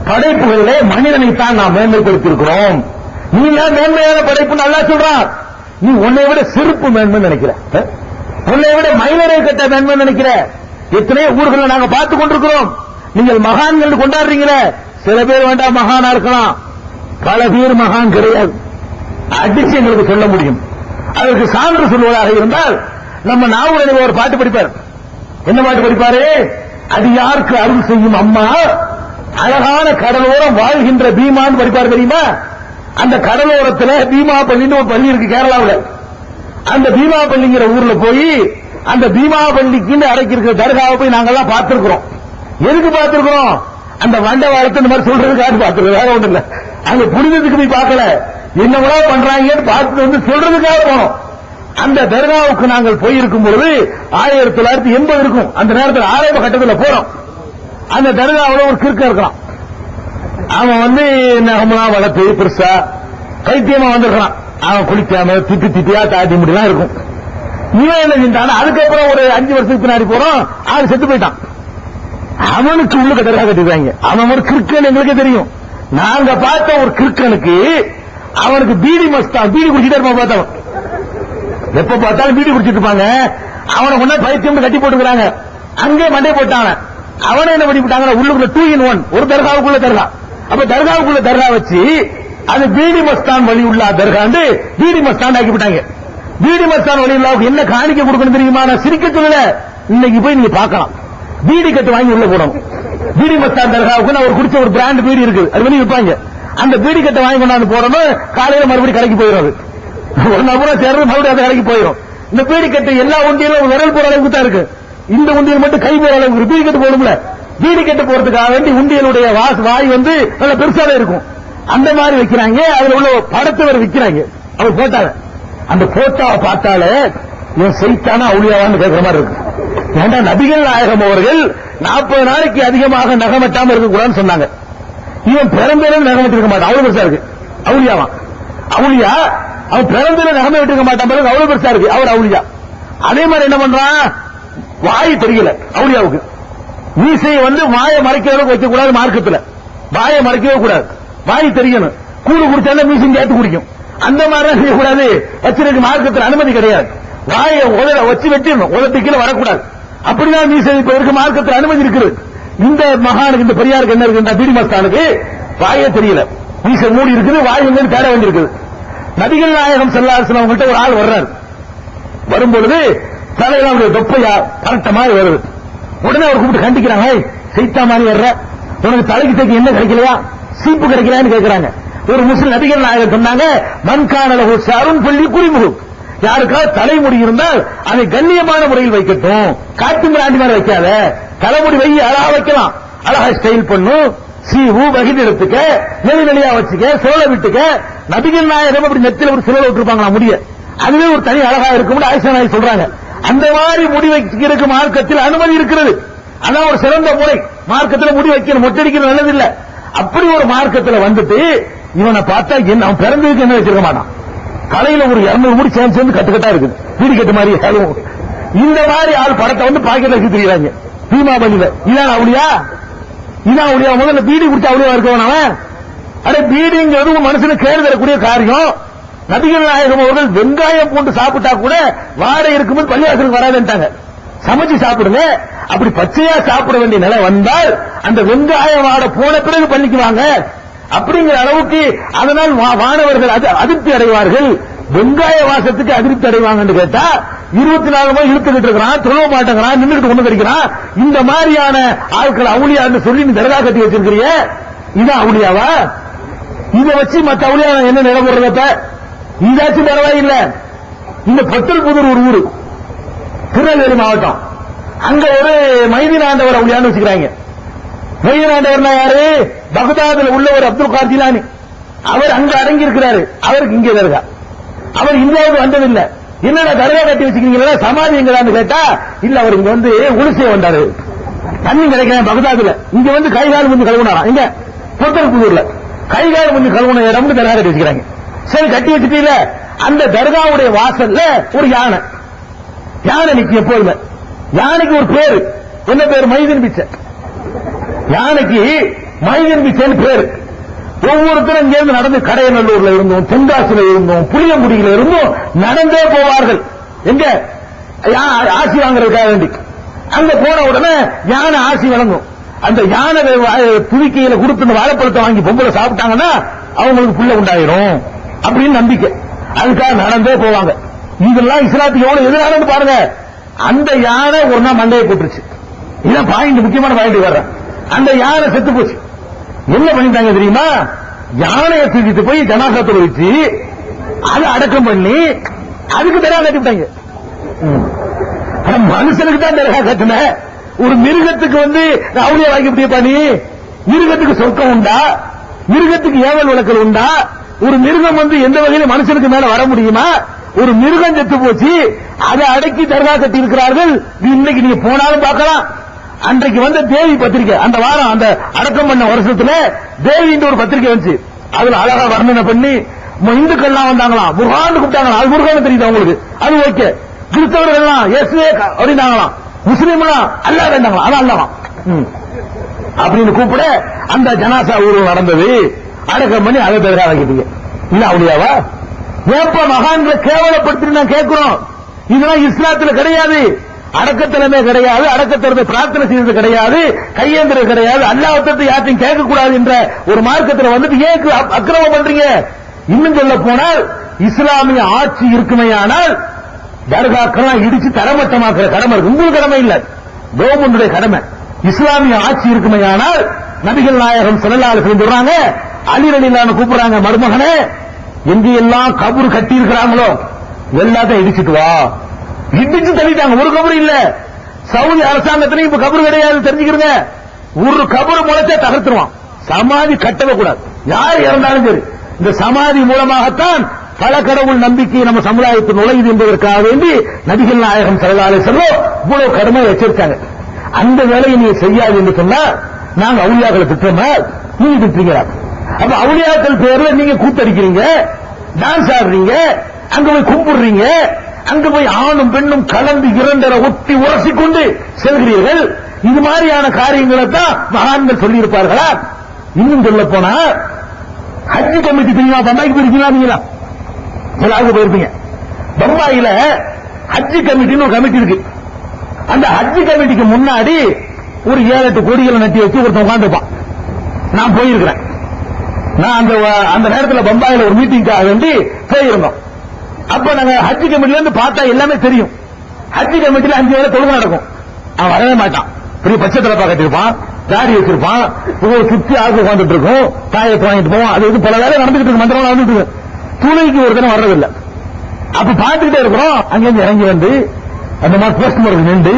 S1: படைப்புகளிலே மனிதனைத்தான் நாம் மேன்மைப்படுத்தியிருக்கிறோம். நீ ஏன் மேன்மையான படைப்புன்னு அல்லாஹ் சொல்றான்? நீ உன்னை விட செருப்பு மேன்மைன்னு நினைக்கிற, உன்னை விட மயிலரை கட்ட மேன்மைன்னு நினைக்கிற. எத்தனையோ ஊர்களை நாங்க பார்த்துக் கொண்டிருக்கிறோம். நீங்கள் மகான்கள் கொண்டாடுறீங்களே, சில பேர் வேண்டாம் மகானா இருக்கலாம், பல பேர் மகான் கிடையாது. அடிச்சு எங்களுக்கு சொல்ல முடியும். அதற்கு சான்று சொல்வதாக இருந்தால் நம்ம நாவூரில் ஒரு பாட்டு படிப்பார். என்ன பாட்டு படிப்பாரு? அது யாருக்கு அருள் செய்யும் அம்மா, அழகான கடலோரம் வாழ்கின்ற பீமான்னு படிப்பார். தெரியுமா? அந்த கடலோரத்தில் பீமா பள்ளின்னு ஒரு பள்ளி இருக்கு கேரளாவில். அந்த பீமா பள்ளிங்கிற ஊர்ல போய் அந்த பீமா பள்ளிக்கு அடைக்கிற தர்காவை போய் நாங்கெல்லாம் பார்த்திருக்கிறோம். எதுக்கு பார்த்திருக்கிறோம்? அந்த வண்டவாளத்தை இந்த மாதிரி சொல்றதுக்காக பார்த்திருக்கோம், வேற ஒன்றும் இல்ல. அங்க புனிதத்துக்கு போய் பார்க்கல, என்னவா பண்றாங்கன்னு பார்த்து வந்து சொல்றதுக்காக போனோம். அந்த தர்காவுக்கு நாங்கள் போயிருக்கும் பொழுது 1980 இருக்கும். அந்த நேரத்தில் ஆரம்ப கட்டத்தில் போறோம். அந்த தர்காவில் ஒரு கிறுக்க இருக்கான். அவன் வந்து நகமெல்லாம் வளர்த்து பெருசா பைத்தியமா வந்திருக்கான். அவன் குளிக்காம திட்டியா தாட்டி முடியலாம் இருக்கும். இவன் என்ன செஞ்சான்? அதுக்கப்புறம் ஒரு 5 வருஷத்துக்கு பின்னாடி போறோம், அவன் செத்து போயிட்டான். அவனுக்கு உள்ள தர்கா கட்டிருக்காங்க. அவன் ஒரு கிறுக்கன் எங்களுக்கே தெரியும். நாங்க பார்த்த ஒரு கிறுக்கனுக்கு அவனுக்கு பீடி மஸ்தான், பீடி குடிச்சிட்டே இருப்பான். பார்த்தவன் எப்ப பார்த்தாலும் பீடி குடிச்சிட்டு இருப்பாங்க. அவனை கொண்டா பைத்தியம் கட்டி போட்டுக்கிறாங்க. அங்கே மண்டை போட்டாங்க. அவனை என்ன பண்ணி போட்டாங்க? உள்ளுக்குள்ள 2 in 1 ஒரு தர்காவுக்குள்ள தர்கா. அப்ப தர்காவுக்குள்ள தர்கா வச்சு அது பீடி மஸ்தான் வழி உள்ள தர்காண்டு பீடி மஸ்தான் ஆக்கி விட்டாங்க. பீடி மஸ்தான் வழி உள்ள என்ன காணிக்க கொடுக்கணும் தெரியுமா? நான் சிரிக்க சொல்லல, இன்னைக்கு போய் நீங்க பார்க்கலாம். பீடி கட்டு வாங்கி உள்ள போடணும். பீடி மஸ்தான் தர்காவுக்கு நான் ஒரு குடிச்ச ஒரு பிராண்ட் பீடி இருக்கு, அது வெளியே விற்பாங்க. அந்த பீடி கட்டை வாங்கி கொண்டாந்து போடணும். காலையில மறுபடியும் கடைக்கு போயிடும். ஒரு நபரை சேர்ந்து மறுபடியும் அந்த கடைக்கு போயிடும். இந்த பீடி கட்டு எல்லா ஒன்றியிலும் விரல் போற அளவுக்கு தான் இருக்கு. இந்த உண்டியல் மட்டும் கை போற அளவுக்கு பீடி கட்டு போடும்ல. பீடி கட்டு போறதுக்காக வேண்டி உண்டியலுடைய வாய் வந்து நல்ல பெருசாவே இருக்கும். அந்த மாதிரி வைக்கிறாங்க. அதுல உள்ள படத்தை விற்கிறாங்க. அவர் போட்டாங்க. அந்த போட்டாவை பார்த்தாலே இவன் செய்தானா அவுலியாவான்னு கேட்கிற மாதிரி இருக்கு. ஏண்டா நபிகள் நாயகம் அவர்கள் 40 நாளைக்கு அதிகமாக நகமட்டாம இருக்கக்கூடாதுன்னு சொன்னாங்க. இவன் பிறந்தல நகமட்டு இருக்க மாட்டான், அவ்வளவு பெருசா இருக்கு. அவுலியாவா? அவுலியா அவன் பிறந்தல நகமை விட்டு இருக்க மாட்டான், பிறகு அவ்வளவு பெருசா இருக்கு. அவர் அவுலியா. அதே மாதிரி என்ன பண்றான்? வாய் தெரியல அவுலியாவுக்கு. மீசையை வந்து வாயை மறைக்கிற அளவுக்கு வைக்க கூடாது மார்க்கத்தில். வாயை மறைக்கவே கூடாது, வாய் தெரியணும். கூடு குடிச்சாலும் மீசையும் சேர்த்து குடிக்கும். அந்த மாதிரி செய்யக்கூடாது. வச்சிருக்க மார்க்கத்தில் அனுமதி கிடையாது. வாயை வச்சு வெட்டிடணும், உலகத்துக்கு வரக்கூடாது. அப்படிதான் மீசை வைப்பதற்கு மார்க்கத்தில் அனுமதி இருக்குது. இந்த மகானுக்கு, இந்த பெரியாருக்கு என்ன இருக்கு, பீடி மஸ்தானுக்கு வாயே தெரியல, மீசை மூடி இருக்குது, வாய் வந்து தேட வேண்டியிருக்குது. நபிகள் நாயகம் ஸல்லல்லாஹு அலைஹி வஸல்லம் அவங்கள்ட்ட ஒரு ஆள் வர்றாரு. வரும்பொழுது தலையில அவருடைய தொப்பையா கரெக்ட மாதிரி வருது. உடனே அவர் கூப்பிட்டு கண்டிக்கிறாங்க, சைத்தா மாதிரி வர்ற, உனக்கு தலைக்கு தைக்க என்ன கிடைக்கலையா, சீப்பு கிடைக்கலையான்னு கேட்கிறாங்க. ஒரு முஸ்லிம் நபிகள் நாயகம் சொன்னாங்க, மன்கானலஹு ஷஅருன் பள்ளி குறிமுகு, யாருக்காவது தலைமுடி இருந்தால் அதை கண்ணியமான முறையில் வைக்கட்டும், காட்டு மிராண்டி மாதிரி வைக்காத, தலைமுடி வை, அழகா வைக்கலாம், அழகா ஸ்டைல் பண்ணும், சீவு வகிது எடுத்துக்க, நெளிநெளியா வச்சுக்க, சோழ விட்டுக்க. நபிகள் நாயகம் அப்படி நெத்தில ஒரு சிலர் விட்டுருப்பாங்களா முடிய, அதுவே ஒரு தனி அழகா இருக்கும் ஆயிஷா நாயகி சொல்றாங்க. அந்த மாதிரி முடி வைக்கிறதுக்கு மார்க்கத்தில் அனுமதி இருக்கிறது. அதான் ஒரு சிறந்த முறை. மார்க்கத்தில் முடி வைக்கணும், மொட்டடிக்கிறது நல்லது இல்ல. அப்படி ஒரு மார்க்கத்தில் வந்துட்டு இவனை பார்த்தா என்ன, அவன் பிறந்ததுக்கு என்ன வச்சிருக்க மாட்டான், தலையில ஒரு 200 முடி சேர்ந்து கட்டுக்கட்டா இருக்குது, வீடு கட்டு மாதிரி. இந்த மாதிரி ஆள் படத்தை வந்து பாக்கெட்ல வச்சு தெரியுறாங்க தீமாவளியில. இதான் அவளியா, இதான் அவளியா, முதல்ல பீடி குடிச்சா அவளியா இருக்கவன் அவன். அட பீடிங்கிறது மனுஷனுக்கு கேடு தரக்கூடிய காரியம். நபிகள் நாயகம் அவர்கள் வெங்காயம் போட்டு சாப்பிட்டா கூட வாடை இருக்கும்போது பள்ளிவாசலுக்கு வராதுன்ட்டாங்க, சமைச்சு சாப்பிடுங்க. அப்படி பச்சையா சாப்பிட வேண்டிய நிலை வந்தால் அந்த வெங்காயம் வாட போன பிறகு பண்ணிக்குவாங்க அப்படிங்கிற அளவுக்கு. அதனால் மாணவர்கள் அதிருப்தி அடைவார்கள். வெங்காய வாசத்துக்கு அதிருப்தி அடைவாங்கன்னு கேட்டா 24 மணி இழுத்துக்கிட்டு இருக்கிறான், தொழ மாட்டேங்கிறான், நின்றுட்டு கொண்டு கிடைக்கிறான். இந்த மாதிரியான ஆட்கள் அவுளியான்னு சொல்லி நீ தர்கா கட்டி வச்சிருக்கிறிய, இதான் அவுளியாவா? இதை வச்சு மற்ற அவுளியா என்ன நிலவுறத இதாச்சும் பரவாயில்லை. இந்த பட்டல்புதூர் ஒரு ஊரு, திருநெல்வேலி மாவட்டம், அங்க ஒரு மைதீன் ஆண்டவர் அவுளியான்னு வச்சுக்கிறாங்க. மைதீன் ஆண்டவர்னா யாரு? பகதாதுல உள்ள ஒரு அப்துல் கார் ஜிலானி, அவர் அங்க அடங்கி இருக்கிறாரு. அவருக்கு இங்கே தர்கா, அவர் இந்தியாவுக்கு வந்ததில்லை. என்னடா தர்கா கட்டி வச்சுக்கிறீங்களா, சமாதி எங்கடான்னு கேட்டா இல்ல, அவர் இங்க வந்து உளுசே வந்தாரு, தண்ணி கிடைக்கல பகதாதுல, இங்க வந்து கைகால் முஞ்சு கழுவுனாராம். இங்க பொத்தல்புதூர்ல கைகால் முஞ்சு கழுவுன இடம்னு தர்கா கட்டி வச்சுக்கிறாங்க. சரி, கட்டி வச்சுட்டீல. அந்த தர்காவுடைய வாசல்ல ஒரு யானை, யானை நிக்க எப்போதுமே. யானைக்கு ஒரு பேரு, என்ன பேரு? மைதீன் பிச்சை. யானைக்கு மைதீன் பிச்சைன்னு பேரு. ஒவ்வொருத்தரும் இங்கிருந்து நடந்து கடையநல்லூர்ல இருந்தோம், தென்காசியில இருந்தோம், புளியங்குடியில இருந்தோம் நடந்தே போவார்கள். எங்க ஆசி வாங்குறதுக்காக வேண்டி அங்க போன உடனே யானை ஆசி வழங்கும். அந்த யானை துணிக்கையில கொடுத்து வாழைப்பழத்தை வாங்கி பொம்பளை சாப்பிட்டாங்கன்னா அவங்களுக்கு புள்ள உண்டாயிரும் அப்படின்னு நம்பிக்கை. அதுக்காக நடந்தே போவாங்க. இதெல்லாம் இஸ்லாத்துக்கு எவ்வளவு எதிரானது பாருங்க. அந்த யானை ஒரு நாள் மண்டையை போட்டுருச்சு. இதான் பாயிண்ட், முக்கியமான பாயிண்ட் வர்ற. அந்த யானை செத்து போச்சு. என்ன பண்ணிட்டாங்க தெரியுமா? யானையை தூக்கிட்டு போய் ஜனாசாத்துல வச்சு அதை அடக்கம் பண்ணி அதுக்கு தர்கா கட்டிவிட்டாங்க. மனுஷனுக்கு தான் தர்கா கட்டின, ஒரு மிருகத்துக்கு வந்து அவுளியா வாங்கி முடிய பண்ணி, மிருகத்துக்கு சொர்க்கம் உண்டா? மிருகத்துக்கு ஏவல் விளக்கல் உண்டா? ஒரு மிருகம் வந்து எந்த வகையில மனுஷனுக்கு மேல வர முடியுமா? ஒரு மிருகம் செத்து போச்சு, அதை அடக்கி தர்கா கட்டி இருக்கிறார்கள். இன்னைக்கு நீங்க போனாலும் பார்க்கலாம். அன்றைக்கு வந்த தேவி பத்திரிகை, அந்த வாரம் அந்த அடக்கம் பண்ண வருஷத்துல தேவின்ற ஒரு பத்திரிகை வந்துச்சு. அதுல அழகா வர்ணனை பண்ணி இந்துக்கள்லாம் வந்தாங்களாம், முருகான்னு கூப்பிட்டாங்களா, அது முருகான்னு தெரியுது அவங்களுக்கு, அது ஓகே. கிறிஸ்தவர்கள்லாம் இயேசுவே அப்படின்னாங்களாம், முஸ்லீம்லாம் அல்லாஹ் வேண்டாங்களாம், அதான் அல்லாஹ் அப்படின்னு கூப்பிட அந்த ஜனாசா ஊர்வலம் நடந்தது. அடக்கம் பண்ணி அதை தர்கா வைக்கிறீங்க, இல்ல அவுளியாவா? ஏப்ப மகான்களை கேவலப்படுத்தி நான் கேட்கிறோம். இதெல்லாம் இஸ்லாத்துல கிடையாது. அடக்கத்திலமே கிடையாது, அடக்கத்திறந்த பிரார்த்தனை செய்வது கிடையாது, கையேந்திரம் கிடையாது, அல்லாஹ்வை யாரையும் கேட்கக்கூடாது என்ற ஒரு மார்க்கத்தில் வந்துட்டு ஏன் அக்கிரமம் பண்றீங்க? இன்னும் சொல்ல போனால் இஸ்லாமிய ஆட்சி இருக்குமையானால் தர்காக்கெல்லாம் இடிச்சு தரமட்டமாக்குற கடமை இருக்கு. உங்களுக்கு கடமை இல்ல, கவர்மெண்டுடைய கடமை. இஸ்லாமிய ஆட்சி இருக்குமையானால் நபிகள் நாயகம் ஸல்லல்லாஹு அலைஹி வஸல்லம் சொல்றாங்க, அலி ரலியல்லாஹு அன்ஹு கூப்பிடுறாங்க, மருமகனே எங்க எல்லாம் கபர் கட்டி இருக்கிறாங்களோ எல்லாத்தையும் இடிச்சிட்டு வா. இடிச்சு தள்ளிட்டாங்க, ஒரு கபர் இல்ல. சவுதி அரசாங்கத்திலையும் இப்ப கபர் கிடையாது, தெரிஞ்சுக்கிறங்க. ஒரு கபர் முளைச்சா தகர்த்துருவான். சமாதி கட்டவே கூடாது, யார் இறந்தாலும் சரி. இந்த சமாதி மூலமாகத்தான் பல கடவுள் நம்பிக்கை நம்ம சமுதாயத்தில் நுழையுது என்பதற்காக வேண்டி நபிகள் நாயகம் ஸல்லல்லாஹு அலைஹி வஸல்லம் இவ்வளவு கடுமை எச்சரித்தாங்க. அந்த வேலையை நீங்க செய்யாது என்று சொன்னா நாங்க அவுலியாக்களை திட்டமா, நீங்க திட்டுறீங்க. அப்ப அவுலியாக்கள் பேர்ல நீங்க கூத்தடிக்கிறீங்க, டான்ஸ் ஆடுறீங்க, அங்க போய் கும்பிடுறீங்க, அங்க போய் ஆணும் பெண்ணும் கலந்து இரண்டரை ஒட்டி உரசிக்கொண்டு செல்கிறீர்கள். இது மாதிரியான காரியங்களை தான் மகான்கள் சொல்லி இருப்பார்களா? இன்னும் சொல்ல போனா ஹஜ் கமிட்டி தெரியுமா? பம்பாய்க்கு போயிருக்கீங்களா? நீங்களா எல்லாருக்கும் போயிருப்பீங்க. பம்பாயில ஹஜ் கமிட்டின்னு ஒரு கமிட்டி இருக்கு. அந்த ஹஜ் கமிட்டிக்கு முன்னாடி ஒரு 7-8 கோடிகளை நட்டி வச்சு ஒருத்தன் உட்காந்துருப்பான். நான் போயிருக்கிறேன். நான் அந்த நேரத்தில் பம்பாயில ஒரு மீட்டிங்காக வேண்டி போயிருந்தோம். அப்ப நாங்க ஹஜ் கமிட்டில இருந்து பார்த்தா எல்லாமே தெரியும். ஹஜ் கமிட்டில 5 வேளை தொழுகை நடக்கும். அவன் வரவே மாட்டான். பெரிய பச்சை தலப்பா கட்டிருப்பான், தாடி வச்சிருப்பான், சுத்தி ஆகு உட்காந்துட்டு இருக்கும், தாயத்தை வாங்கிட்டு போவான். அது வந்து பல வேலை நடந்துட்டு இருக்கு, மந்திரம் நடந்துட்டு இருக்கு. துணைக்கு ஒரு தினம் வர்றதில்லை. அப்ப பார்த்துக்கிட்டே இருக்கிறோம். அங்கிருந்து இறங்கி வந்து அந்த மாதிரி போஸ்ட்மார்க் நின்று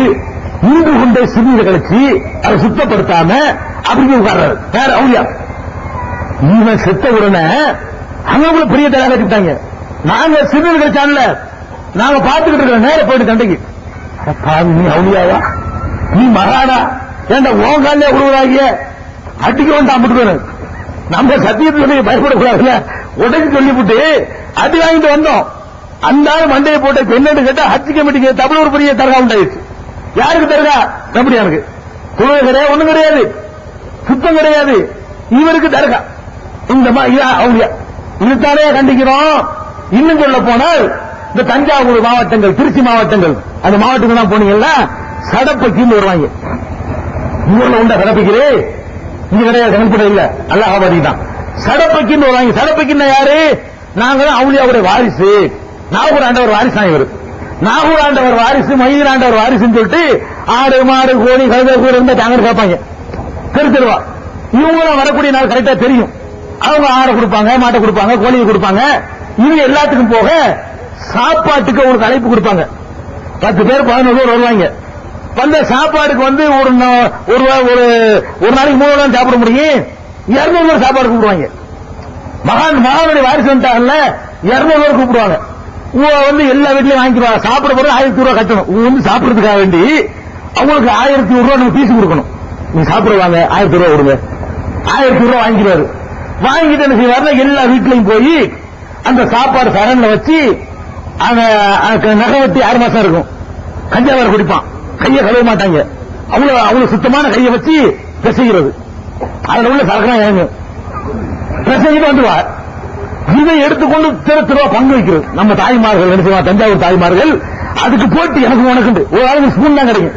S1: இன்று கொண்டே சிறுநீரை கழிச்சு அதை சுத்தப்படுத்தாம அப்படி உட்கார்றாரு. வேற அவுளியா இவன் செத்த உடனே அவங்க பெரிய தலை கட்டிட்டாங்க. நாங்க சிறுநீர் கழிச்சான்ல, நாங்க பார்த்துக்கிட்டு இருக்கிற நேர போயிட்டு தண்டைக்கு, நீ அவுளியாவா, நீ மகாடா, ஏன்டா ஓங்காலே உருவாகிய அடிக்க வேண்டாம் அப்படி நம்ம சத்தியத்தை சொல்லி பயப்படக்கூடாதுல, உடனே சொல்லிவிட்டு அடி வாங்கிட்டு வந்தோம். அந்த மண்டையை போட்ட என்னன்னு கேட்டா ஹஜ் கமிட்டிக்கு தமிழ் ஒரு பெரிய தர்கா உண்டாயிடுச்சு. யாருக்கு தர்கா? கமிட்டியானுக்கு. தொழில் கிடையாது, ஒண்ணும் கிடையாது, சுத்தம் கிடையாது. இவருக்கு தர்கா. இந்த அவுளியா இதுதானே கண்டிக்கிறோம். இன்னும் சொல்ல போனால் இந்த தஞ்சாவூர் மாவட்டங்கள், திருச்சி மாவட்டங்கள், அந்த மாவட்டங்கள் தான் போனீங்கன்னா சடப்பைக்குன்னு வருவாங்க. ஊர்ல உண்டா சடப்பைக்கிறே? இங்க கிடையாது, கணக்கிட இல்ல, அல்லாஹாபாதி தான். சடப்பைக்குன்னு வருவாங்க. சடப்பைக்குன்னு யாரு? நாங்க தான் அவுளியாவுடைய வாரிசு. நாகூர் ஆண்டவர் வாரிசு தான் இவர். நாகூர் ஆண்டவர் வாரிசு, மொய்தீன் ஆண்டவர் வாரிசுன்னு சொல்லிட்டு ஆடு மாடு கோழி கழுதை கூட இருந்தா தாங்க கேட்பாங்க. தெருவா இவங்க வரக்கூடிய நாள் கரெக்டா தெரியும். அவங்க ஆடை கொடுப்பாங்க, மாட்டை கொடுப்பாங்க, கோழியை கொடுப்பாங்க. இவங்க எல்லாத்துக்கும் போக சாப்பாட்டுக்கு ஒரு அழைப்பு கொடுப்பாங்க. 10 பேர் 11 பேர் வருவாங்க. வந்த சாப்பாடுக்கு வந்து ஒரு நாளைக்கு 3 நாள் சாப்பிட முடியும். 200 பேர் சாப்பாடு கூப்பிடுவாங்க. மகானுடைய வாரிசு வந்துட்டாங்கல்ல, 200 பேர் கூப்பிடுவாங்க. வந்து எல்லா வீட்லயும் வாங்கிடுவாங்க. சாப்பிட போறது 1000 ரூபாய் கட்டணும். வந்து சாப்பிடறதுக்காக வேண்டி அவங்களுக்கு 1000 ரூபாய் நம்ம பீஸ் கொடுக்கணும். நீங்க சாப்பிடுவாங்க, 1000 ரூபாய் கொடுங்க. 1000 ரூபாய் வாங்கிடுவாரு. வாங்கிட்டு என்ன செய்வாருன்னா எல்லா வீட்லயும் போய் அந்த சாப்பாடு சரண்ல வச்சு நகை வெட்டி 6 மாசம் இருக்கும். கஞ்சாவரை குடிப்பான். கையை கழுவ மாட்டாங்க. அவ்வளவு சுத்தமான கையை வச்சு பிசைகிறது. அதுல உள்ள சரக்கெல்லாம் இறங்கு பிசைக்கிட்டு வந்துருவார். இதை எடுத்துக்கொண்டு திரு பங்கு வைக்கிறது. நம்ம தாய்மார்கள் என்ன செய்வாங்க, தஞ்சாவூர் தாய்மார்கள் அதுக்கு போட்டு எனக்கு உனக்கு ஒரு ஆளுக்கு ஸ்பூன் தான் கிடைக்கும்.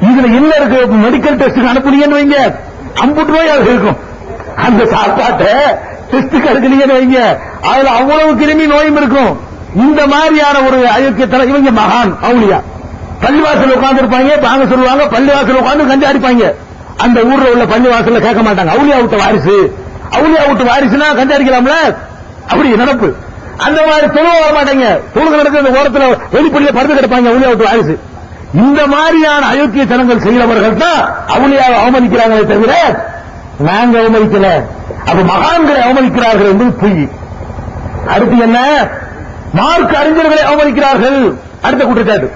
S1: இதுல என்ன இருக்கு, மெடிக்கல் டெஸ்டுக்கு அனுப்புனீங்கன்னு வைங்க, 50 ரூபாய் அது இருக்கும். அந்த சாப்பாட்டை டெஸ்டுக்கு அனுப்புனீங்கன்னு வைங்க, அதுல அவ்வளவு கிருமி நோயும் இருக்கும். இந்த மாதிரியான ஒரு அயோக்கியத்தன இவங்க மகான் அவுளியா. பள்ளிவாசல் உட்கார்ந்து இருப்பாங்க, பாங்க சொல்லுவாங்க, பள்ளிவாசல் உட்கார்ந்து கஞ்சி அடிப்பாங்க. அந்த ஊர்ல உள்ள பள்ளிவாசல்ல கேட்க மாட்டாங்க, அவுளியா விட்ட வாரிசு. அவுளியா விட்டு வாரிசுனா கஞ்சி அடிக்கலாம்ல, அப்படி நடப்பு. அந்த மாதிரி தொழுவ வர மாட்டாங்க. தொழுக நடக்க அந்த ஓரத்தில் வெளிப்படையில படுத்து கிடப்பாங்க அவுளியா விட்டு வாரிசு. இந்த மாதிரியான அயோக்கிய தனங்கள் செய்கிறவர்கள் தான் அவுளியாவை அவமதிக்கிறாங்களே தவிர நாங்க அவமதிக்கல. அப்ப மகான்களை அவமதிக்கிறார்கள் என்பது பொய். அடுத்து என்ன, மார்க்க அறிஞர்களை அவமதிக்கிறார்கள். அடுத்த குற்றச்சாட்டு,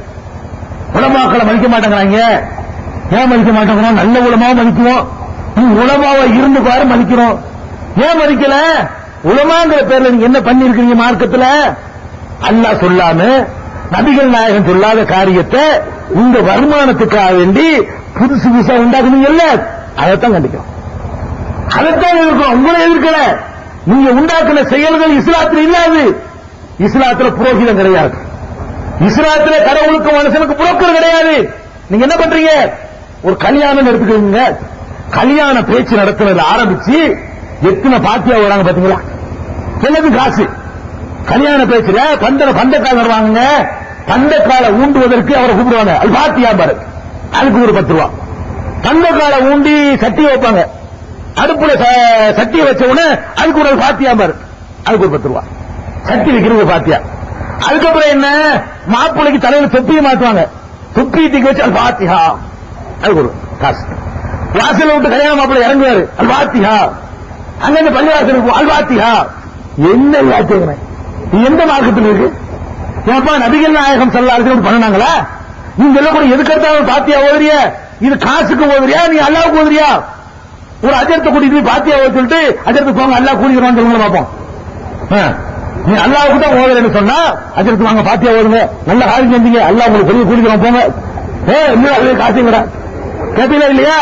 S1: உலமாக்களை மதிக்க மாட்டேங்கிறாங்க. ஏன் மதிக்க மாட்டேங்கிறோம்? நல்ல உலமாவை மதிக்குவோம். உலமாவை இருந்து பாரு மதிக்கிறோம். ஏன் மதிக்கல? உலமாங்கிற பேர்ல நீங்க என்ன பண்ணி இருக்கீங்க மார்க்கத்தில்? அல்லாஹ் சொல்லாம, நபிகள் நாயகம் சொல்லாத காரியத்தை உங்க வருமானத்துக்காக வேண்டி புதுசு புதுசா உண்டாக்குனீங்கல்ல, அதைத்தான் கண்டிக்கிறோம். அதைத்தான் எதிர்க்கிறோம். உங்களை எதிர்க்கல. நீங்க உண்டாக்குன செயல்கள் இஸ்லாத்தில் இல்லாது. இஸ்லாத்துல புரோகிதம் கிடையாது. இஸ்லாத்துல கடவுளுக்கு மனுஷனுக்கு புரோக்கர் கிடையாது. நீங்க என்ன பண்றீங்க? ஒரு கல்யாணம் எடுத்துக்கிறீங்க, கல்யாண பேச்சு நடத்துறதுல ஆரம்பிச்சு எத்தனை பாத்தியா வராங்க பாத்தீங்களா? எல்லாமே காசு. கல்யாண பேச்சுல பந்தக்கால் வருவாங்க. பந்தக்கால ஊண்டுவதற்கு அவரை கூப்பிடுவாங்க, அது பாத்தியா பாரு, அதுக்கு ஒரு 10 ரூபா. பந்தக்கால ஊண்டி சட்டியை வைப்பாங்க, அடுப்புல சட்டியை வச்ச உடனே அதுக்கு ஒரு பாத்தியா பாரு, அதுக்கு ஒரு 10 ரூபா. சட்டி வைக்கிறது பாத்தியா. அதுக்கப்புறம் என்ன, மாப்பிள்ளைக்கு தலையில தொப்பியை மாத்துவாங்க, தொப்பியை தூக்கி வச்சு அது பாத்தியா, அதுக்கு ஒரு காசு. வாசல விட்டு கல்யாண மாப்பிள்ளை இறங்குவாரு, அது பாத்தியா. அங்க இந்த பள்ளிவாசலுக்கு அது பாத்தியா. என்ன வாத்தியங்க, எந்த மார்க்கத்தில் இருக்கு? ஏப்பா நபிகள் நாயகம் ஸல்லல்லாஹு பண்ணாங்களா? நீங்க எல்லாம் கூட எதுக்கெடுத்தாலும் பாத்தியா ஓதுறிய? இது காசுக்கு ஓதுறியா, நீ அல்லாஹ்வுக்கு ஓதுறியா? ஒரு அஜர்த்த கூட்டிட்டு போய் பாத்தியா ஓத சொல்லிட்டு அஜர்த்து போங்க அல்லாஹ் கூலிக்கிறான்னு சொல்லுங்க பாப்போம். நீ அல்லாஹ்வுக்கு தான் ஓதுறேன்னு சொன்னா அஜர்த்து வாங்க பாத்தியா ஓதுங்க, நல்ல காரியம் செஞ்சீங்க, அல்லாஹ் உங்களுக்கு பெரிய கூலிக்கிறான் போங்க. அதே காசுங்கடா கேட்டீங்களா இல்லையா?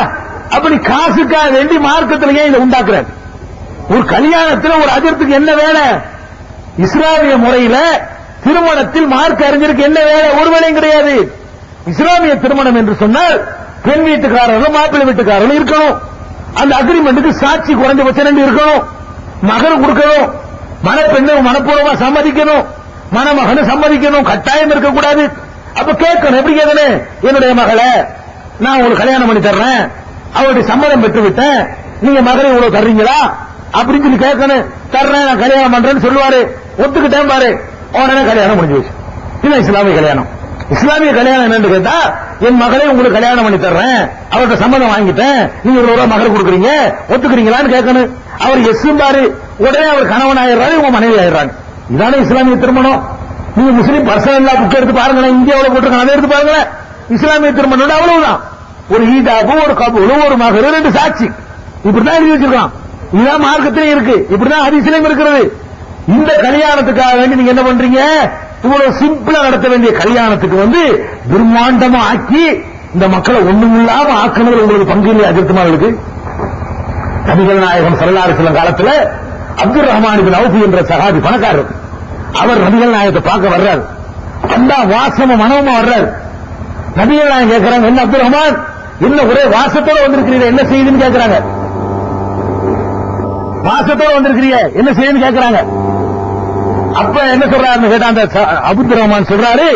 S1: அப்படி காசுக்காக வேண்டி மார்க்கத்தில் ஏன் இதை உண்டாக்குற? ஒரு கல்யாணத்தில் ஒரு அஜர்த்துக்கு என்ன வேலை? இஸ்லாமிய முறையில திருமணத்தில் மார்க்க அறிஞருக்கு என்ன வேலை? ஒரு வேலையும் கிடையாது. இஸ்லாமிய திருமணம் என்று சொன்னால் பெண் வீட்டுக்காரர்களும் மாப்பிள்ளை வீட்டுக்காரர்களும் இருக்கணும். அந்த அக்ரிமெண்ட்டுக்கு சாட்சி குறைஞ்சபட்சம் 2 இருக்கணும். மகன் கொடுக்கணும், மணப்பெண்ணு மனப்பூர்வமா சம்மதிக்கணும், மணமகனு சம்மதிக்கணும், கட்டாயம் இருக்கக்கூடாது. அப்ப கேட்கணும். எப்படி கேட்கணும்? என்னுடைய மகளை நான் உங்களுக்கு கல்யாணம் பண்ணி தர்றேன், அவருடைய சம்மதம் பெற்று விட்டேன், நீங்க மகளை இவ்வளவு தர்றீங்களா அப்படின்னு சொல்லி கேட்கணும். தர்றேன், நான் கல்யாணம் பண்றேன்னு சொல்லுவாரு. ஒத்துக்கிட்டேன் பாரு, உடனே கல்யாணம் முடிஞ்சு வச்சு. இது இஸ்லாமிய கல்யாணம். இஸ்லாமிய கல்யாணம் என்னன்னு கேட்டா, என் மகளை உங்களுக்கு கல்யாணம் பண்ணி தர்றேன், அவர்கிட்ட சம்மதம் வாங்கிட்டேன், நீங்க இவ்வளவு ரூபாய் மகள் கொடுக்குறீங்க, ஒத்துக்கிறீங்களான்னு கேட்கணும். அவர் எஸ் பாரு, உடனே அவர் கணவன் ஆயிடுறாரு, உங்க மனைவி ஆயிடுறாங்க. இதான இஸ்லாமிய திருமணம். நீங்க முஸ்லீம் பர்சனல் லா புக் எடுத்து பாருங்களேன், இந்தியாவில் போட்டிருக்காங்க, அதை எடுத்து பாருங்களேன். இஸ்லாமிய திருமணம் அவ்வளவுதான். ஒரு ஈடாப்பு, ஒரு கபூல், ஒரு மகர், 2 சாட்சி, இப்படிதான் எழுதி வச்சிருக்கான். இதுதான் மார்க்கத்திலே இருக்கு, இப்படிதான் ஹதீஸ்லயும் இருக்கிறது. இந்த கல்யாணத்துக்காக வேண்டி நீங்க என்ன பண்றீங்க? இவ்வளவு சிம்பிளா நடத்த வேண்டிய கல்யாணத்துக்கு பிரம்மாண்டமா ஆக்கி இந்த மக்களை ஒண்ணுமில்லாம ஆக்குனது உங்களுக்கு பங்கு இல்லை அஜித்துமார்களுக்கு? நபிகள் நாயகம் ஸல்லல்லாஹு அலைஹி வஸல்லம் காலத்துல அப்துல் ரஹ்மான் இப்னு அவுஃப் என்ற சஹாபி பணக்காரர், அவர் நபிகள் நாயகத்தை பார்க்க வர்றாரு. அந்த வாசம மனோமா வர்றாரு. நபிகள் நாயகம் கேட்கிறாங்க, என்ன அப்துல் ரஹ்மான், என்ன ஒரே வாசத்தோட வந்திருக்கிறீங்க, என்ன செய்யுதுன்னு கேட்கிறாங்க. வாசத்தோட வந்திருக்கிறீங்க, என்ன செய்யுதுன்னு கேட்கிறாங்க. அப்ப என்ன சொல்றாருன்னு கேட்டா அந்த அப்துல் ரஹ்மான் சொல்றாரு,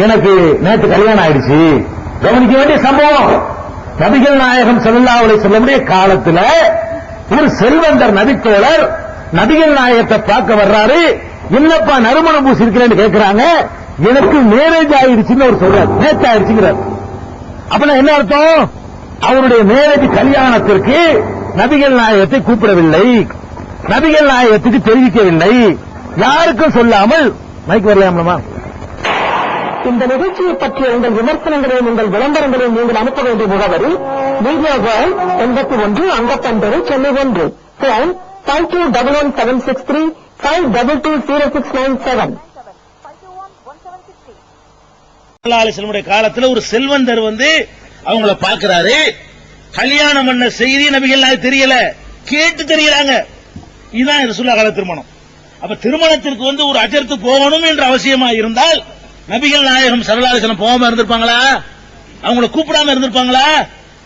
S1: எனக்கு நேற்று கல்யாணம் ஆயிடுச்சு. கவனிக்க வேண்டிய சம்பவம், நபிகள் நாயகம் ஸல்லல்லாஹு அலைஹி வஸல்லம் காலத்துல ஒரு செல்வந்தர் நபித்தோழர் நபிகள் நாயகத்தை பார்க்க வர்றாரு. என்னப்பா நறுமணம் பூசி இருக்கிறேன்னு கேட்கிறாங்க. எனக்கு மேரேஜ் ஆயிடுச்சுன்னு அவர் சொல்றாரு, நேற்று ஆயிடுச்சுங்கிறார். அப்படின்னா என்ன அர்த்தம்? அவருடைய மேரேஜ் கல்யாணத்திற்கு நபிகள் நாயகத்தை கூப்பிடவில்லை, நபிகள் நாயகத்துக்கு தெரிவிக்கவில்லை, யாருக்கும் சொல்லாமல். மைக் வரலாமா?
S2: இந்த நிகழ்ச்சியை பற்றிய உங்கள் விமர்சனங்களையும் உங்கள் விளம்பரங்களையும் நீங்கள் அனுப்ப வேண்டிய முகவரி மீடியா வேர்ல்ட் 81 அங்கப்பந்தரு சென்னை 1. போன் 52117635220697.
S3: காலத்துல ஒரு செல்வந்தர் அவங்கள பாக்குறாரு. கல்யாணம் பண்ண செய்தி நபிகள் நாயகம் தெரியல, கேட்டு தெரியறாங்க. இதுதான் ரசூலுல்லாஹ் கால திருமணம். அப்ப திருமணத்திற்கு ஒரு அஜர்த்து போகணும் என்ற அவசியமா இருந்தால் நபிகள் நாயகம் ஸல்லல்லாஹு அலைஹி வஸல்லம் போகாம இருந்திருப்பாங்களா? அவங்கள கூப்பிடாம இருந்திருப்பாங்களா?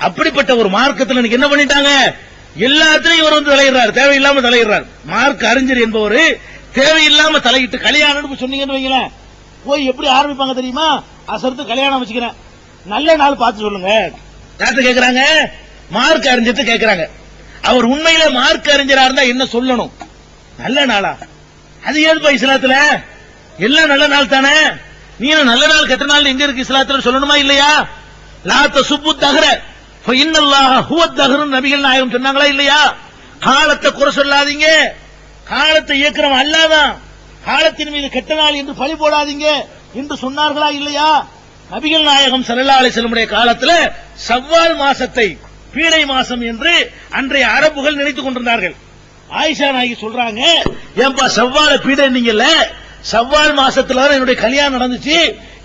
S3: அப்படிப்பட்ட ஒரு மார்க்கத்தில் இன்னைக்கு என்ன பண்ணிட்டாங்க? எல்லாத்திலையும் இவர் தலையிடுறார், தேவையில்லாம தலையிடுறார். மார்க் அறிஞர் என்பவர் தேவையில்லாம தலையிட்டு கல்யாணம் சொன்னீங்கன்னு வைங்களேன், போய் எப்படி ஆரம்பிப்பாங்க தெரியுமா? அசர்த்து கல்யாணம் வச்சுக்கிறேன், நல்ல நாள் பார்த்து சொல்லுங்க. யார்கிட்ட கேட்கிறாங்க? மார்க் அறிஞர்கிட்ட கேட்கிறாங்க. அவர் உண்மையில மார்க் அறிஞரா இருந்தா என்ன சொல்லணும்? நல்ல நாளா? அது ஏதுப்பா இஸ்லாத்துல? எல்லாம் நல்ல நாள் தானே. நீ நல்ல நாள் கெட்ட நாள் எங்க இருக்கு இஸ்லாத்துல சொல்லணுமா இல்லையா? லா தசுப்பு தஹர ஃபஇன்னல்லாஹ ஹுவ தஹர் நபிகள் நாயகம் சொன்னாங்களா இல்லையா? காலத்தை குறை சொல்லாதீங்க, காலத்தை இயக்குறவன் அல்லாதான், காலத்தின் மீது கெட்ட நாள் என்று பழி போடாதீங்க என்று சொன்னார்களா இல்லையா? நபிகள் நாயகம் ஸல்லல்லாஹு அலைஹி வஸல்லம் காலத்துல ஷவ்வால் மாசத்தை பீடை மாசம் என்று அன்றைய அரபுகள் நினைத்துக் கொண்டிருந்தார்கள். ஆயிஷா நாயகி சொல்றாங்க, ஏன்பா ஷவ்வால பீடை நீங்கல்ல, ஷவ்வால் மாசத்துல என்னுடைய கல்யாணம் நடந்துச்சு,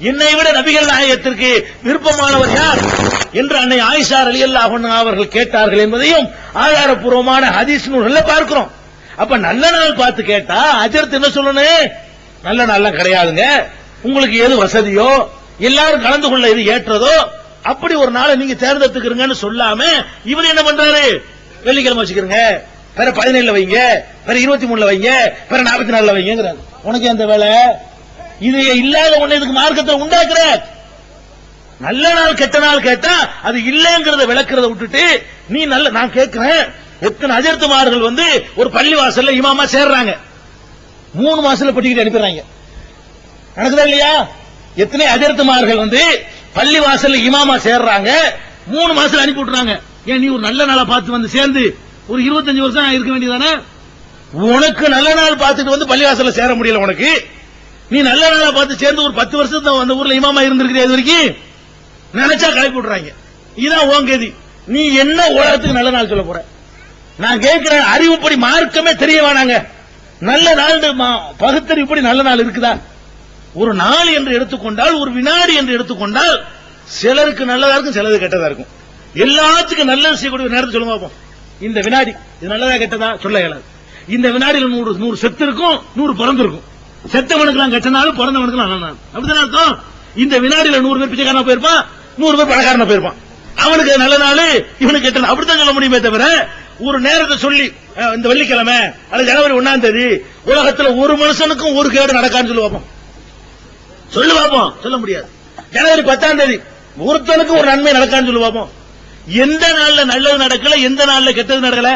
S3: என்னை விட நபிகள் நாயகத்திற்கு விருப்பமானவர் யார் என்று அன்னை ஆயிஷா ரலியல்லாஹு அன்ஹா அவர்கள் கேட்டார்கள் என்பதையும் ஆதாரப்பூர்வமான ஹதீஸ் நூல்களில் பார்க்கிறோம். அப்ப நல்ல நாள் பார்த்து கேட்டா அஜர்த் என்ன சொல்லணும்? நல்ல நாள்லாம் கிடையாதுங்க, உங்களுக்கு எது வசதியோ எல்லாரும் கலந்து கொள்ள எது ஏற்றதோ அப்படி ஒரு நாளை நீங்க தேர்ந்தெடுத்துக்கிறீங்கன்னு சொல்லாம இவர் என்ன பண்றாரு? வெள்ளிக்கிழமை வச்சுக்கிறீங்க, பிற 17 வைங்க, பிற 23 வைங்க, பிற 44 வைங்கிறாரு. உனக்கு அந்த வேலை இது இல்லாத ஒண்ணு இதுக்கு மார்க்கத்தை உண்டாக்குற. நல்ல நாள் கெட்ட நாள் கேட்டா அது இல்லங்கிறத விளக்குறத விட்டுட்டு நீ நல்ல, நான் கேட்கிறேன், எத்தனை அஜர்த்துமார்கள் ஒரு பள்ளி வாசல்ல இமாமா சேர்றாங்க, 3 மாசத்துல பட்டிக்கிட்டு அனுப்பிடுறாங்க. நடக்குதா இல்லையா? எத்தனை அஜர்த்துமார்கள் பள்ளி வாசல்ல இமாமா சேர்றாங்க, 3 மாசத்துல அனுப்பி விட்டுறாங்க. ஏன் நீ ஒரு நல்ல நாளை பார்த்து சேர்ந்து ஒரு 25 வருஷம் இருக்க வேண்டியதானே? உனக்கு நல்ல நாள் பார்த்துட்டு பள்ளி வாசல்ல சேர முடியல, உனக்கு நீ நல்ல நாளை பார்த்து சேர்ந்து ஒரு 10 வருஷம் அந்த ஊர்ல இமாமா இருந்திருக்கிற இது வரைக்கும் நினைச்சா கிளப்பி விட்டுறாங்க. இதான் உன் கதி. நீ என்ன உலகத்துக்கு நல்ல நாள் சொல்ல போற? நான் கேட்கிறேன், அறிவுப்படி மார்க்கமே தெரிய வேணாங்க. நல்ல நாள் பகுத்தறிவுப்படி நல்ல நாள் இருக்குதா? ஒரு நாள் என்று எடுத்துக்கொண்டால், ஒரு வினாடி என்று எடுத்துக்கொண்டால் சிலருக்கு நல்லதா இருக்கும், சிலது கெட்டதா இருக்கும். எல்லாத்துக்கும் நல்லது செய்யக்கூடிய நேரத்தை சொல்லுங்க பார்ப்போம். இந்த வினாடி இது நல்லதா கெட்டதா சொல்ல இயலாது. இந்த வினாடியில 100 செத்து இருக்கும், 100 பிறந்திருக்கும். செத்தவனுக்கு கெட்டனாலும் பிறந்தவனுக்கு நல்ல நாள். அப்படிதான் அர்த்தம். இந்த வினாடியில 100 பேர் பிச்சைக்காரனா போயிருப்பான், 100 பேர் பணக்காரனா போயிருப்பான். அவனுக்கு நல்ல நாள், இவனுக்கு கெட்ட நாள். அப்படித்தான் சொல்ல முடியுமே தவிர ஒரு நேரத்தை சொல்லி இந்த வெள்ளிக்கிழமை அது ஜனவரி 1ஆம் தேதி உலகத்துல ஒரு மனுஷனுக்கும் ஒரு கேடு நடக்கான்னு சொல்லி பார்ப்போம். சொல்லு பார்ப்போம். சொல்ல முடியாது. ஜனவரி 10ஆம் தேதி ஒருத்தனுக்கு ஒரு நன்மை நடக்கான்னு சொல்லி பார்ப்போம். எந்த நாள்ல நல்லது நடக்கல, எந்த நாள்ல கெட்டது நடக்கல?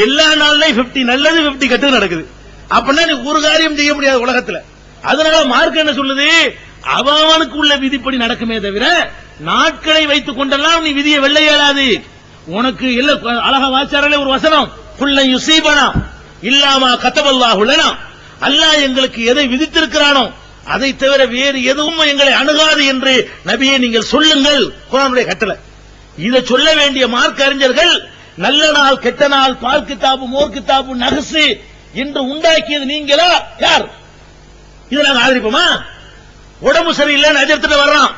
S3: எல்லா நாள்லயும் 50 நல்லது 50 கெட்டது நடக்குது. அப்படின்னா நீ ஒரு காரியம் செய்ய முடியாது உலகத்துல. அதனால மார்க் என்ன சொல்லுது? அவனுக்கு உள்ள விதிப்படி நடக்குமே தவிர நாட்களை வைத்துக் கொண்டெல்லாம் நீ விதியை வெல்ல இயலாது. உனக்கு இல்ல அழகா வாச்சாரலே ஒரு வசனம், குல்ல யுஸீபனா இல்லாமா கதபல்லாஹு லனா, அல்லாஹ் எங்களுக்கு எதை விதித்திருக்கிறானோ அதை தவிர வேறு எதுவும் எங்களை அணுகாது என்று நபியே நீங்கள் சொல்லுங்கள். குர்ஆனுடைய கட்டளை. இதை சொல்ல வேண்டிய மார்க்க அறிஞர்கள் நல்ல நாள் கெட்ட நாள், பால் கிதாபு மோர் கிதாபு நகசு என்று உண்டாக்கியது நீங்களா? யார்? இதை நாங்க ஆதரிப்போமா? உடம்பு சரியில்லைன்னு அஜர்த்திட்ட வர்றான்,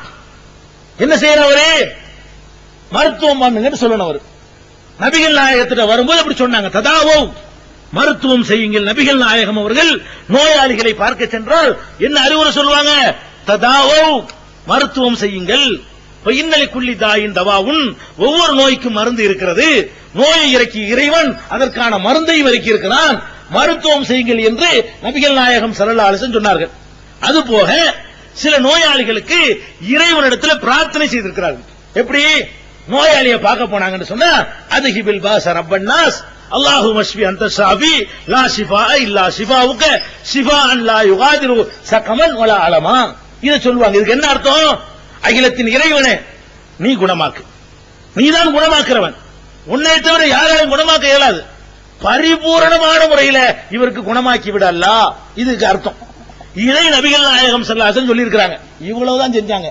S3: என்ன செய்யணும்? அவரு மருத்துவம் பண்ணுங்கன்னு சொல்லணும். அவரு நபிகள் நாயகத்திட்ட வரும்போது அப்படி சொன்னாங்க, ததாவோ மருத்துவம் செய்யுங்கள். நபிகள் நாயகம் அவர்கள் நோயாளிகளை பார்க்க சென்றால் என்ன அறிவுரை சொல்லுவாங்க? ததாவோ மருத்துவம் செய்யுங்கள். இன்னலிக்குள்ளி தாயின் தவாவுன், ஒவ்வொரு நோய்க்கும் மருந்து இருக்கிறது. நோயை இறக்கி இறைவன் அதற்கான மருந்தையும் இறக்கி இருக்கிறான். மருத்துவம் செய்யுங்கள் என்று நபிகள் நாயகம் ஸல்லல்லாஹு அலைஹி வஸல்லம் சொன்னார்கள். அதுபோக சில நோயாளிகளுக்கு இறைவனிடத்தில் பிரார்த்தனை செய்திருக்கிறார்கள். எப்படி? நோயாளியை பார்க்க போனாங்கன்னு சொன்னா, அதுஹிபில் பாஸ ரப்பன்னாஸ் அல்லாஹும்ம ஷ்ஃபி அன்த ஷாஃபி லா ஷிஃபா இல்லா ஷிஃபாவுக ஷிஃபாஅன் லா யுகாதிரு ஸகமன் வலா அலமா. இத சொல்லுவாங்க. இதுக்கு என்ன அர்த்தம்? அகிலத்தின் இறைவனே, நீ குணமாக்கு, நீதான் குணமாக்குறவன், உன்னை தவிர யாராலும் குணமாக்க இயலாது. பரிபூரணமான முறையில் இவருக்கு குணமாக்கி விட அல்லாஹ். இதுக்கு அர்த்தம். இதை நபிகள் நாயகம் ஸல்லல்லாஹு அலைஹி வஸல்லம் சொல்லி இருக்காங்க. இவ்வளவுதான் செஞ்சாங்க.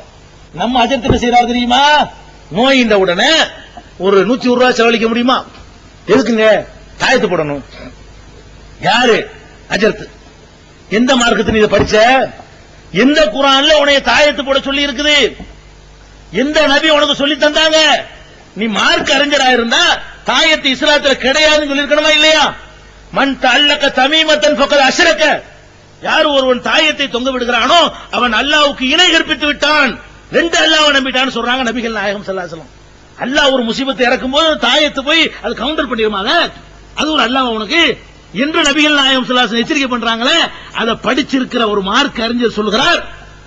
S3: நம்ம அஜர்த் என்ன செய்யறாரு தெரியுமா? நோய் இந்த உடனே ஒரு 100 ரூபாய் செலவழிக்க முடியுமா? எதுக்குங்க? தாயத்து போடணும். யாரு? அஜர்த். எந்த மார்க்கத்தில் இதை படிச்ச? எந்த குர்ஆன்ல உன்னை தாயத்து போட சொல்லி இருக்குது? எந்த நபி உனக்கு சொல்லி தந்தாங்க? நீ மார்க்க அறிஞரா இருந்தா தாயத்து இஸ்லாத்துல கிடையாதுன்னு சொல்லிருக்கணுமா இல்லையா? மன் தஅல்லக தமீமத்தன் ஃபக்கத் அஷ்ரக, யார் ஒருவன் தாயத்தை தொங்க விடுகிறானோ அவன் அல்லாஹ்வுக்கு இணை கற்பித்து விட்டான். 2 அல்லாஹ்வை நம்பிட்டான்னு சொல்றாங்க நபிகள் நாயகம் ஸல்லல்லாஹு அலைஹி வஸல்லம். அல்லாஹ் ஒரு முசீபத்தை இறக்கும் போது தாயத்து போய் அது கவுண்டர் பண்ணிடுமாங்க? அது ஒரு அல்லாஹ் உனக்கு என்று நபிகள் நாயகம் ஸல்லல்லாஹு அலைஹி வஸல்லம் எச்சரிக்கை பண்றாங்களே. அதை படிச்சிருக்கிற ஒரு மார்க் அறிஞர் சொல்கிறார்,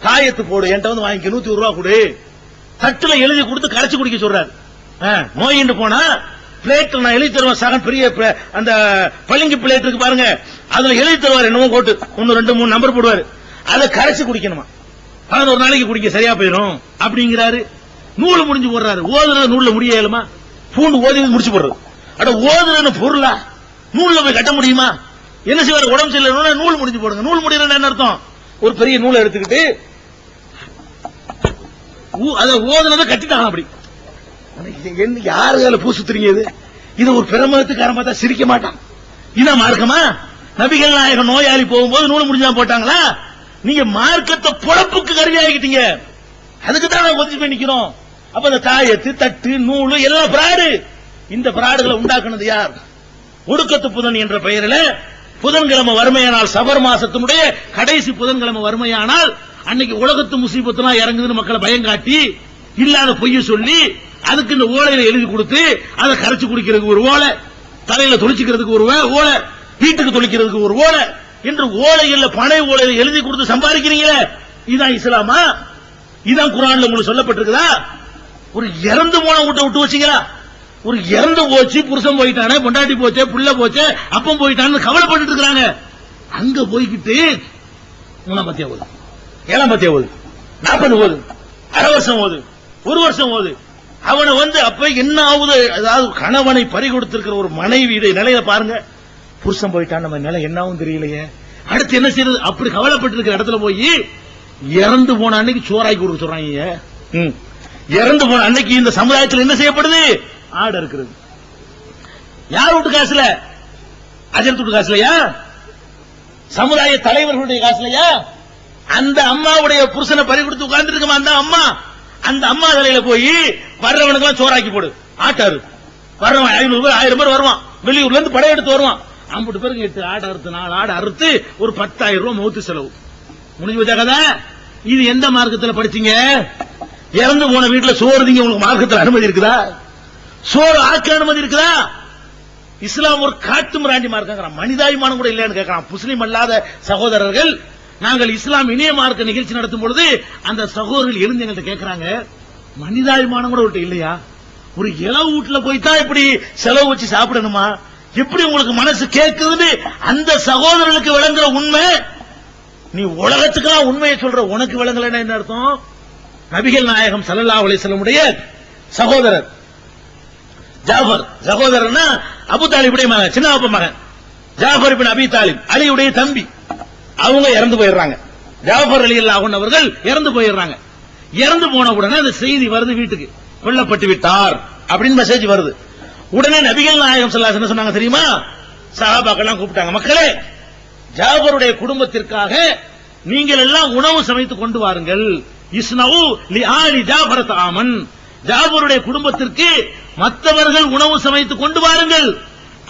S3: தாயத்து போடு, என்கிட்ட வந்து வாங்கிக்க, 100 ரூபாய் கொடு. தட்டுல எழுதி கொடுத்து கரைச்சு குடிக்க சொல்றாரு. நோயின்னு போனா பிளேட்ல நான் எழுதி தருவேன் சகன், பெரிய அந்த பளிங்கு பிளேட் இருக்கு பாருங்க, அதுல எழுதி தருவார், என்னமோ போட்டு 1 2 3 நம்பர் போடுவாரு. அதை கரைச்சு குடிக்கணுமா? 11 நாளைக்கு குடிக்க சரியா போயிடும் அப்படிங்கிறாரு. நூல் முடிஞ்சு போடுறாரு. ஓதுறது நூல்ல முடிய இயலுமா? பூண்டு ஓதி முடிச்சு போடுறது. அட ஓதுறது பொருளா? நூல்ல போய் கட்ட முடியுமா? என்ன செய்வாரு? உடம்பு சரியில்லை, நூல் முடிஞ்சு போடுங்க. நூல் முடியறது என்ன அர்த்தம்? ஒரு பெரிய நூலை எடுத்துக்கிட்டு அதை ஓதுனதை கட்டிட்டாங்க. அப்படி யாரு பூ சுத்துறீங்க? இது ஒரு பிரமத்துக்காரன் பார்த்தா சிரிக்க மாட்டான். இதான் மார்க்கமா? நபிகள் நாயகம் நோயாளி போகும்போது நூல் முடிஞ்சா போட்டாங்களா? நீங்க மார்க்கத்தை பொழப்புக்கு கருவியாகிட்டீங்க. அதுக்கு தான் நாங்க ஒதுக்கி போய் நிக்கிறோம். அப்ப இந்த தாயத்து தட்டு நூலு எல்லாம் பிராடு. இந்த பிராடுகளை உண்டாக்குனது யார்? ஒடுக்கத்து புதன் என்ற பெயரில் புதன்கிழமை வறுமையானால், சபர் மாசத்தினுடைய கடைசி புதன்கிழமை வறுமையானால் அன்னைக்கு உலகத்து முசீபத்துலாம் இறங்குதுன்னு மக்களை பயங்காட்டி இல்லாத பொய்ய சொல்லி அதுக்கு இந்த ஓலையில எழுதி கொடுத்து அதை கரைச்சு குடிக்கிறதுக்கு ஒரு ஓலை, தலையில தொளிச்சுக்கிறதுக்கு ஒரு ஓலை, வீட்டுக்கு தொளிக்கிறதுக்கு ஒரு ஓலை என்று ஓலையில பனை ஓலையில எழுதி கொடுத்து சம்பாதிக்கிறீங்களே, இதான் இஸ்லாமா? இதான் குர்ஆன்ல உங்களுக்கு சொல்லப்பட்டிருக்குதா? ஒரு இறந்து போன வீட்டை விட்டு வச்சீங்களா? ஒரு இறந்து போச்சு, புருஷன் போயிட்டானே, பொண்டாட்டி போச்சே, புள்ள போச்சே, அப்பம் போயிட்டான்னு கவலைப்பட்டு இருக்காங்க. அங்க போய்கிட்டு 3 பத்தியா ஓது, 7 பத்தியா ஓது, 40 ஓது, அரை வருஷம் ஓது, 1 வருஷம் ஓது. அவனை அப்ப என்ன ஆகுது? அதாவது கணவனை பறி கொடுத்திருக்கிற ஒரு மனைவி நிலையில பாருங்க. புருஷன் போயிட்டான், நம்ம நிலை என்ன ஆகும் தெரியலையே, அடுத்து என்ன செய்யறது? அப்படி கவலைப்பட்டு இருக்கிற இடத்துல போய் இறந்து போன அன்னைக்கு சோறாக்கி கொடுக்க சொல்றாங்க. இறந்து போன அன்னைக்கு இந்த சமுதாயத்தில் என்ன செய்யப்படுது? ஆடு இருக்கிறது. யார் வீட்டு காசுல? அஜர்த் வீட்டு காசுலையா? சமுதாய தலைவர்களுடைய காசுலையா? அந்த அம்மாவுடைய புருஷனை பறி கொடுத்து உட்கார்ந்து இருக்குமா அந்த அம்மா? அந்த அம்மா தலையில போய் வர்றவனுக்கு சோறாக்கி போடு, ஆட்டாரு. வர்றவன் 500 பேர் 1000 பேர் வருவான், வெளியூர்ல இருந்து படையெடுத்து வருவான். ஐம்பது பேருக்கு 8 ஆடு அறுத்து 4 ஆடு அறுத்து ஒரு 10,000 ரூபாய் மௌத்து செலவு முடிஞ்சு வச்சா கதை. இது எந்த மார்க்கத்தில் படிச்சீங்க? இறந்து போன வீட்டுல சோறு திங்க உங்களுக்கு மார்க்கத்தில் அனுமதி இருக்குதா? சோறு ஆக்க அனுமதி இருக்குதா? இஸ்லாம் ஒரு காட்டு மிராண்டி மார்க்கம், மனிதாபிமானம் கூட இல்லைன்னு கேட்கலாம். முஸ்லீம் அல்லாத சகோதரர்கள், நாங்கள் இஸ்லாம் இணைய மார்க்க நிகழ்ச்சி நடத்தும் பொழுது அந்த சகோதரர்கள் எழுந்து எங்கள்கிட்ட கேட்கிறாங்க, மனிதாபிமானம் கூட விட்டு இல்லையா? ஒரு இளவு வீட்டுல போய்தான் இப்படி செலவு வச்சு சாப்பிடணுமா? எப்படி உங்களுக்கு மனசு கேட்குதுன்னு அந்த சகோதரர்களுக்கு விளங்குற உண்மை, நீ உலகத்துக்கெல்லாம் உண்மையை சொல்ற உனக்கு விளங்கலன்னா என்ன அர்த்தம்? நபிகள் நாயகம் ஸல்லல்லாஹு அலைஹி வஸல்லம் உடைய சகோதரர் ஜாஃபர், சகோதரர்னா அபூ தாலிபுடைய மகன், சின்ன அப்பா மகன் ஜாஃபர் இப்னு அபீ தாலிப், அலியுடைய தம்பி. அவங்க இறந்து போயிடுறாங்க. ஜாஃபர் ரலியல்லாஹு அன்ஹு அவர்கள் இறந்து போயிடுறாங்க. இறந்து போன உடனே அந்த செய்தி வருது வீட்டுக்கு, கொல்லப்பட்டு விட்டார் அப்படின்னு மெசேஜ் வருது. உடனே நபிகள் நாயகம் ஸல்லல்லாஹு அலைஹி வஸல்லம் சொன்னாங்க தெரியுமா? சஹாபாக்கெல்லாம் கூப்பிட்டாங்க, மக்களே ஜாஃபருடைய குடும்பத்திற்காக நீங்கள் எல்லாம் உணவு சமைத்து கொண்டு வாருங்கள். இஸ்னவு லி ஆலி ஜாஃபர் தஆமன், ஜாஃபருடைய குடும்பத்திற்கு மற்றவர்கள் உணவு சமைத்து கொண்டு வாருங்கள்.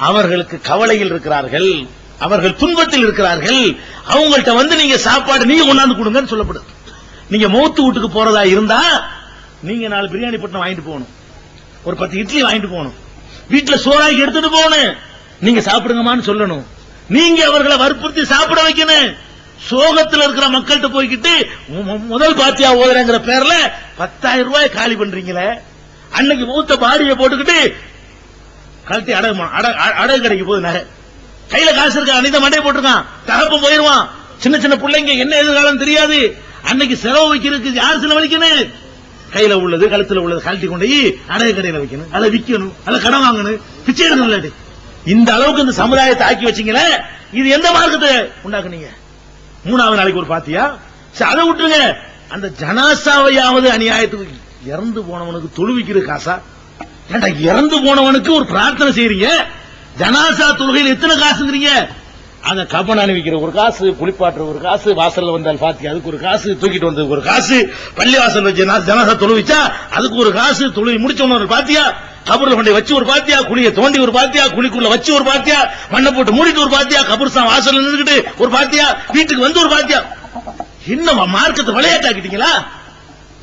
S3: அவர்களுக்கு கவலையில் இருக்கிறார்கள், அவர்கள் துன்பத்தில் இருக்கிறார்கள், அவங்கள்ட்ட வந்து நீங்க சாப்பாடு நீங்க கொண்டாந்து கொடுங்கன்னு சொல்லப்படுது. நீங்க மௌத்து வீட்டுக்கு போறதா இருந்தா நீங்க 4 பிரியாணி பட்டம் வாங்கிட்டு போகணும், ஒரு 10 இட்லி வாங்கிட்டு போகணும், வீட்டுல சோறாக்கி எடுத்துட்டு போகணும், நீங்க சாப்பிடுங்கம்மான்னு சொல்லணும். நீங்க அவர்களை வற்புறுத்தி சாப்பிட வைக்கணும். சோகத்தில் இருக்கிற மக்கள்கிட்ட போய்கிட்டு முதல் பாத்தியா ஓதுறங்கிற பேர்ல 10,000 ரூபாய் காலி பண்றீங்களே. அன்னைக்கு மூத்த பாடியை போட்டுக்கிட்டு கழட்டி அடகு கடைக்கு போகுது நகை, கையில காசு இருக்க அனைத்த மண்டையை போட்டிருக்கான், தகப்பம் போயிருவான். சின்ன சின்ன பிள்ளைங்க என்ன எதிர்காலம் தெரியாது. அன்னைக்கு செலவு வைக்கிறதுக்கு யார் செலவழிக்கணும்? கையில உள்ளது கழுத்துல உள்ளது கழட்டி கொண்டு அடகு கடையில வைக்கணும், அதை விற்கணும், அதை கடன் வாங்கணும், பிச்சை எடுக்கணும். இந்த அளவுக்கு இந்த சமுதாயத்தை ஆக்கி வச்சீங்களே, இது எந்த மார்க்கத்தை உண்டாக்குனீங்க? 3வது நாளைக்கு ஒரு பாத்தியா, அதை விட்டுருங்க. அந்த ஜனாசாவையாவது அநியாயத்துக்கு இறந்து போனவனுக்கு தொழுவிக்கிற காசா? ஏண்டா இறந்து போனவனுக்கு ஒரு பிரார்த்தனை செய்றீங்க, ஜனாசா தொழுகையில் எத்தனை காசுங்கிறீங்க? அந்த கபன் அணிவிக்கிற ஒரு காசு, குளிப்பாட்டுற ஒரு காசு, வாசல்ல வந்தால் பாத்தியா அதுக்கு ஒரு காசு, தூக்கிட்டு வந்ததுக்கு ஒரு காசு, பள்ளி வாசல் வச்சு ஜனாசா தொழுவிச்சா அதுக்கு ஒரு காசு, தொழுவி முடிச்சவன ஒரு பாத்தியா, கபூர்ல கொண்டு வச்சு ஒரு பாத்தியா, குழியை தோண்டி ஒரு பாத்தியா, குழிக்குள்ள வச்சு ஒரு பாத்தியா, மண்ணை போட்டு மூடிட்டு ஒரு பாத்தியா, கபூர்ஸ்தான் வாசல்ல நின்றுகிட்டு ஒரு பாத்தியா, வீட்டுக்கு வந்து ஒரு பாத்தியா. இன்னும் மார்க்கத்தை விளையாட்டாக்கிட்டீங்களா?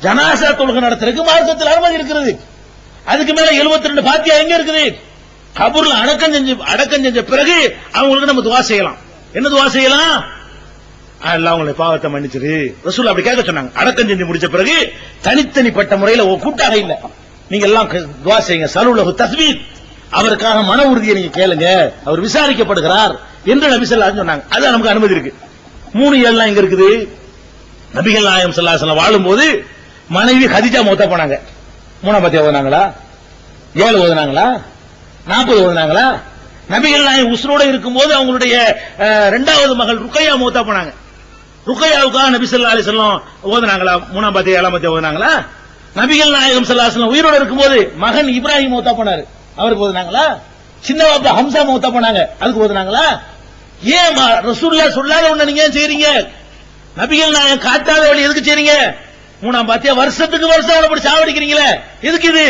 S3: ஜனாசா தொழுகை நடத்துறதுக்கு மார்க்கத்தில் அனுமதி இருக்கிறது. அதுக்கு மேல 72 பாத்தியா எங்க இருக்குது? கபூர்ல அடக்கம் செஞ்ச பிறகு அவங்களுக்கு நம்ம துவா செய்யலாம். என்ன துவா செய்யலாம்? அல்லாஹ் உங்களை பாவத்தை மன்னிச்சிரு, ரசூல் அப்படி கேட்க சொன்னாங்க. அடக்கம் செஞ்சு முடிச்ச பிறகு தனித்தனிப்பட்ட முறையில கூட்டாக இல்ல, நீங்க எல்லாம் துவா செய்யுங்க. சலுலஹு தஸ்பீத், அவருக்காக மன உறுதியை நீங்க கேளுங்க, அவர் விசாரிக்கப்படுகிறார் என்று நபி ஸல்லல்லாஹு அலைஹி வஸல்லம் சொன்னாங்க. அது நமக்கு அனுமதி இருக்கு. 3 எல்லாம் எங்க இருக்குது? நபிகள் நாயகம் ஸல்லல்லாஹு அலைஹி வஸல்லம் வாழும்போது மனைவி கதீஜா மௌத்தா போனாங்க. 3ஆம் பாத்தியா ஓதுனாங்களா? 7 ஓதுனாங்களா? 40 ஓதுனாங்களா? நபிகள் நாயகம் உஸ்ரோட இருக்கும்போது அவங்களுடைய 2வது மகள் ருக்கையா மௌத்தா போனாங்க. ருக்கையாவுக்காக நபி ஸல்லல்லாஹு அலைஹி வஸல்லம் ஓதுனாங்களா? 3ஆம் பாத்தியா 7ஆம் பாத்தியா ஓதுனாங்களா? நபிகள் நாயகம் ஸல்லல்லாஹு அலைஹி வஸல்லம் உயிரோட இருக்கும்போது மகன் இப்ராஹிம் மௌத்தா போனாரு, அவருக்கு ஓதுனாங்களா? சின்ன பாப்பா ஹம்சா மௌத்தா போனாங்க, அதுக்கு ஓதுனாங்களா? ஏன் ரசூலுல்லாஹ் சொல்லாத ஒண்ணு நீங்க ஏன் செய்றீங்க? நபிகள் நாயகம் காட்டாத வழி எதுக்கு செய்றீங்க? 3ஆம் பாத்தியா வருஷத்துக்கு வருஷம் அப்படி சாவடிக்கிறீங்களே, எதுக்கு இது?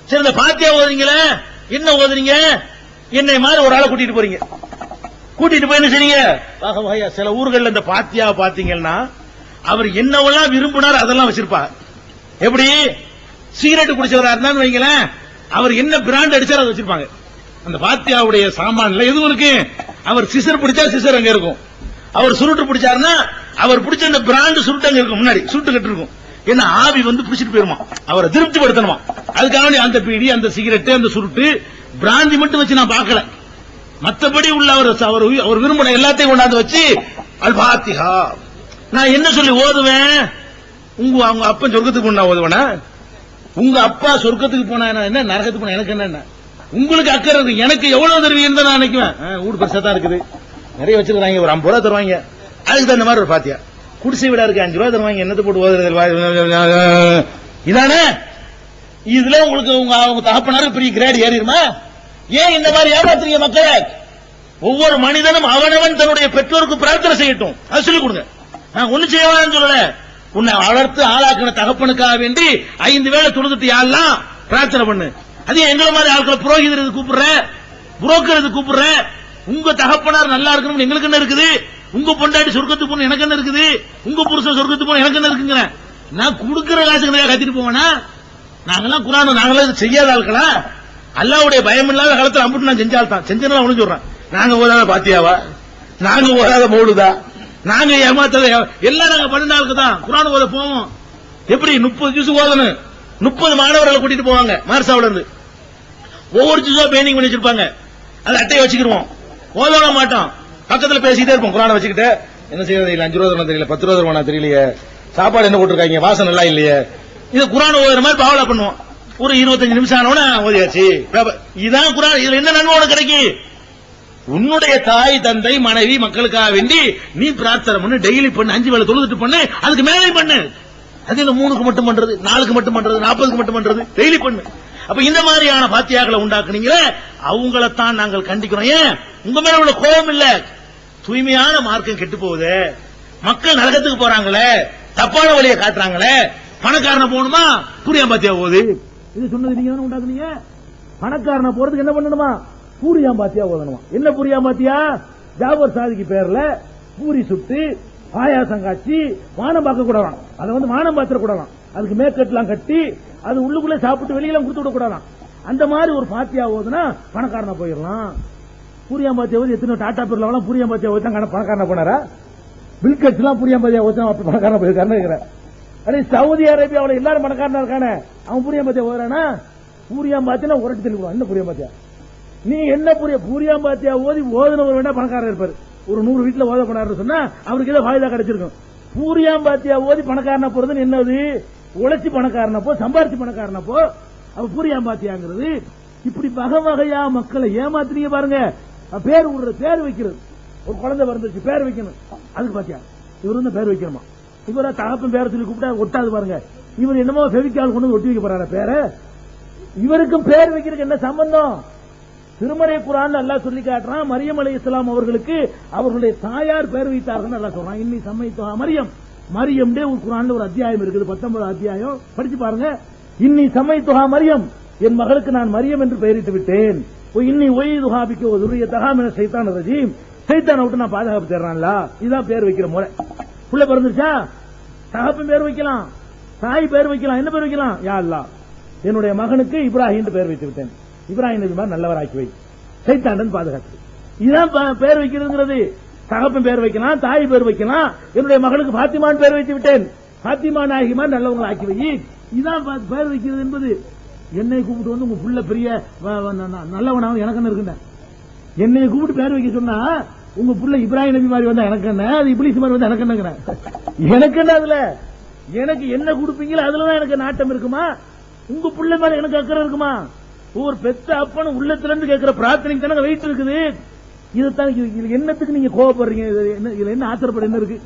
S3: சரி, இந்த பாத்தியா ஓதுறீங்களே, என்ன ஓதுறீங்க? என்னை மாதிரி ஒரு ஆளை கூட்டிட்டு போறீங்க, கூட்டிட்டு போய் என்ன செய்றீங்க? சில ஊர்கள்ல இந்த பாத்தியா பாத்தீங்கன்னா அவர் என்னவெல்லாம் விரும்பினார் அதெல்லாம் வச்சிருப்பாங்க. எப்படி? சிகரெட் குடிச்சவரா இருந்தான்னு வைங்களேன், அவர் என்ன பிராண்ட் அடிச்சார் அதை வச்சிருப்பாங்க. அந்த பாத்தியாவுடைய சாமான்ல எதுவும் இருக்கு. அவர் சிசர் பிடிச்சா சிசர் அங்க இருக்கும், அவர் சுருட்டு பிடிச்சாருன்னா அவர் பிடிச்ச அந்த பிராண்ட் சுருட்டு அங்க இருக்கும், முன்னாடி சுருட்டு கட்டு இருக்கும். என்ன ஆவி வந்து பிடிச்சிட்டு போயிருமா, அவரை திருப்திப்படுத்தணுமா, அதுக்காக அந்த பீடி அந்த சிகரெட் அந்த சுருட்டு பிராந்தி மட்டும் வச்சு நான் பார்க்கல, மற்றபடி உள்ள அவர் விரும்பின எல்லாத்தையும் கொண்டாந்து வச்சு அல் பாத்திஹா நான் என்ன சொல்லி ஓதுவேன்? அவங்க அப்பா சொர்க்கத்துக்கு போனா ஓதுவனா? உங்க அப்பா சொர்க்கத்துக்கு போனா என்ன, நரகத்துக்கு போனா எனக்கு என்ன? உங்களுக்கு அக்கறை இருக்கு, எனக்கு எவ்வளவு தருவீங்க நான் நினைக்குவேன். வீடு பெருசா தான் இருக்குது, நிறைய வச்சிருக்காங்க, ஒரு 50 ரூபா தருவாங்க, அதுக்கு தகுந்த மாதிரி ஒரு பாத்தியா. குடிசை வீடா இருக்கு, 5 ரூபா தருவாங்க, என்னத்தை போட்டு ஓதுறது? இதானே இதுல உங்களுக்கு உங்க தகப்பனாருக்கு பெரிய கிரேட் ஏறிடுமா? ஏன் இந்த மாதிரி ஏமாத்துறீங்க மக்களை? ஒவ்வொரு மனிதனும் அவனவன் தன்னுடைய பெற்றோருக்கு பிரார்த்தனை செய்யட்டும், அது சொல்லிக் கொடுங்க. நான் ஒண்ணு செய்வான்னு சொல்லல, உன்னை வளர்த்து ஆளாக்கின தகப்பனுக்காக வேண்டி 5 வேளை தொழுதுட்டு யாரெல்லாம் பிரார்த்தனை பண்ணு. அது எங்களை மாதிரி ஆட்களை புரோகிதர் கூப்பிடுற, புரோக்கர் கூப்பிடுற, உங்க தகப்பனார் நல்லா இருக்கணும் எங்களுக்கு என்ன இருக்குது? உங்க பொண்டாட்டி சொர்க்கத்துக்கு போன எனக்கு என்ன இருக்குது? உங்க புருஷன் சொர்க்கத்துக்கு போன எனக்கு என்ன இருக்குங்க? நான் கொடுக்கிற காசுக்கு கத்திட்டு போவேனா? நாங்கெல்லாம் குர்ஆன் நாங்களாம் செய்யாத ஆட்களா? அல்லாஹ்வுடைய பயம் இல்லாத காலத்துல அம்புட்டு நான் செஞ்சால்தான் செஞ்சனா ஒண்ணு சொல்றேன். நாங்க ஓதாத பாத்தியாவா, நாங்க ஓதாத மௌலுதா, நாங்க ஏமாத்தத எல்லாம் நாங்க பண்ணினாலுக்கு தான் குர்ஆன் ஓத போவோம். எப்படி 30 ஜூஸ் ஓதணும், 30 மாணவர்களை கூட்டிட்டு போவாங்க மார்சாவுல இருந்து. ஒவ்வொரு ஜூஸா பெயிண்டிங் பண்ணி வச்சிருப்பாங்க. அதை அட்டையை வச்சுக்கிடுவோம், ஓதோட மாட்டோம், பக்கத்துல பேசிட்டே இருப்போம். குர்ஆனை வச்சுக்கிட்டு என்ன செய்யறது இல்ல, 5 ரூபா தரணும் தெரியல, 10 ரூபா தருவானா தெரியலையே, சாப்பாடு என்ன போட்டிருக்காங்க, வாசம் நல்லா இல்லையே, இது குர்ஆன் ஓதுற மாதிரி பாவலா பண்ணுவோம். ஒரு 25 நிமிஷம் ஆனவன ஓதியாச்சு. இதான் குர்ஆன். இதுல என்ன நன்மை உனக்கு கிடைக்கும்? உன்னுடைய தாய் தந்தை மனைவி மக்களுக்காக வேண்டி நீ பிரார்த்தனை பண்ணு, டெய்லி பண்ணு, 5 வேளை தொழுதுட்டு பண்ணு, அதுக்கு மேலே பண்ணு. அது இல்ல 3க்கு மட்டும் பண்றது, 4க்கு மட்டும் பண்றது, 40க்கு மட்டும் பண்றது, டெய்லி பண்ணு. அப்ப இந்த மாதிரியான பாத்தியாக்களை உண்டாக்குனீங்களே, அவங்களைத்தான் நாங்கள் கண்டிக்கிறோம். ஏன் உங்க மேல உள்ள கோபம் இல்ல, தூய்மையான மார்க்கம் கெட்டு போகுது, மக்கள் நரகத்துக்கு போறாங்களே, தப்பான வழியை காட்டுறாங்களே, பணக்காரனை போகணுமா பூரியாம் பாத்தியா போகுது. இது சொன்னது நீங்க தானே உண்டாக்குனீங்க. பணக்காரனை போறதுக்கு என்ன பண்ணணுமா, பூரியாம் பாத்தியா ஓதணுமா. என்ன பூரியாம் பாத்தியா? ஜாபர் சாதிக்கு பேர்ல பூரி சுட்டு பாயாசம் காய்ச்சி வானம் பார்க்க கூடலாம், அதை வானம் பாத்திர கூடலாம், அதுக்கு மேக்கெட்லாம் கட்டி அது உள்ளுக்குள்ள சாப்பிட்டு வெளியெல்லாம் கொடுத்து விட கூடாதான். அந்த மாதிரி ஒரு பாத்தியா ஓதுனா பணக்காரனை போயிடலாம். பூரியாம் பாத்தியா ஓதி எத்தனை டாடா பேர்ல பூரியாம் பாத்தியா ஓதி தான் பணக்காரனை போனாரா? பில்கட்ஸ் எல்லாம் பூரியாம் பாத்தியா ஓதி பணக்காரனை போயிருக்காரு. அதே சவுதி அரேபியாவில் எல்லாரும் பணக்காரனா இருக்கானே, அவன் பூரியாம் பாத்தியா ஓதுறானா? பூரியாம் பாத்தியா உரட்டி தெளிவான். என்ன பூரியாம் பாத்தியா? நீ என்ன பூரியாம் பாத்தியா ஓதுனவர் வேண்டாம் பணக்காரர் இருப்பாரு. ஒரு 100 வீட்டுல ஓத போனாரு சொன்னா அவருக்கு ஏதோ வாய்தா கிடைச்சிருக்கும். பூரியாம் பாத்தியா ஓதி பணக்காரனா போறது என்னது? உழைச்சி பணக்காரனா போ, சம்பாரிச்சு பணக்காரனா போ. அப்ப பூரியாம் பாத்தியாங்கிறது இப்படி வகை வகையா மக்களை ஏமாத்துறீங்க பாருங்க. பேர் விடுறது, பேர் வைக்கிறது. ஒரு குழந்தை பிறந்துச்சு, பேர் வைக்கணும், அதுக்கு பாத்தியா இவரு பேர் வைக்கணுமா? இவரா தகப்பன் பேரை சொல்லி கூப்பிட்டா ஒட்டாது பாருங்க. இவர் என்னமோ ஃபெவிகால் கொண்டு ஒட்டி வைக்க போறாரு பேரை. இவருக்கும் பேர் வைக்கிறதுக்கு என்ன சம்பந்தம்? திருமறை குர்ஆன் அல்லாஹ் சொல்லி காட்டுறான், மரியம் அலைஹிஸ்ஸலாம் அவர்களுக்கு அவர்களுடைய தாயார் பேர் வைத்தார்கள் அல்லாஹ் சொல்றான். இன்னி சமைத்துஹா மரியம். மரியம்டே ஒரு குர்ஆன்ல ஒரு அத்தியாயம் இருக்குது, 19 அத்தியாயம், படிச்சு பாருங்க. இன்னி சமைத்துஹா மரியம், என் மகளுக்கு நான் மரியம் என்று பெயரிட்டு விட்டேன். இன்னி ஒய்துஹா பிக்க துர்ரியத்தஹா மின ஷைத்தானிர் ரஜீம், ஷைத்தானை விட்டு நான் பாதுகாப்பு தேடுறான்ல. இதுதான் பேர் வைக்கிற முறை. புள்ள பிறந்துச்சா தகப்பன் பேர் வைக்கலாம், தாய் பேர் வைக்கலாம். என்ன பேர் வைக்கலாம்? யா அல்லாஹ் என்னுடைய மகனுக்கு இப்ராஹிம் பேர் வைத்து விட்டேன், இப்ராஹிம் நபி மாதிரி நல்லவராக்கி வை, சைத்தாண்டன் பாதுகாத்து. இதுதான் பேர் வைக்கிறதுங்கிறது. தகப்பன் பேர் வைக்கலாம், தாய் பேர் வைக்கலாம். என்னுடைய மகளுக்கு பாத்திமான் பேர் வைத்து விட்டேன், பாத்திமா நாயகி மாதிரி நல்லவங்களை ஆக்கி வை. இதுதான் பேர் வைக்கிறது என்பது. என்னை கூப்பிட்டு உங்க புள்ள பெரிய நல்லவனாவும் எனக்கு என்ன இருக்குங்க, என்னை கூப்பிட்டு பேர் வைக்க சொன்னா உங்க புள்ள இப்ராஹிம் நபி மாதிரி வந்தா எனக்கு என்ன, அது இப்லீஸ் மாதிரி வந்தா எனக்கு என்னங்கிற, எனக்கு என்ன அதுல எனக்கு என்ன கொடுப்பீங்களோ அதுலதான் எனக்கு நாட்டம் இருக்குமா? உங்க புள்ள மேல எனக்கு அக்கறை இருக்குமா? ஒரு பெத்த அப்பனும் உள்ளத்துல இருந்து கேட்கிற பிரார்த்தனைக்கு தானே வெயிட் இருக்குது. இதுதான் என்னத்துக்கு நீங்க கோவப்படுறீங்க? இதுல என்ன ஆத்திரப்பட என்ன இருக்கு?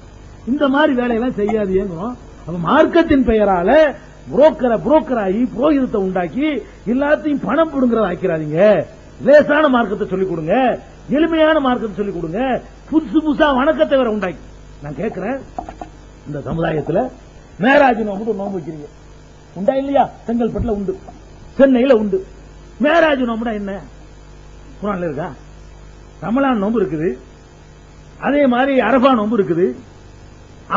S3: இந்த மாதிரி வேலையெல்லாம் செய்யாதீங்க. அப்ப மார்க்கத்தின் பெயரால புரோக்கராகி புரோகிதத்தை உண்டாக்கி எல்லாத்தையும் பணம் புடுங்கிறத ஆக்கிறாதீங்க. லேசான மார்க்கத்தை சொல்லிக் கொடுங்க, எளிமையான மார்க்கத்தை சொல்லிக் கொடுங்க. புதுசு புதுசா வணக்கத்தை வேற உண்டாக்கி. நான் கேட்கிறேன், இந்த சமுதாயத்தில் மேராஜ் நோம்பு நோம்பு வைக்கிறீங்க உண்டா இல்லையா? செங்கல்பட்டுல உண்டு, சென்னையில உண்டு. மேராஜ் நோம்புனா என்ன? குர்ஆன்ல இருக்கா? ரமலான் நோம்பு இருக்குது, அதே மாதிரி அரபா நோம்பு இருக்குது,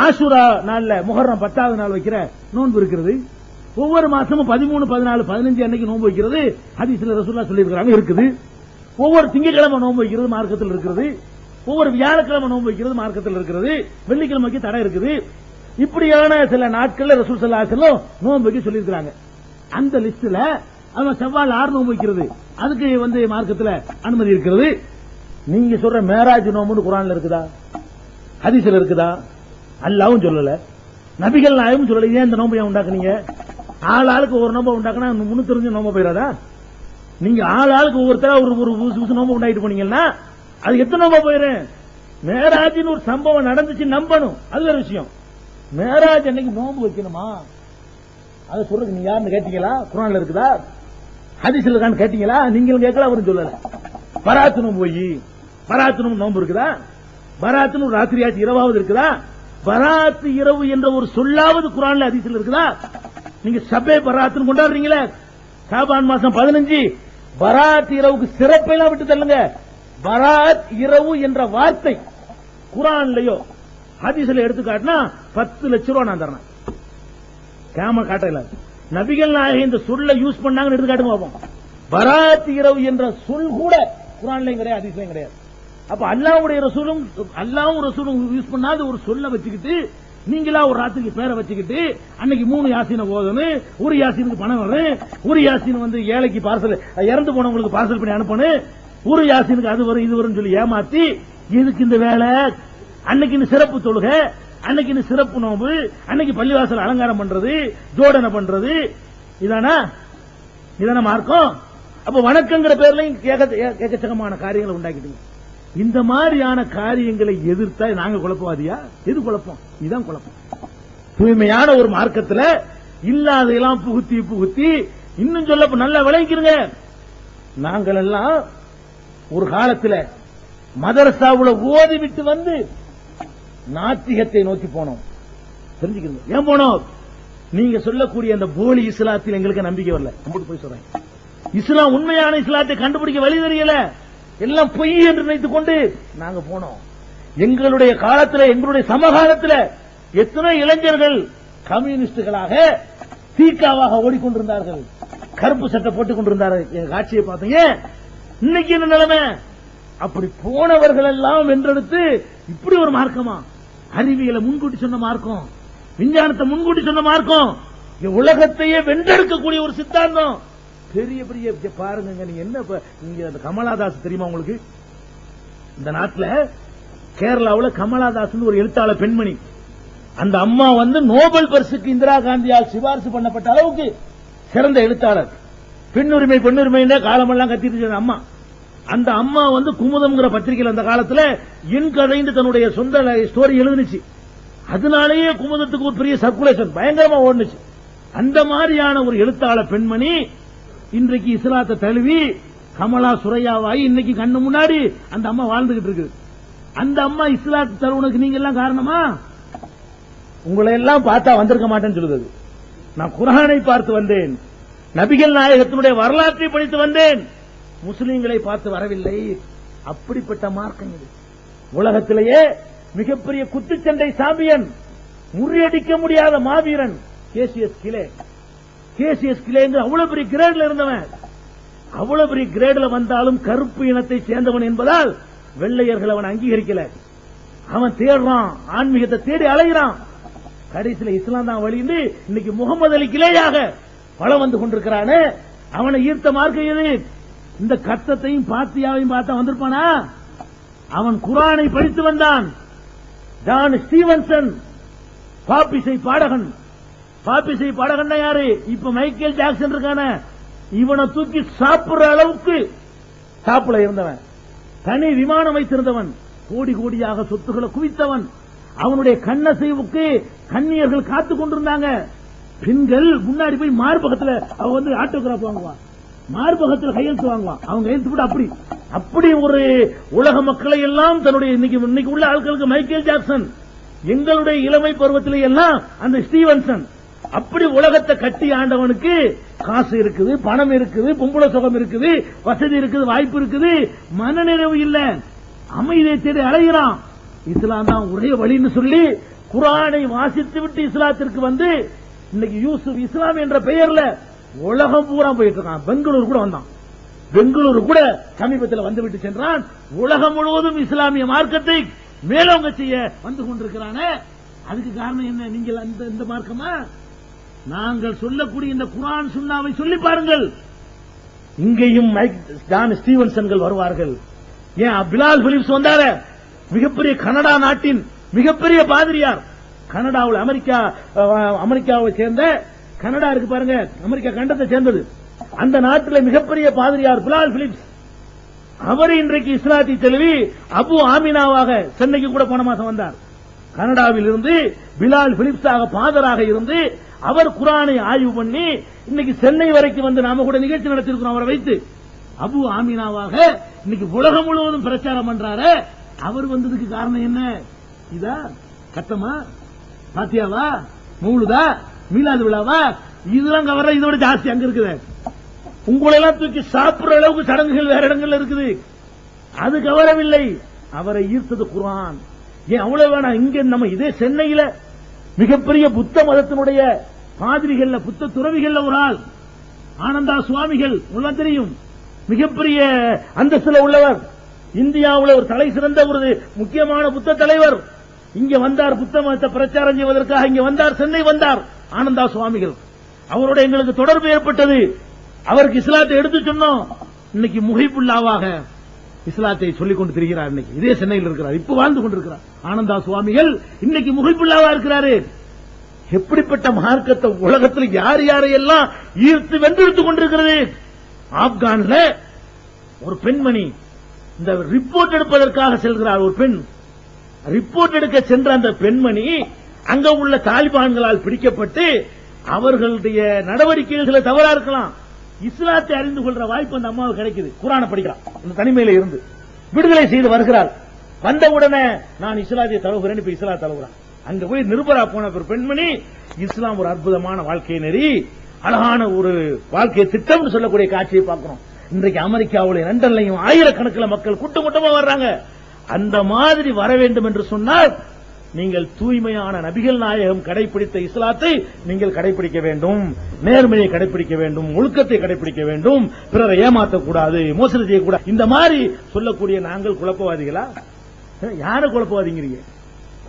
S3: ஆஷுரா நாள்ல முஹர்ரம் 10வது நாள் வைக்கிற நோன்பு இருக்கிறது. ஒவ்வொரு மாசமும் 13, 14, 15 அன்னைக்கு நோன்பு வைக்கிறது ஹதீஸ்ல ரசூலுல்லாஹ் சொல்லி இருக்காங்க இருக்குது. ஒவ்வொரு திங்கட்கிழமை நோன்பு வைக்கிறது மார்க்கத்தில் இருக்கிறது. ஒவ்வொரு வியாழக்கிழமை நோன்பு வைக்கிறது மார்க்கத்தில் இருக்கிறது. வெள்ளிக்கிழமைக்கு தடை இருக்குது. இப்படியான சில நாட்கள்ல ரசூல் ஸல்லல்லாஹு அலைஹி வஸல்லம் நோன்பு வைக்க சொல்லி இருக்காங்க. அந்த லிஸ்ட்ல அவன் செவ்வால் 6 நோன்பு வைக்கிறது அதுக்கு மார்க்கத்தில் அனுமதி இருக்கிறது. நீங்க சொல்ற மேராஜ் நோம்புன்னு குர்ஆன்ல இருக்குதா? ஹதீஸ்ல இருக்குதா? அல்லாஹ்வும் சொல்லல, நபிகள் நாயகம் சொல்லல. ஏன் இந்த நோம்பை உண்டாக்குனீங்க? ஆளுக்கு ஒரு நோம்பை உண்டாக்குனா 305 நோம்பு போயிடாதா? நீங்க ஆளுக்கு ஒவ்வொருத்தரா ஒரு புதுசு நோம்பு உண்டாக்கிட்டு போனீங்கன்னா அது எத்தனை நோம்பா போயிரும்? மேராஜின்னு ஒரு சம்பவம் நடந்துச்சு நம்பணும், அது வேற விஷயம். மேராஜ் அன்னைக்கு நோம்பு வைக்கணுமா? அதை சொல்றதுக்கு நீங்க யாருன்னு கேட்டீங்களா? குர்ஆன்ல இருக்குதா? ஹதீஸ்ல இருக்கான்னு கேட்டீங்களா? நீங்களும் கேட்கல, அவரும் சொல்லல. பராத்து நோம்பு போய் பராத்து நோம்பு இருக்குதா? பராத்துன்னு ஒரு ராத்திரியாச்சு இரவாவது இருக்குதா? பராத்து இரவு என்ற ஒரு சொல்லாவது குர்ஆன்ல ஹதீஸ்ல இருக்குதா? நீங்க ஷபே பராத்துன்னு கொண்டாடுறீங்களே, ஷாபான் மாசம் 15 பராத் இரவுக்கு சிறப்பெல்லாம் விட்டு தள்ளுங்க. பராத் இரவு என்ற வார்த்தை குரான்லயோ ஹதீஸ்ல எடுத்துக்காட்டினா 10 லட்சம் ரூபாய் நான் தரேன். கேம காட்டல நபிகள் நாயகம் இந்த சொல்ல யூஸ் பண்ணாங்கன்னு எடுத்துக்காட்டு பார்ப்போம். பராத் இரவு என்ற சொல் கூட குரான்லயும் கிடையாது, ஹதீஸ்லயும் கிடையாது. அப்ப அல்லாஹ்வுடைய ரசூலும் அல்லாஹ்வும் ரசூலும் யூஸ் பண்ணாத ஒரு சொல்ல வச்சுக்கிட்டு நீங்களா ஒரு ராத்திரிக்கு பேரை வச்சுக்கிட்டு அன்னைக்கு 3 யாசீனை ஓதணும், ஒரு யாசீனுக்கு பணம் வரும், ஒரு யாசீன் வந்து ஏழைக்கு பார்சல் இறந்து போனவங்களுக்கு பார்சல் பண்ணி அனுப்பணும், ஒரு யாசீனுக்கு அது வரும் இது வரும் சொல்லி ஏமாத்தி எதுக்கு இந்த வேலை? அன்னைக்கு இந்த சிறப்பு தொழுகை, அன்னைக்கு இந்த சிறப்பு நோம்பு, அன்னைக்கு பள்ளிவாசல் அலங்காரம் பண்றது, ஜோடனை பண்றது, இதானா மார்க்கம்? அப்ப வணக்கங்கிற பேர்லையும் ஏக்கச்சக்கமான காரியங்களை உண்டாக்கிட்டீங்க. இந்த மாதிரியான காரியங்களை எதிர்த்தா நாங்க குழப்பவாதியா? எது குழப்பம்? இதுதான் குழப்பம். தூய்மையான ஒரு மார்க்கத்துல இல்லாதையெல்லாம் புகுத்தி இன்னும் சொல்ல நல்லா விளங்கிக்கிறங்க. நாங்கள் எல்லாம் ஒரு காலத்தில் மதரசாவுல ஓதி விட்டு வந்து நாத்திகத்தை நோக்கி போனோம். தெரிஞ்சுக்கிறீங்க ஏன் போனோம்? நீங்க சொல்லக்கூடிய அந்த போலி இஸ்லாத்தில் எங்களுக்கு நம்பிக்கை வரல. போய் சொல்றேன், இஸ்லாம் உண்மையான இஸ்லாத்தை கண்டுபிடிக்க வழி தெரியல, எல்லாம் பொய் என்று நினைத்துக் கொண்டு நாங்க போனோம். எங்களுடைய காலத்தில் எங்களுடைய சமகாலத்தில் எத்தனை இளைஞர்கள் கம்யூனிஸ்டுகளாக தீக்காவாக ஓடிக்கொண்டிருந்தார்கள், கருப்பு சட்டை போட்டுக் கொண்டிருந்தார்கள். எங்க காட்சியை பார்த்தீங்க. இன்னைக்கு என்ன நிலைமை? அப்படி போனவர்கள் எல்லாம் வென்றெடுத்து இப்படி ஒரு மார்க்கமா? அறிவியலை முன்கூட்டி சொன்ன மார்க்கம், விஞ்ஞானத்தை முன்கூட்டி சொன்ன மார்க்கம், உலகத்தையே வென்றெடுக்கக்கூடிய ஒரு சித்தாந்தம். பெரிய பெரிய பாருங்க. நீங்க என்ன நீங்க அந்த கமலாதாஸ் தெரியுமா உங்களுக்கு? இந்த நாட்டில் கேரளாவில் கமலாதாஸ் ஒரு எழுத்தாளர் பெண்மணி, அந்த அம்மா வந்து நோபல் பரிசுக்கு இந்திரா காந்தியால் சிபாரிசு பண்ணப்பட்ட அளவுக்கு சிறந்த எழுத்தாளர். பெண்ணுரிமை காலமெல்லாம் கத்திட்டு அம்மா. அந்த அம்மா வந்து குமுதம்ங்கிற பத்திரிகையில் அந்த காலத்தில் என் கதைந்து தன்னுடைய சொந்த ஸ்டோரி எழுதுனுச்சு. அதனாலேயே குமுதத்துக்கு ஒரு பெரிய சர்க்குலேஷன் பயங்கரமா ஓடுனுச்சு. அந்த மாதிரியான ஒரு எழுத்தாளர் பெண்மணி இன்றைக்கு இஸ்லாத்தை தழுவி கமலா சுரையாவாய் இன்னைக்கு கண்ணு முன்னாடி அந்த அம்மா வாழ்ந்துகிட்டு இருக்கு. அந்த அம்மா இஸ்லாத்தை தழுவுனுக்கு நீங்க எல்லாம் காரணமா? உங்களை எல்லாம் பார்த்தா வந்திருக்க மாட்டேன்னு சொல்லுது. நான் குர்ஆனை பார்த்து வந்தேன், நபிகள் நாயகத்தினுடைய வரலாற்றை படித்து வந்தேன், முஸ்லிம்களை பார்த்து வரவில்லை. அப்படிப்பட்ட மார்க்கம் இது. உலகத்திலேயே மிகப்பெரிய குத்துச்சண்டை சாம்பியன், முறியடிக்க முடியாத மாவீரன் கேசிஎஸ் கிலே அவ்வளவு பெரிய கிரேட்ல இருந்தவன். அவ்வளவு பெரிய கிரேட்ல வந்தாலும் கருப்பு இனத்தை சேர்ந்தவன் என்பதால் வெள்ளையர்கள் அவன் அங்கீகரிக்கல. அவன் தேடுறான், ஆன்மீகத்தை தேடி அலைகிறான். கடைசியில் இஸ்லாம் தான் வழிந்து இன்னைக்கு முகமது அலி கிளையாக வளம் வந்து கொண்டிருக்கிறானே, அவனை ஈர்த்த மார்க்கம் எது? இந்த கத்தத்தையும் பாத்தியாவையும் பார்த்தா வந்திருப்பானா? அவன் குர்ஆனை படித்து வந்தான். ஜான் ஸ்டீவன்சன் பாப்பிசை பாடகன். பாப்பிசை பாடகன் யாரு? இப்ப மைக்கேல் ஜாக்சன் இருக்கான, இவனை தூக்கி சாப்பிடுற அளவுக்கு சாப்பிட இருந்தவன், தனி விமானம் வைத்திருந்தவன், கோடி கோடியாக சொத்துக்களை குவித்தவன். அவனுடைய கண்ணசைவுக்கு கன்னியர்கள் காத்துக் கொண்டிருந்தாங்க. பெண்கள் முன்னாடி போய் மார்பகத்தில் அவ வந்து ஆட்டோகிராஃப் வாங்குவான், மார்பகத்தில் கையெழுத்து வாங்குவான். அவங்க கையெழுத்து போட்டு அப்படி ஒரு உலக மக்களை எல்லாம் தன்னுடைய இன்னைக்கு உள்ள ஆட்களுக்கு மைக்கேல் ஜாக்சன், எங்களுடைய இளமை பருவத்திலே எல்லாம் அந்த ஸ்டீவன்சன். அப்படி உலகத்தை கட்டி ஆண்டவனுக்கு காசு இருக்குது, பணம் இருக்குது, பொம்பளை சுகம் இருக்குது, வசதி இருக்குது, வாய்ப்பு இருக்குது, மனநிறைவு இல்ல, அமைதியை தேடி அலைகிறான். இஸ்லாம் தான் ஒரே வழின்னு சொல்லி குர்ஆனை வாசித்து விட்டு இஸ்லாத்திற்கு வந்து இன்னைக்கு யூசுப் இஸ்லாம் என்ற பெயர்ல உலகம் பூரா போயிட்டு இருக்கான். பெங்களூர் கூட வந்தான், பெங்களூரு கூட சமீபத்தில் வந்துவிட்டு சென்றான். உலகம் முழுவதும் இஸ்லாமிய மார்க்கத்தை மேலோங்க செய்ய வந்து கொண்டிருக்கிறான. அதுக்கு காரணம் என்ன? நீங்கள் இந்த மார்க்கமா? நாங்கள் சொல்லக்கூடிய இந்த குர்ஆன் சுன்னாவை சொல்லி பாருங்கள். இங்கேயும் ஜான் ஸ்டீவன்சன்கள் வருவார்கள். ஏன் பிலால் பிலிப்ஸ் வந்தார? மிகப்பெரிய கனடா நாட்டின் மிகப்பெரிய பாதிரியார். கனடாவில் அமெரிக்காவை சேர்ந்த கனடா இருக்கு பாருங்க, அமெரிக்கா கண்டத்தை சேர்ந்தது. அந்த நாட்டில் மிகப்பெரிய பாதிரியார் பிலால் பிலிப்ஸ். அவர் இன்றைக்கு இஸ்லாத்தை தழுவி அபு ஆமினாவாக சென்னைக்கு கூட போன மாசம் வந்தார். கனடாவில் இருந்து பிலால் பிலிப்ஸாக பாதராக இருந்து அவர் குர்ஆனை ஆய்வு பண்ணி இன்னைக்கு சென்னை வரைக்கும் வந்து நாம கூட நிகழ்ச்சி நடத்திருக்கிறோம். அவரை வைத்து அபு ஆமினாவாக இன்னைக்கு உலகம் முழுவதும் பிரச்சாரம் பண்றாரு. அவர் வந்ததுக்கு காரணம் என்ன? இதா கட்டமா, பாத்தியாவா, மௌலுதா, மீலாது விழாவா? இதெல்லாம் கவர இதோட ஜாஸ்தி அங்க இருக்குது. உங்களெல்லாம் தூக்கி சாப்பிடுற அளவுக்கு சடங்குகள் வேற இடங்கள்ல இருக்குது. அது கவரவில்லை, அவரை ஈர்த்தது குர்ஆன். ஏன் அவ்வளவு வேணாம், இங்க நம்ம இதே சென்னையில மிகப்பெரிய புத்த மதத்தினுடைய பாதிரிகள்ல, புத்த துறவிகள்ல ஒரு ஆள் ஆனந்தா சுவாமிகள், உள்ள தெரியும், மிகப்பெரிய அந்தஸ்துல உள்ளவர், இந்தியாவில் ஒரு தலை சிறந்த ஒரு முக்கியமான புத்த தலைவர். இங்க வந்தார், புத்த மதத்தை பிரச்சாரம் செய்வதற்காக இங்க வந்தார், சென்னை வந்தார் ஆனந்தா சுவாமிகள். அவரோட எங்களுக்கு தொடர்பு ஏற்பட்டது. அவருக்கு இஸ்லாத்தை எடுத்து சொன்னோம். இன்னைக்கு முஹிபுல்லாவாக இஸ்லாத்தை சொல்லிக் கொண்டு திரிகிறார். இன்னைக்கு இதே சென்னையில் இருக்கிறார், இப்ப வாழ்ந்து கொண்டிருக்கிறார் ஆனந்தா சுவாமிகள். இன்னைக்கு முஹிபுல்லாவா இருக்கிறாரு. எப்படிப்பட்ட மார்க்கத்தை உலகத்தில் யார் யாரையெல்லாம் ஈர்த்து வென்றெடுத்துக் கொண்டிருக்கிறது. ஆப்கான்ல ஒரு பெண்மணி இந்த ரிப்போர்ட் எடுப்பதற்காக செல்கிறார். ஒரு பெண் ரிப்போர்ட் எடுக்க சென்ற அந்த பெண்மணி அங்க உள்ள தாலிபான்களால் பிடிக்கப்பட்டு, அவர்களுடைய நடவடிக்கைகள் சில தவறா இருக்கலாம், இஸ்லாத்தை அறிந்து கொள்ற வாய்ப்பு அந்த அம்மாவுக்கு கிடைக்குது. குர்ஆனை படிக்கிறார், இந்த தனிமையில இருந்து விடுதலை செய்து வருகிறார். வந்தவுடனே நான் இஸ்லாத்தை தழுவுகிறேன், இப்ப இஸ்லாம் தழுவுறான். அங்க போய் நிருபரா போன ஒரு பெண்மணி, இஸ்லாம் ஒரு அற்புதமான வாழ்க்கை நெறி, அழகான ஒரு வாழ்க்கை திட்டம் சொல்லக்கூடிய காட்சியை பார்க்கிறோம். இன்றைக்கு அமெரிக்காவுடைய லண்டன்லையும் ஆயிரக்கணக்கில் மக்கள் கூட்டமா வர்றாங்க. அந்த மாதிரி வர வேண்டும் என்று சொன்னால் நீங்கள் தூய்மையான நபிகள் நாயகம் கடைபிடித்த இஸ்லாத்தை நீங்கள் கடைபிடிக்க வேண்டும், நேர்மையை கடைபிடிக்க வேண்டும், ஒழுக்கத்தை கடைபிடிக்க வேண்டும், பிறரை ஏமாற்றக்கூடாது, மோசடி செய்யக்கூடாது. இந்த மாதிரி சொல்லக்கூடிய நாங்கள் குழப்பவாதிகளா? யார குழப்பவாதிங்கிறீங்க?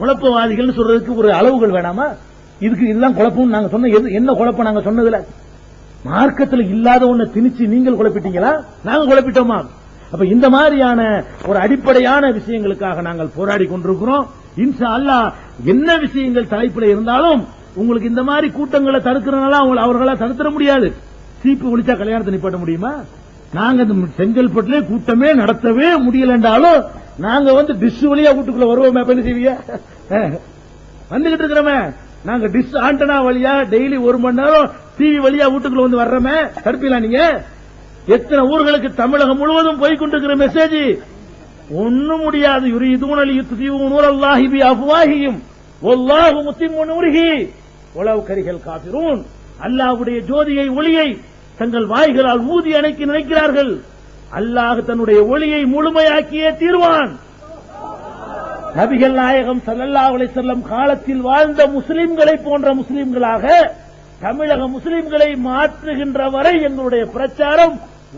S3: குழப்பவாதிகள் சொல்றதுக்கு ஒரு அளவுகள் வேணாமா? இதுதான் குழப்பம் நாங்க சொன்ன. என்ன குழப்பம் நாங்க சொன்னதுல? மார்க்கத்தில் இல்லாத ஒண்ணு திணிச்சு நீங்கள் குழப்பிட்டீங்களா? நாங்க குழப்பிட்டோமா? அப்ப இந்த மாதிரியான ஒரு அடிப்படையான விஷயங்களுக்காக நாங்கள் போராடி கொண்டிருக்கிறோம். இன்ஷா அல்லாஹ் என்ன விஷயங்கள் தலைப்பில் இருந்தாலும் உங்களுக்கு இந்த மாதிரி கூட்டங்களை தடுக்கிறனால அவர்களா தடுத்துட முடியாது. சீப்பு ஒழிச்சா கல்யாணத்தை நிப்பாட்ட முடியுமா? நாங்க செங்கல்பட்டுல கூட்டமே நடத்தவே முடியல என்றாலும் நாங்க டிஷ் வழியா வீட்டுக்குள்ள வருவோமே. என்ன செய்வீங்க? வந்துகிட்டு இருக்கிறோமே, நாங்க டிஷ் ஆண்டனா வழியா டெய்லி 1 மணி நேரம் டிவி வழியா வீட்டுக்குள்ள வர்றோமே, தடுப்பீங்களா நீங்க? எத்தனை ஊர்களுக்கு தமிழகம் முழுவதும் போய் கொண்டிருக்கிற மெசேஜ் ஒன்னும் முடியாது. யுரீதுன லியுத்ஃபிஉ நூரல்லாஹி பிஅஃவாஹிஹிம் வல்லாஹு முத்திம்மு நூரிஹி வலவ் கரிஹல் காஃபிரூன். அல்லாஹ்வுடைய ஜோதியை, ஒளியை தங்கள் வாய்களால் ஊதி அணைக்க நினைக்கிறார்கள். அல்லாஹ் தன்னுடைய ஒளியை முழுமையாக்கியே தீர்வான். நபிகள் நாயகம் ஸல்லல்லாஹு அலைஹி வஸல்லம் காலத்தில் வாழ்ந்த முஸ்லிம்களை போன்ற முஸ்லிம்களாக தமிழக முஸ்லிம்களை மாற்றுகின்ற வரை எங்களுடைய பிரச்சாரம்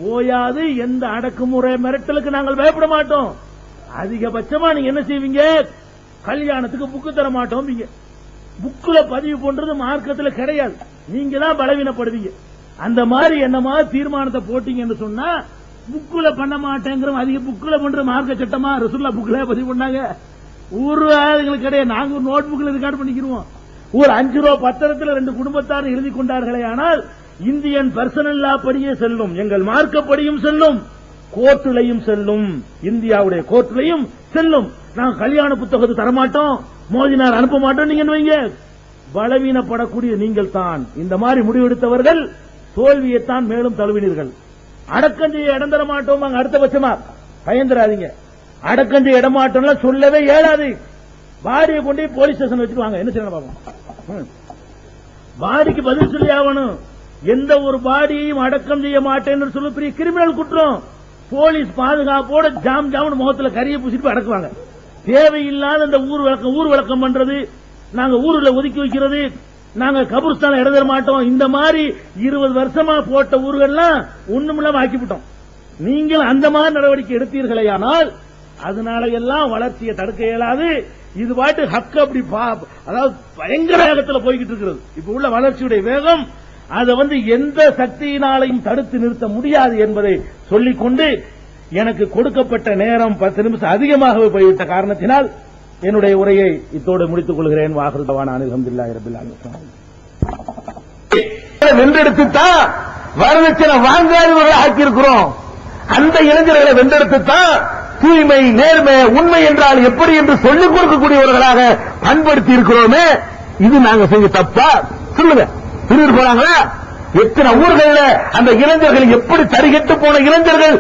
S3: ஓயாது. எந்த அடக்குமுறை மிரட்டலுக்கு நாங்கள் பயப்பட மாட்டோம். அதிகபட்சமா நீங்க என்ன செய்வீங்க? கல்யாணத்துக்கு புக்கு தர மாட்டோம். புக்குல பதிவு பண்றது மார்க்கத்தில் கிடையாது. நீங்க தான் பலவீனப்படுவீங்க. அந்த மாதிரி என்னமா தீர்மானத்தை போட்டீங்கன்னு சொன்னா புக்குல பண்ண மாட்டேங்கிற. அதிக புக்குல பண்ற மார்க்க சட்டமா? ரசூலுல்லாஹ் புக்குல பதிவு பண்ணாங்க. ஒரு ஆளுங்களுக்கு கிடையாது. நாங்க நோட் புக்ல ரெக்கார்ட் பண்ணிக்கிறோம். ஒரு 5 ரூபா பத்திரத்தில் 2 குடும்பத்தார் எழுதி கொண்டார்களே, ஆனால் இந்தியன் பர்சனல் லா படியே செல்லும், எங்கள் மார்க்கப்படியும் செல்லும், கோர்ட்டிலையும் செல்லும், இந்தியாவுடைய கோர்ட்டிலையும் செல்லும். நாங்க கல்யாண புத்தகத்தை தரமாட்டோம், மோதினார் அனுப்ப மாட்டோம். நீங்க வைங்க. பலவீனப்படக்கூடிய நீங்கள் தான் இந்த மாதிரி முடிவெடுத்தவர்கள் தோல்வியைத்தான் மேலும் தழுவினீர்கள். அடக்கம் செய்ய இடம் தர மாட்டோம். அடுத்த பட்சமா பயந்துராதீங்க. அடக்கம் செய்ய இடமாட்டோம்ல சொல்லவே இயலாது. பாடியை கொண்டு போலீஸ் ஸ்டேஷன் வச்சுக்குவாங்க. என்ன செய்யணும் பாப்போம்? பாடிக்கு பதில் சொல்லி ஆகணும். எந்த ஒரு பாடியையும் அடக்கம் செய்ய மாட்டேன்னு சொல்ல பெரிய கிரிமினல் குற்றம். போலீஸ் பாதுகாப்போட ஜாம் ஜாம் முகத்துல கரியை பூசிட்டு அடக்குவாங்க. தேவையில்லாத இந்த ஊர் விளக்கம் பண்றது, நாங்க ஊர்ல ஒதுக்கி வைக்கிறது, நாங்க கபுர்ஸ்தான இடம் தர மாட்டோம், இந்த மாதிரி 20 வருஷமா போட்ட ஊர்கள்லாம் ஒண்ணுமில்லாம ஆக்கிவிட்டோம். நீங்கள் அந்த மாதிரி நடவடிக்கை எடுத்தீர்களேயானால் அதனால எல்லாம் வளர்ச்சியை தடுக்க இயலாது. இது பாட்டு ஹக் அப்படி அதாவது பயங்கர வேகத்தில் போய்கிட்டு இருக்கிறது. இப்ப உள்ள வளர்ச்சியுடைய வேகம் அதை எந்த சக்தியினாலையும் தடுத்து நிறுத்த முடியாது என்பதை சொல்லிக்கொண்டு எனக்கு கொடுக்கப்பட்ட நேரம் 10 நிமிஷம் அதிகமாகவே போய்விட்ட காரணத்தினால் என்னுடைய உரையை இத்தோடு முடித்துக் கொள்கிறேன். வாஹிருதவானா அல்ஹம்துலில்லாஹி ரப்பில் ஆலமீன்.
S1: வென்றெடுத்துத்தான் வரதட்சணை வாங்காதவர்களை ஆக்கியிருக்கிறோம். அந்த இளைஞர்களை வென்றெடுத்துத்தான் தூய்மை, நேர்மை, உண்மை என்றால் எப்படி என்று சொல்லிக் கொடுக்கக்கூடியவர்களாக பண்படுத்தி இருக்கிறோமே. இது நாங்க செஞ்ச தப்பா? சொல்லுங்க. திரும்பி போறாங்களா? எத்தனை ஊர்களில் அந்த இளைஞர்கள் எப்படி தரிகட்டு போன இளைஞர்கள்